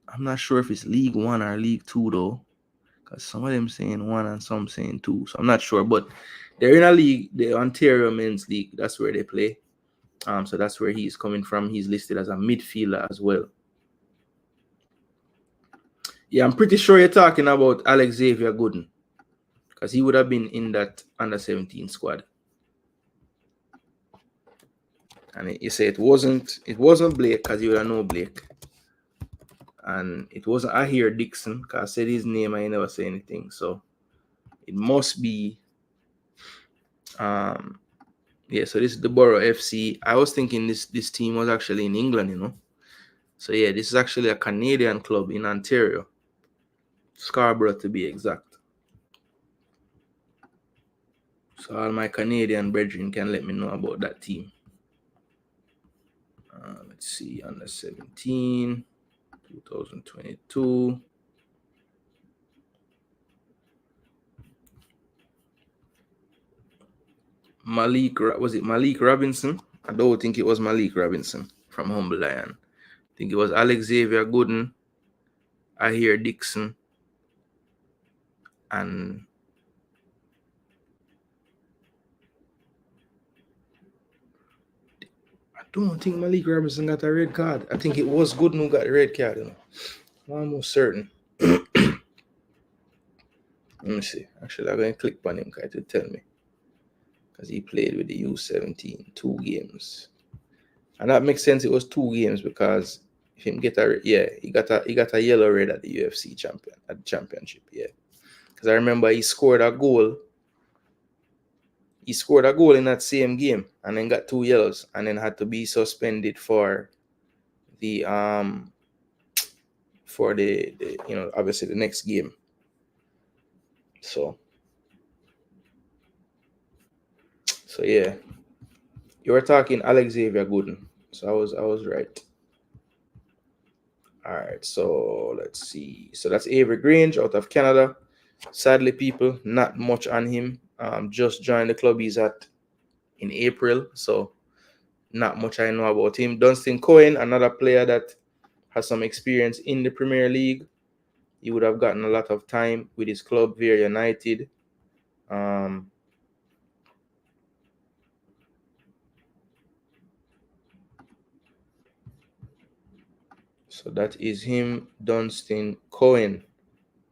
I'm not sure if it's League One or League Two though, because some of them saying one and some saying two. So I'm not sure, but they're in a league, the Ontario Men's League. That's where they play. So that's where he's coming from. He's listed as a midfielder as well. Yeah, I'm pretty sure you're talking about Xavier Gooden, because he would have been in that under-17 squad. And you say it wasn't Blake, because you would have known Blake. And it wasn't Ahir Dixon, because I said his name, I never say anything. So it must be yeah, so this is the Borough FC. I was thinking this team was actually in England, you know. So yeah, this is actually a Canadian club in Ontario, Scarborough to be exact. So all my Canadian brethren can let me know about that team. Let's see, under 17, 2022. Was it Malik Robinson? I don't think it was Malik Robinson from Humble Lion. I think it was Xavier Gooden, Ahir Dixon, and I don't think Malik Robinson got a red card. I think it was Gooden who got the red card, you know. I'm almost certain. Let me see. Actually, I'm going to click on him to tell me. Because he played with the U17, 2 games. And that makes sense. It was 2 games because if him get he got a yellow red at the UFC championship, yeah. Because I remember he scored a goal. He scored a goal in that same game and then got 2 yellows and then had to be suspended for the you know, obviously the next game. So yeah. You were talking Xavier Gooden. So I was right. All right, so let's see. So that's Avery Grange out of Canada. Sadly, people, not much on him. Just joined the club he's at in April, so not much I know about him. Dunstan Cohen, another player that has some experience in the Premier League. He would have gotten a lot of time with his club, Vere United. So that is him, Dunstan Cohen.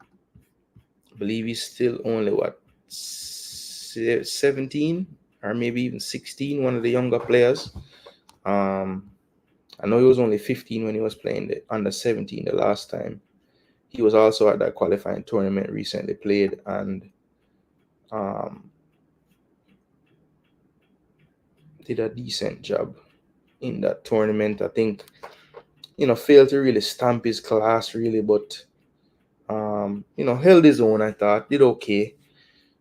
I believe he's still only, 17 or maybe even 16, one of the younger players. I know he was only 15 when he was playing the under 17 the last time. He was also at that qualifying tournament recently played and did a decent job in that tournament. I think, you know, failed to really stamp his class really, but you know, held his own. I thought did okay.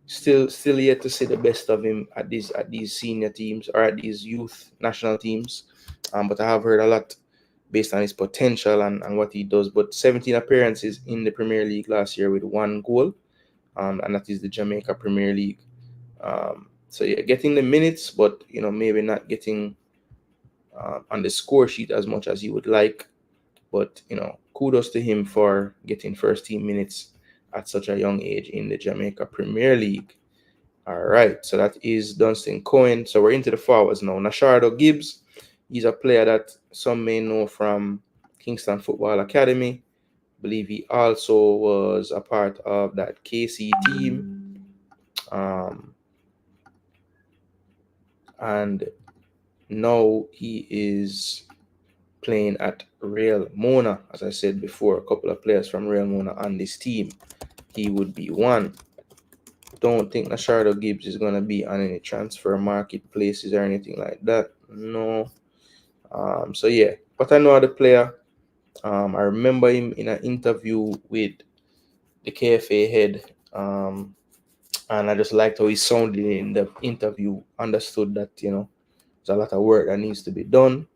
Still yet to see the best of him at these senior teams or at these youth national teams. But I have heard a lot based on his potential and what he does. But 17 appearances in the Premier League last year with 1 goal, and that is the Jamaica Premier League. So yeah, getting the minutes, but you know, maybe not getting on the score sheet as much as he would like. But you know, kudos to him for getting first team minutes at such a young age in the Jamaica Premier League. All right, so that is Dunstan Cohen. So we're into the forwards now. Nashardo Gibbs, he's a player that some may know from Kingston Football Academy. I believe he also was a part of that KC team. And now he is playing at Real Mona. As I said before, a couple of players from Real Mona on this team. He would be one. Don't think Nashardo Gibbs is going to be on any transfer marketplaces or anything like that. No. So yeah, but I know the player. I remember him in an interview with the KFA head. And I just liked how he sounded in the interview. Understood that, you know, there's a lot of work that needs to be done.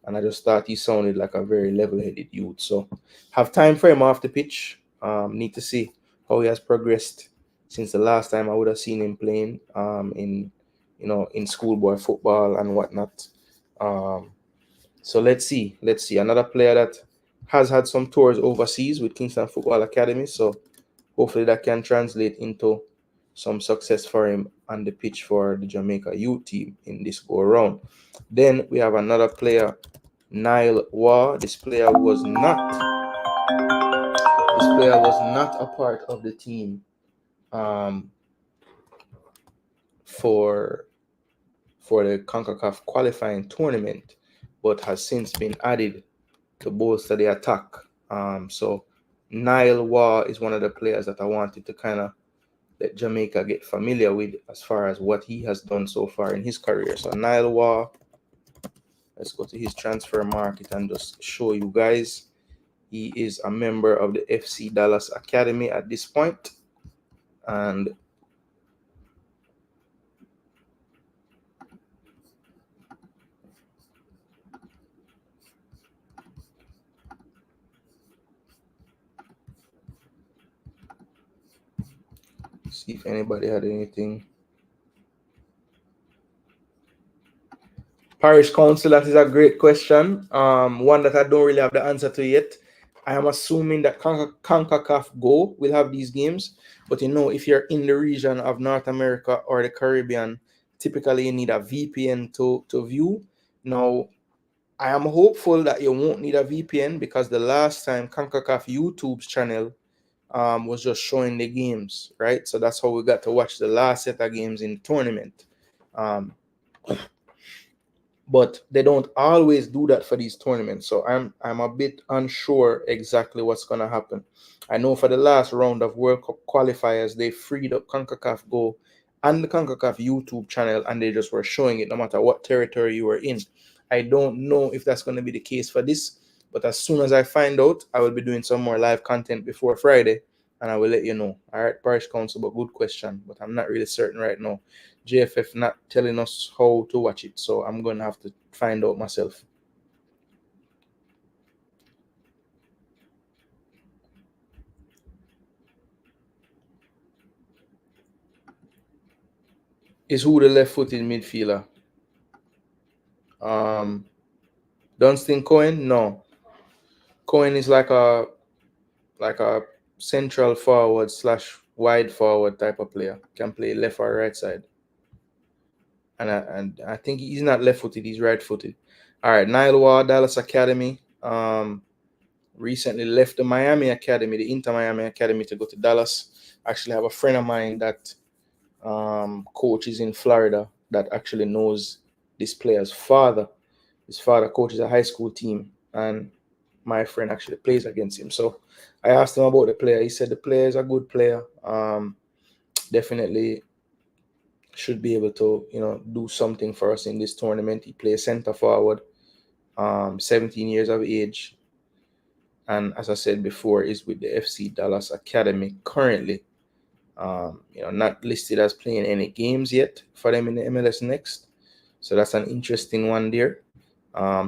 And I just thought he sounded like a very level-headed youth. So have time for him off the pitch. Need to see how he has progressed since the last time I would have seen him playing in schoolboy football and whatnot. So let's see. Another player that has had some tours overseas with Kingston Football Academy. So hopefully that can translate into some success for him on the pitch for the Jamaica youth team in this go around. Then we have another player, Niall Waugh. This player was not a part of the team for the Concacaf qualifying tournament, but has since been added to bolster the attack. So Niall Waugh is one of the players that I wanted to kind of let Jamaica get familiar with as far as what he has done so far in his career. So Nile War, let's go to his transfer market and just show you guys. He is a member of the FC Dallas Academy at this point, and see if anybody had anything. Parish Council, that is a great question. One that I don't really have the answer to yet. I am assuming that Concacaf Go will have these games, but you know, if you're in the region of North America or the Caribbean, typically you need a VPN to view. Now, I am hopeful that you won't need a VPN, because the last time Concacaf YouTube's channel was just showing the games, right? So that's how we got to watch the last set of games in the tournament. But they don't always do that for these tournaments, so I'm a bit unsure exactly what's going to happen. I know for the last round of World Cup qualifiers, they freed up Concacaf Go and the Concacaf YouTube channel, and they just were showing it no matter what territory you were in. I don't know if that's going to be the case for this, but as soon as I find out, I will be doing some more live content before Friday, and I will let you know. All right, Parish Council, but good question, but I'm not really certain right now. JFF not telling us how to watch it, so I'm going to have to find out myself. Is who the left-footed midfielder? Dunstan Cohen? No. Cohen is like a central forward / wide forward type of player. Can play left or right side. And I think he's not left-footed, he's right-footed. All right, Nile War, Dallas Academy. Recently left the Miami Academy, the Inter Miami Academy, to go to Dallas. Actually, I have a friend of mine that coaches in Florida that actually knows this player's father. His father coaches a high school team, and my friend actually plays against him. So I asked him about the player. He said the player is a good player. Definitely should be able to, do something for us in this tournament. He plays center forward, 17 years of age, and as I said before, is with the FC Dallas Academy currently. Not listed as playing any games yet for them in the MLS Next. So that's an interesting one there.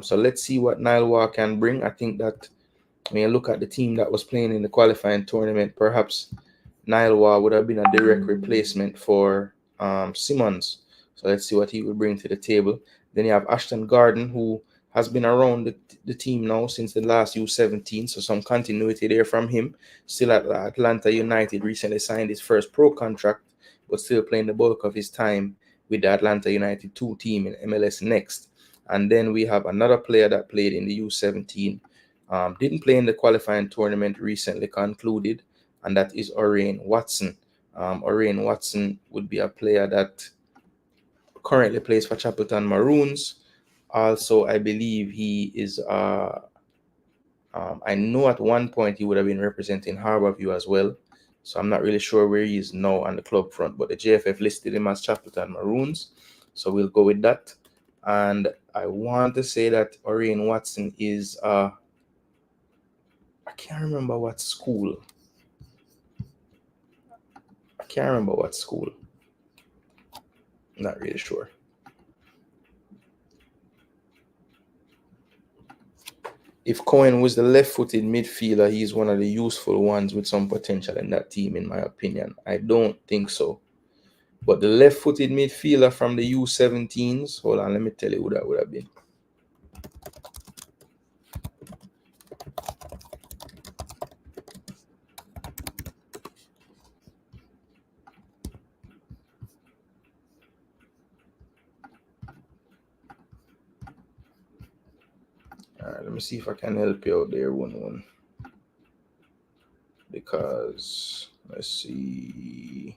So let's see what Nile War can bring. I think that when you look at the team that was playing in the qualifying tournament, perhaps Nile War would have been a direct replacement for Simmons. So let's see what he will bring to the table. Then you have Ashton Garden, who has been around the team now since the last U17, so some continuity there from him. Still at Atlanta United, recently signed his first pro contract, but still playing the bulk of his time with the Atlanta United 2 team in MLS Next. And then we have another player that played in the U17, didn't play in the qualifying tournament, recently concluded, and that is Oriane Watson. Oriane Watson would be a player that currently plays for Chapelton Maroons. Also, I believe he is, I know at one point he would have been representing Harborview as well. So I'm not really sure where he is now on the club front, but the JFF listed him as Chapelton Maroons. So we'll go with that. And I want to say that Oriane Watson is, I can't remember what school. Not really sure. If Cohen was the left-footed midfielder, he's one of the useful ones with some potential in that team, in my opinion. I don't think so. But the left-footed midfielder from the U17s, hold on, let me tell you who that would have been. Let me see if I can help you out there one. Because, let's see,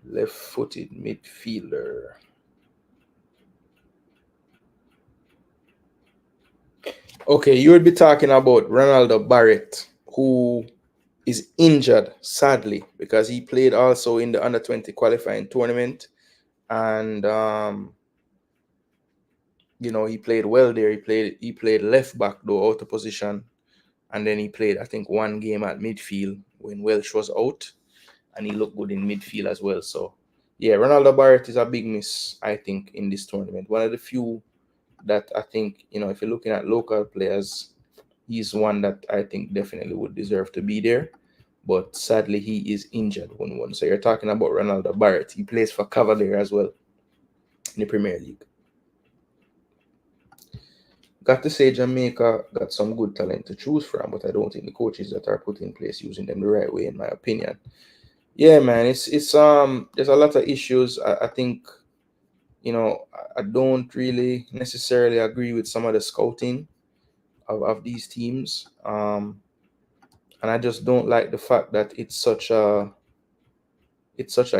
left-footed midfielder. Okay, you would be talking about Ronaldo Barrett, who is injured, sadly, because he played also in the under-20 qualifying tournament, and he played well there. He played left back though, out of position, and then he played, I think, one game at midfield when Welsh was out, and he looked good in midfield as well. So yeah, Ronaldo Barrett is a big miss, I think, in this tournament. One of the few that I think, if you're looking at local players, he's one that I think definitely would deserve to be there. But sadly, he is injured. One. So you're talking about Ronaldo Barrett. He plays for Cavalier as well in the Premier League. Got to say, Jamaica got some good talent to choose from, but I don't think the coaches that are put in place using them the right way, in my opinion. Yeah, man, it's there's a lot of issues. I think, I don't really necessarily agree with some of the scouting of these teams. And I just don't like the fact that it's such a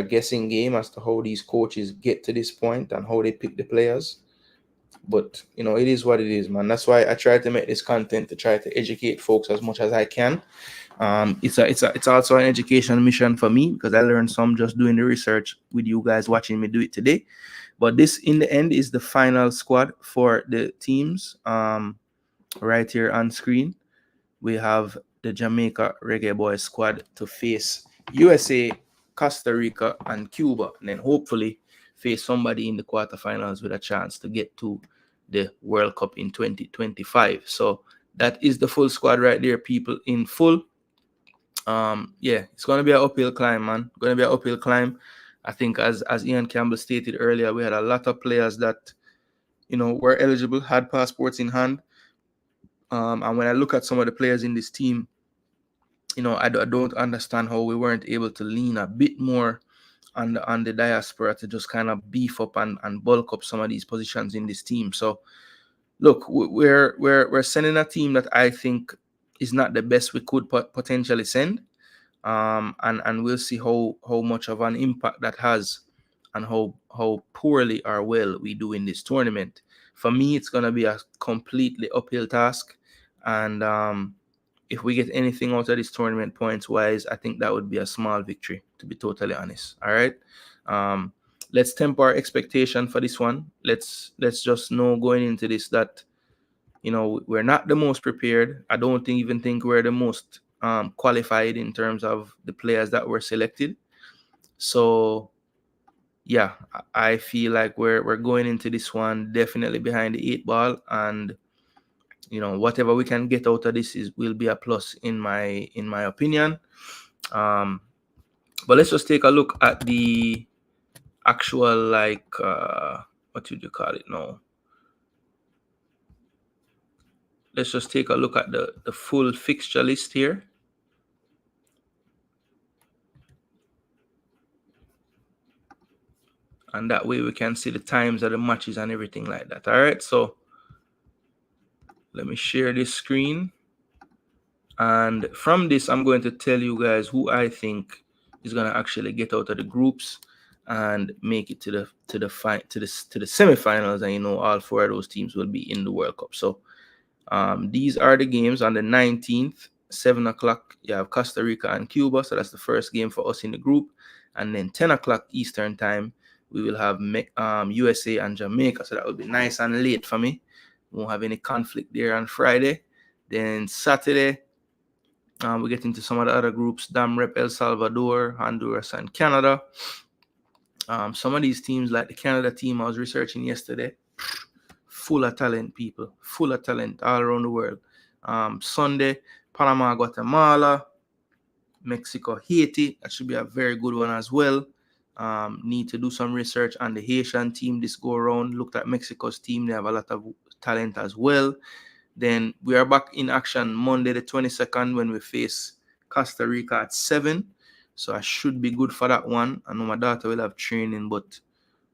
guessing game as to how these coaches get to this point and how they pick the players. But it is what it is, man. That's why I try to make this content to try to educate folks as much as I can. It's also an education mission for me, because I learned some just doing the research with you guys watching me do it today. But this, in the end, is the final squad for the teams. Right here on screen, we have the Jamaica Reggae Boys squad to face USA, Costa Rica, and Cuba, and then hopefully face somebody in the quarterfinals with a chance to get to the World Cup in 2025. So that is the full squad right there, people, in full. Yeah, it's going to be an uphill climb, man. Going to be an uphill climb. I think, as Ian Campbell stated earlier, we had a lot of players that, were eligible, had passports in hand. And when I look at some of the players in this team, I don't understand how we weren't able to lean a bit more on the diaspora to just kind of beef up and bulk up some of these positions in this team. So look, we're sending a team that I think is not the best we could potentially send. And we'll see how much of an impact that has, and how poorly or well we do in this tournament. For me, it's going to be a completely uphill task. And if we get anything out of this tournament points wise, I think that would be a small victory, to be totally honest. All right. Let's temper our expectation for this one. Let's just know going into this that, we're not the most prepared. I don't even think we're the most qualified in terms of the players that were selected. So yeah, I feel like we're going into this one definitely behind the 8 ball, and whatever we can get out of this will be a plus in my opinion. But let's just take a look at the actual, what would you call it now? Let's just take a look at the full fixture list here. And that way we can see the times of the matches and everything like that. All right, so let me share this screen. And from this, I'm going to tell you guys who I think is going to actually get out of the groups and make it to the semifinals. And all 4 of those teams will be in the World Cup. So these are the games. On the 19th, 7 o'clock, you have Costa Rica and Cuba. So that's the first game for us in the group. And then 10 o'clock Eastern time, we will have USA and Jamaica. So that will be nice and late for me. Won't have any conflict there on Friday. Then Saturday, we get into some of the other groups: Dam Rep, El Salvador, Honduras, and Canada. Some of these teams, like the Canada team I was researching yesterday, full of talent, people. Full of talent all around the world. Sunday, Panama, Guatemala, Mexico, Haiti. That should be a very good one as well. Need to do some research on the Haitian team this go around. Looked at Mexico's team. They have a lot of talent as well. Then we are back in action Monday the 22nd when we face Costa Rica at 7. So I should be good for that one. I know my daughter will have training, but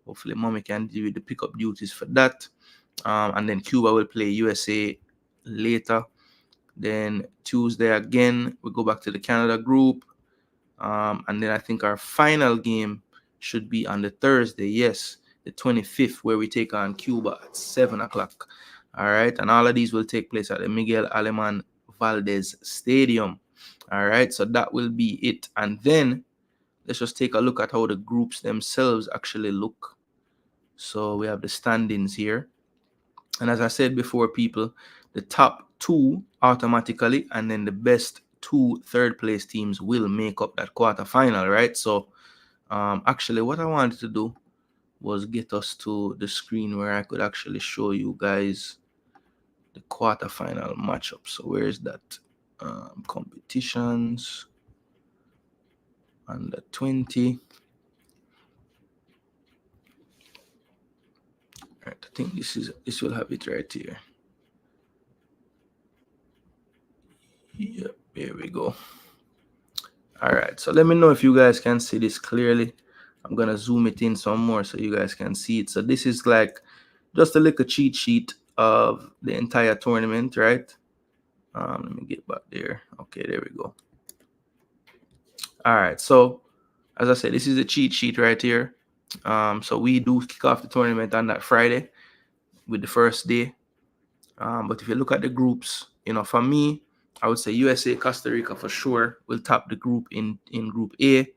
hopefully mommy can do the pickup duties for that. And then Cuba will play USA later. Then Tuesday again, we go back to the Canada group. And then I think our final game should be on the Thursday, yes, the 25th, where we take on Cuba at 7 o'clock. All right, and all of these will take place at the Miguel Aleman Valdez Stadium. All right, so that will be it. And then let's just take a look at how the groups themselves actually look. So we have the standings here. And as I said before, people, the top 2 automatically, and then the best 2 third place teams will make up that quarterfinal, right? So actually what I wanted to do was get us to the screen where I could actually show you guys the quarterfinal matchup. So where is that? Competitions, under 20. Right, I think this will have it right here. Yep, here we go. All right, so let me know if you guys can see this clearly. I'm gonna zoom it in some more so you guys can see it. So this is like just a little cheat sheet of the entire tournament, right? Let me get back there. Okay, there we go. All right, so as I said, this is a cheat sheet right here. So we do kick off the tournament on that Friday with the first day. But if you look at the groups, for me, I would say USA, Costa Rica for sure will top the group in Group A.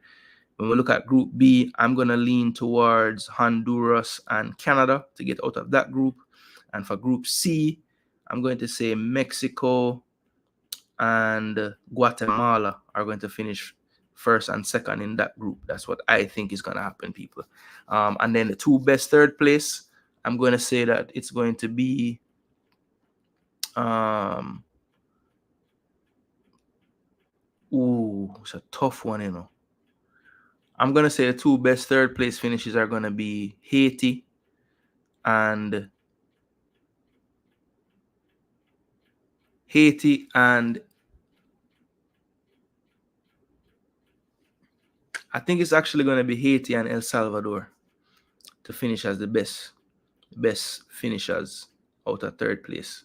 When we look at Group B, I'm going to lean towards Honduras and Canada to get out of that group. And for Group C, I'm going to say Mexico and Guatemala are going to finish first and second in that group. That's what I think is going to happen, people. And then the 2 best third place, I'm going to say that it's going to be it's a tough one, I'm going to say the 2 best third place finishes are going to be Haiti and I think it's actually going to be Haiti and El Salvador to finish as the best finishers out of third place.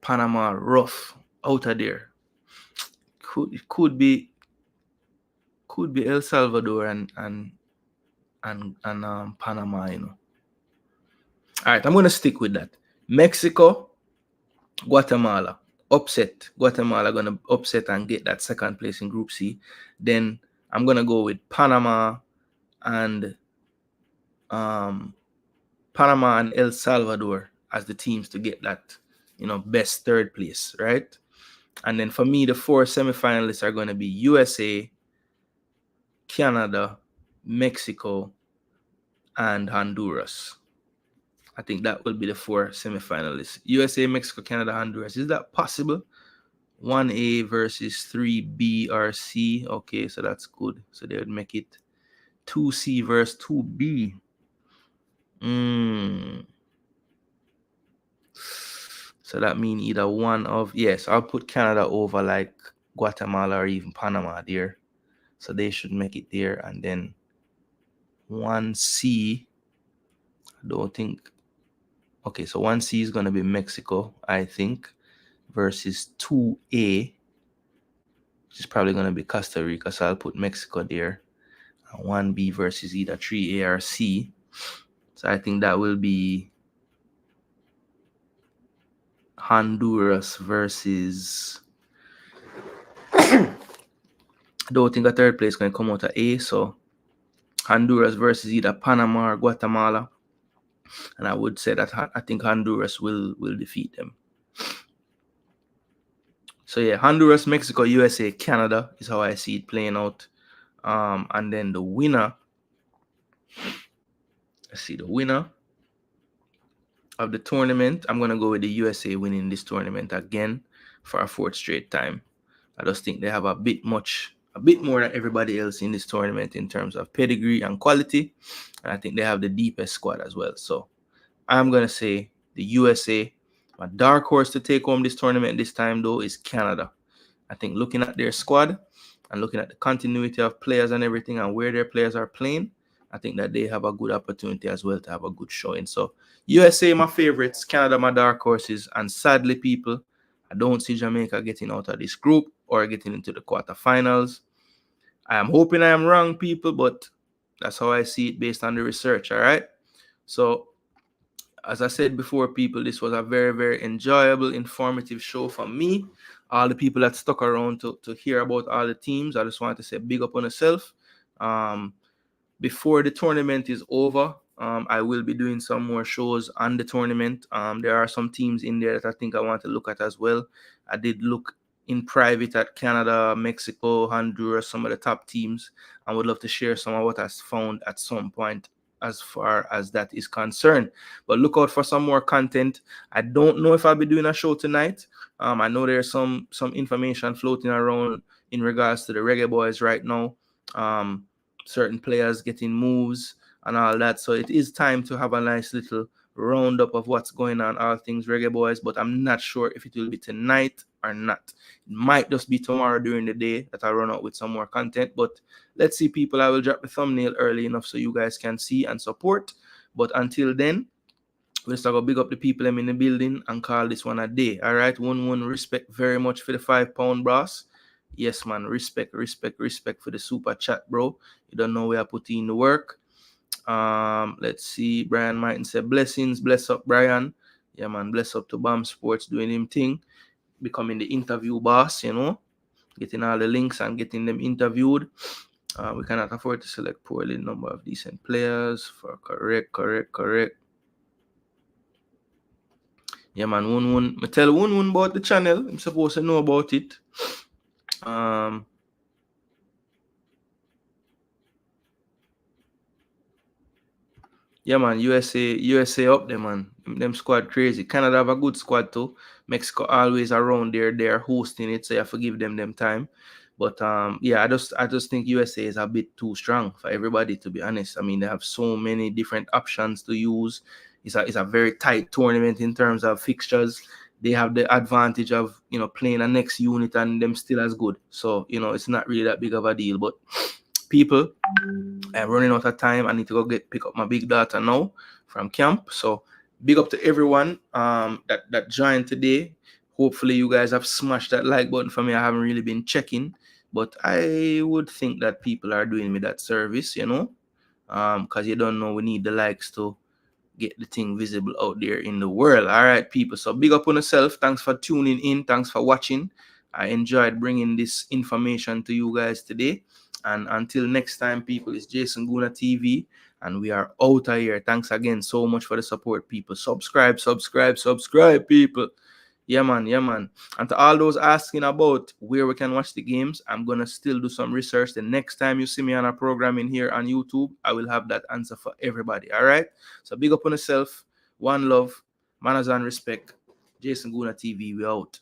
Panama rough out of there. Could be El Salvador and Panama, All right, I'm going to stick with that. Mexico, Guatemala, upset. Guatemala going to upset and get that second place in Group C. Then I'm going to go with Panama and El Salvador as the teams to get that, best third place, right? And then for me, the 4 semifinalists are going to be USA, Canada, Mexico, and Honduras. I think that will be the 4 semifinalists. USA, Mexico, Canada, Honduras. Is that possible? 1A versus 3B or C. Okay, so that's good. So they would make it 2C versus 2B. So that means either one of... Yes, I'll put Canada over like Guatemala or even Panama there. So they should make it there. And then 1C, I don't think... Okay, so 1C is going to be Mexico, I think, versus 2A, which is probably going to be Costa Rica. So I'll put Mexico there. And 1B versus either 3A or C. So I think that will be Honduras versus... I don't think a third place is going to come out of A. So Honduras versus either Panama or Guatemala. And I would say that I think Honduras will defeat them. So yeah, Honduras, Mexico, USA, Canada is how I see it playing out. And then the winner, let's see, the winner of the tournament, I'm going to go with the USA winning this tournament again for a 4th straight time. I just think they have a bit more than everybody else in this tournament in terms of pedigree and quality. And I think they have the deepest squad as well. So I'm going to say the USA. My dark horse to take home this tournament this time, though, is Canada. I think looking at their squad and looking at the continuity of players and everything and where their players are playing, I think that they have a good opportunity as well to have a good showing. So USA, my favorites, Canada, my dark horses. And sadly, people, I don't see Jamaica getting out of this group or getting into the quarterfinals. I am hoping I am wrong, people, but that's how I see it based on the research, all right? So, as I said before, people, this was a very, very enjoyable, informative show for me. all the people that stuck around to hear about all the teams. I just want to say big up on yourself. Before the tournament is over, I will be doing some more shows on the tournament. There are some teams in there that I think I want to look at as well. I did look in private at Canada, Mexico, Honduras, some of the top teams. I would love to share some of what I found at some point as far as that is concerned. But look out for some more content. I don't know if I'll be doing a show tonight. I know there's some information floating around in regards to the Reggae Boyz right now. Certain players getting moves and all that. So it is time to have a nice little roundup of what's going on, all things Reggae Boyz, but I'm not sure if it will be tonight or not. It might just be tomorrow during the day that I run out with some more content, but let's see, people. I will drop the thumbnail early enough so you guys can see and support. But until then, let's talk about big up the people I'm in the building and call this one a day. All right, one respect very much for the £5 boss. Yes, man, respect for the super chat, bro. You don't know where I put in the work. Let's see. Brian Martin said blessings, bless up, Brian. Yeah, man, bless up to BAM Sports doing him thing, becoming the interview boss, you know, getting all the links and getting them interviewed. We cannot afford to select poorly number of decent players for correct. Yeah, man, one. I tell one about the channel. I'm supposed to know about it. Yeah, man, USA up there, man. Them squad crazy. Canada have a good squad too. Mexico always around there. They're hosting it, so you have to give them time. But yeah, I just think USA is a bit too strong for everybody, to be honest. I mean, they have so many different options to use. It's a very tight tournament in terms of fixtures. They have the advantage of, you know, playing a next unit and them still as good. So, you know, it's not really that big of a deal. But people, I'm running out of time. I need to go pick up my big daughter now from camp. So big up to everyone that joined today. Hopefully you guys have smashed that like button for me. I haven't really been checking, but I would think that people are doing me that service, you know, because you don't know, we need the likes to get the thing visible out there in the world. All right, people. So big up on yourself. Thanks for tuning in. Thanks for watching. I enjoyed bringing this information to you guys today. And until next time, people, it's Jason Guna TV, and we are out of here. Thanks again so much for the support, people. Subscribe, people. Yeah, man. And to all those asking about where we can watch the games, I'm going to still do some research. The next time you see me on a program in here on YouTube, I will have that answer for everybody. All right? So big up on yourself. One love. Manners and respect. Jason Guna TV, we out.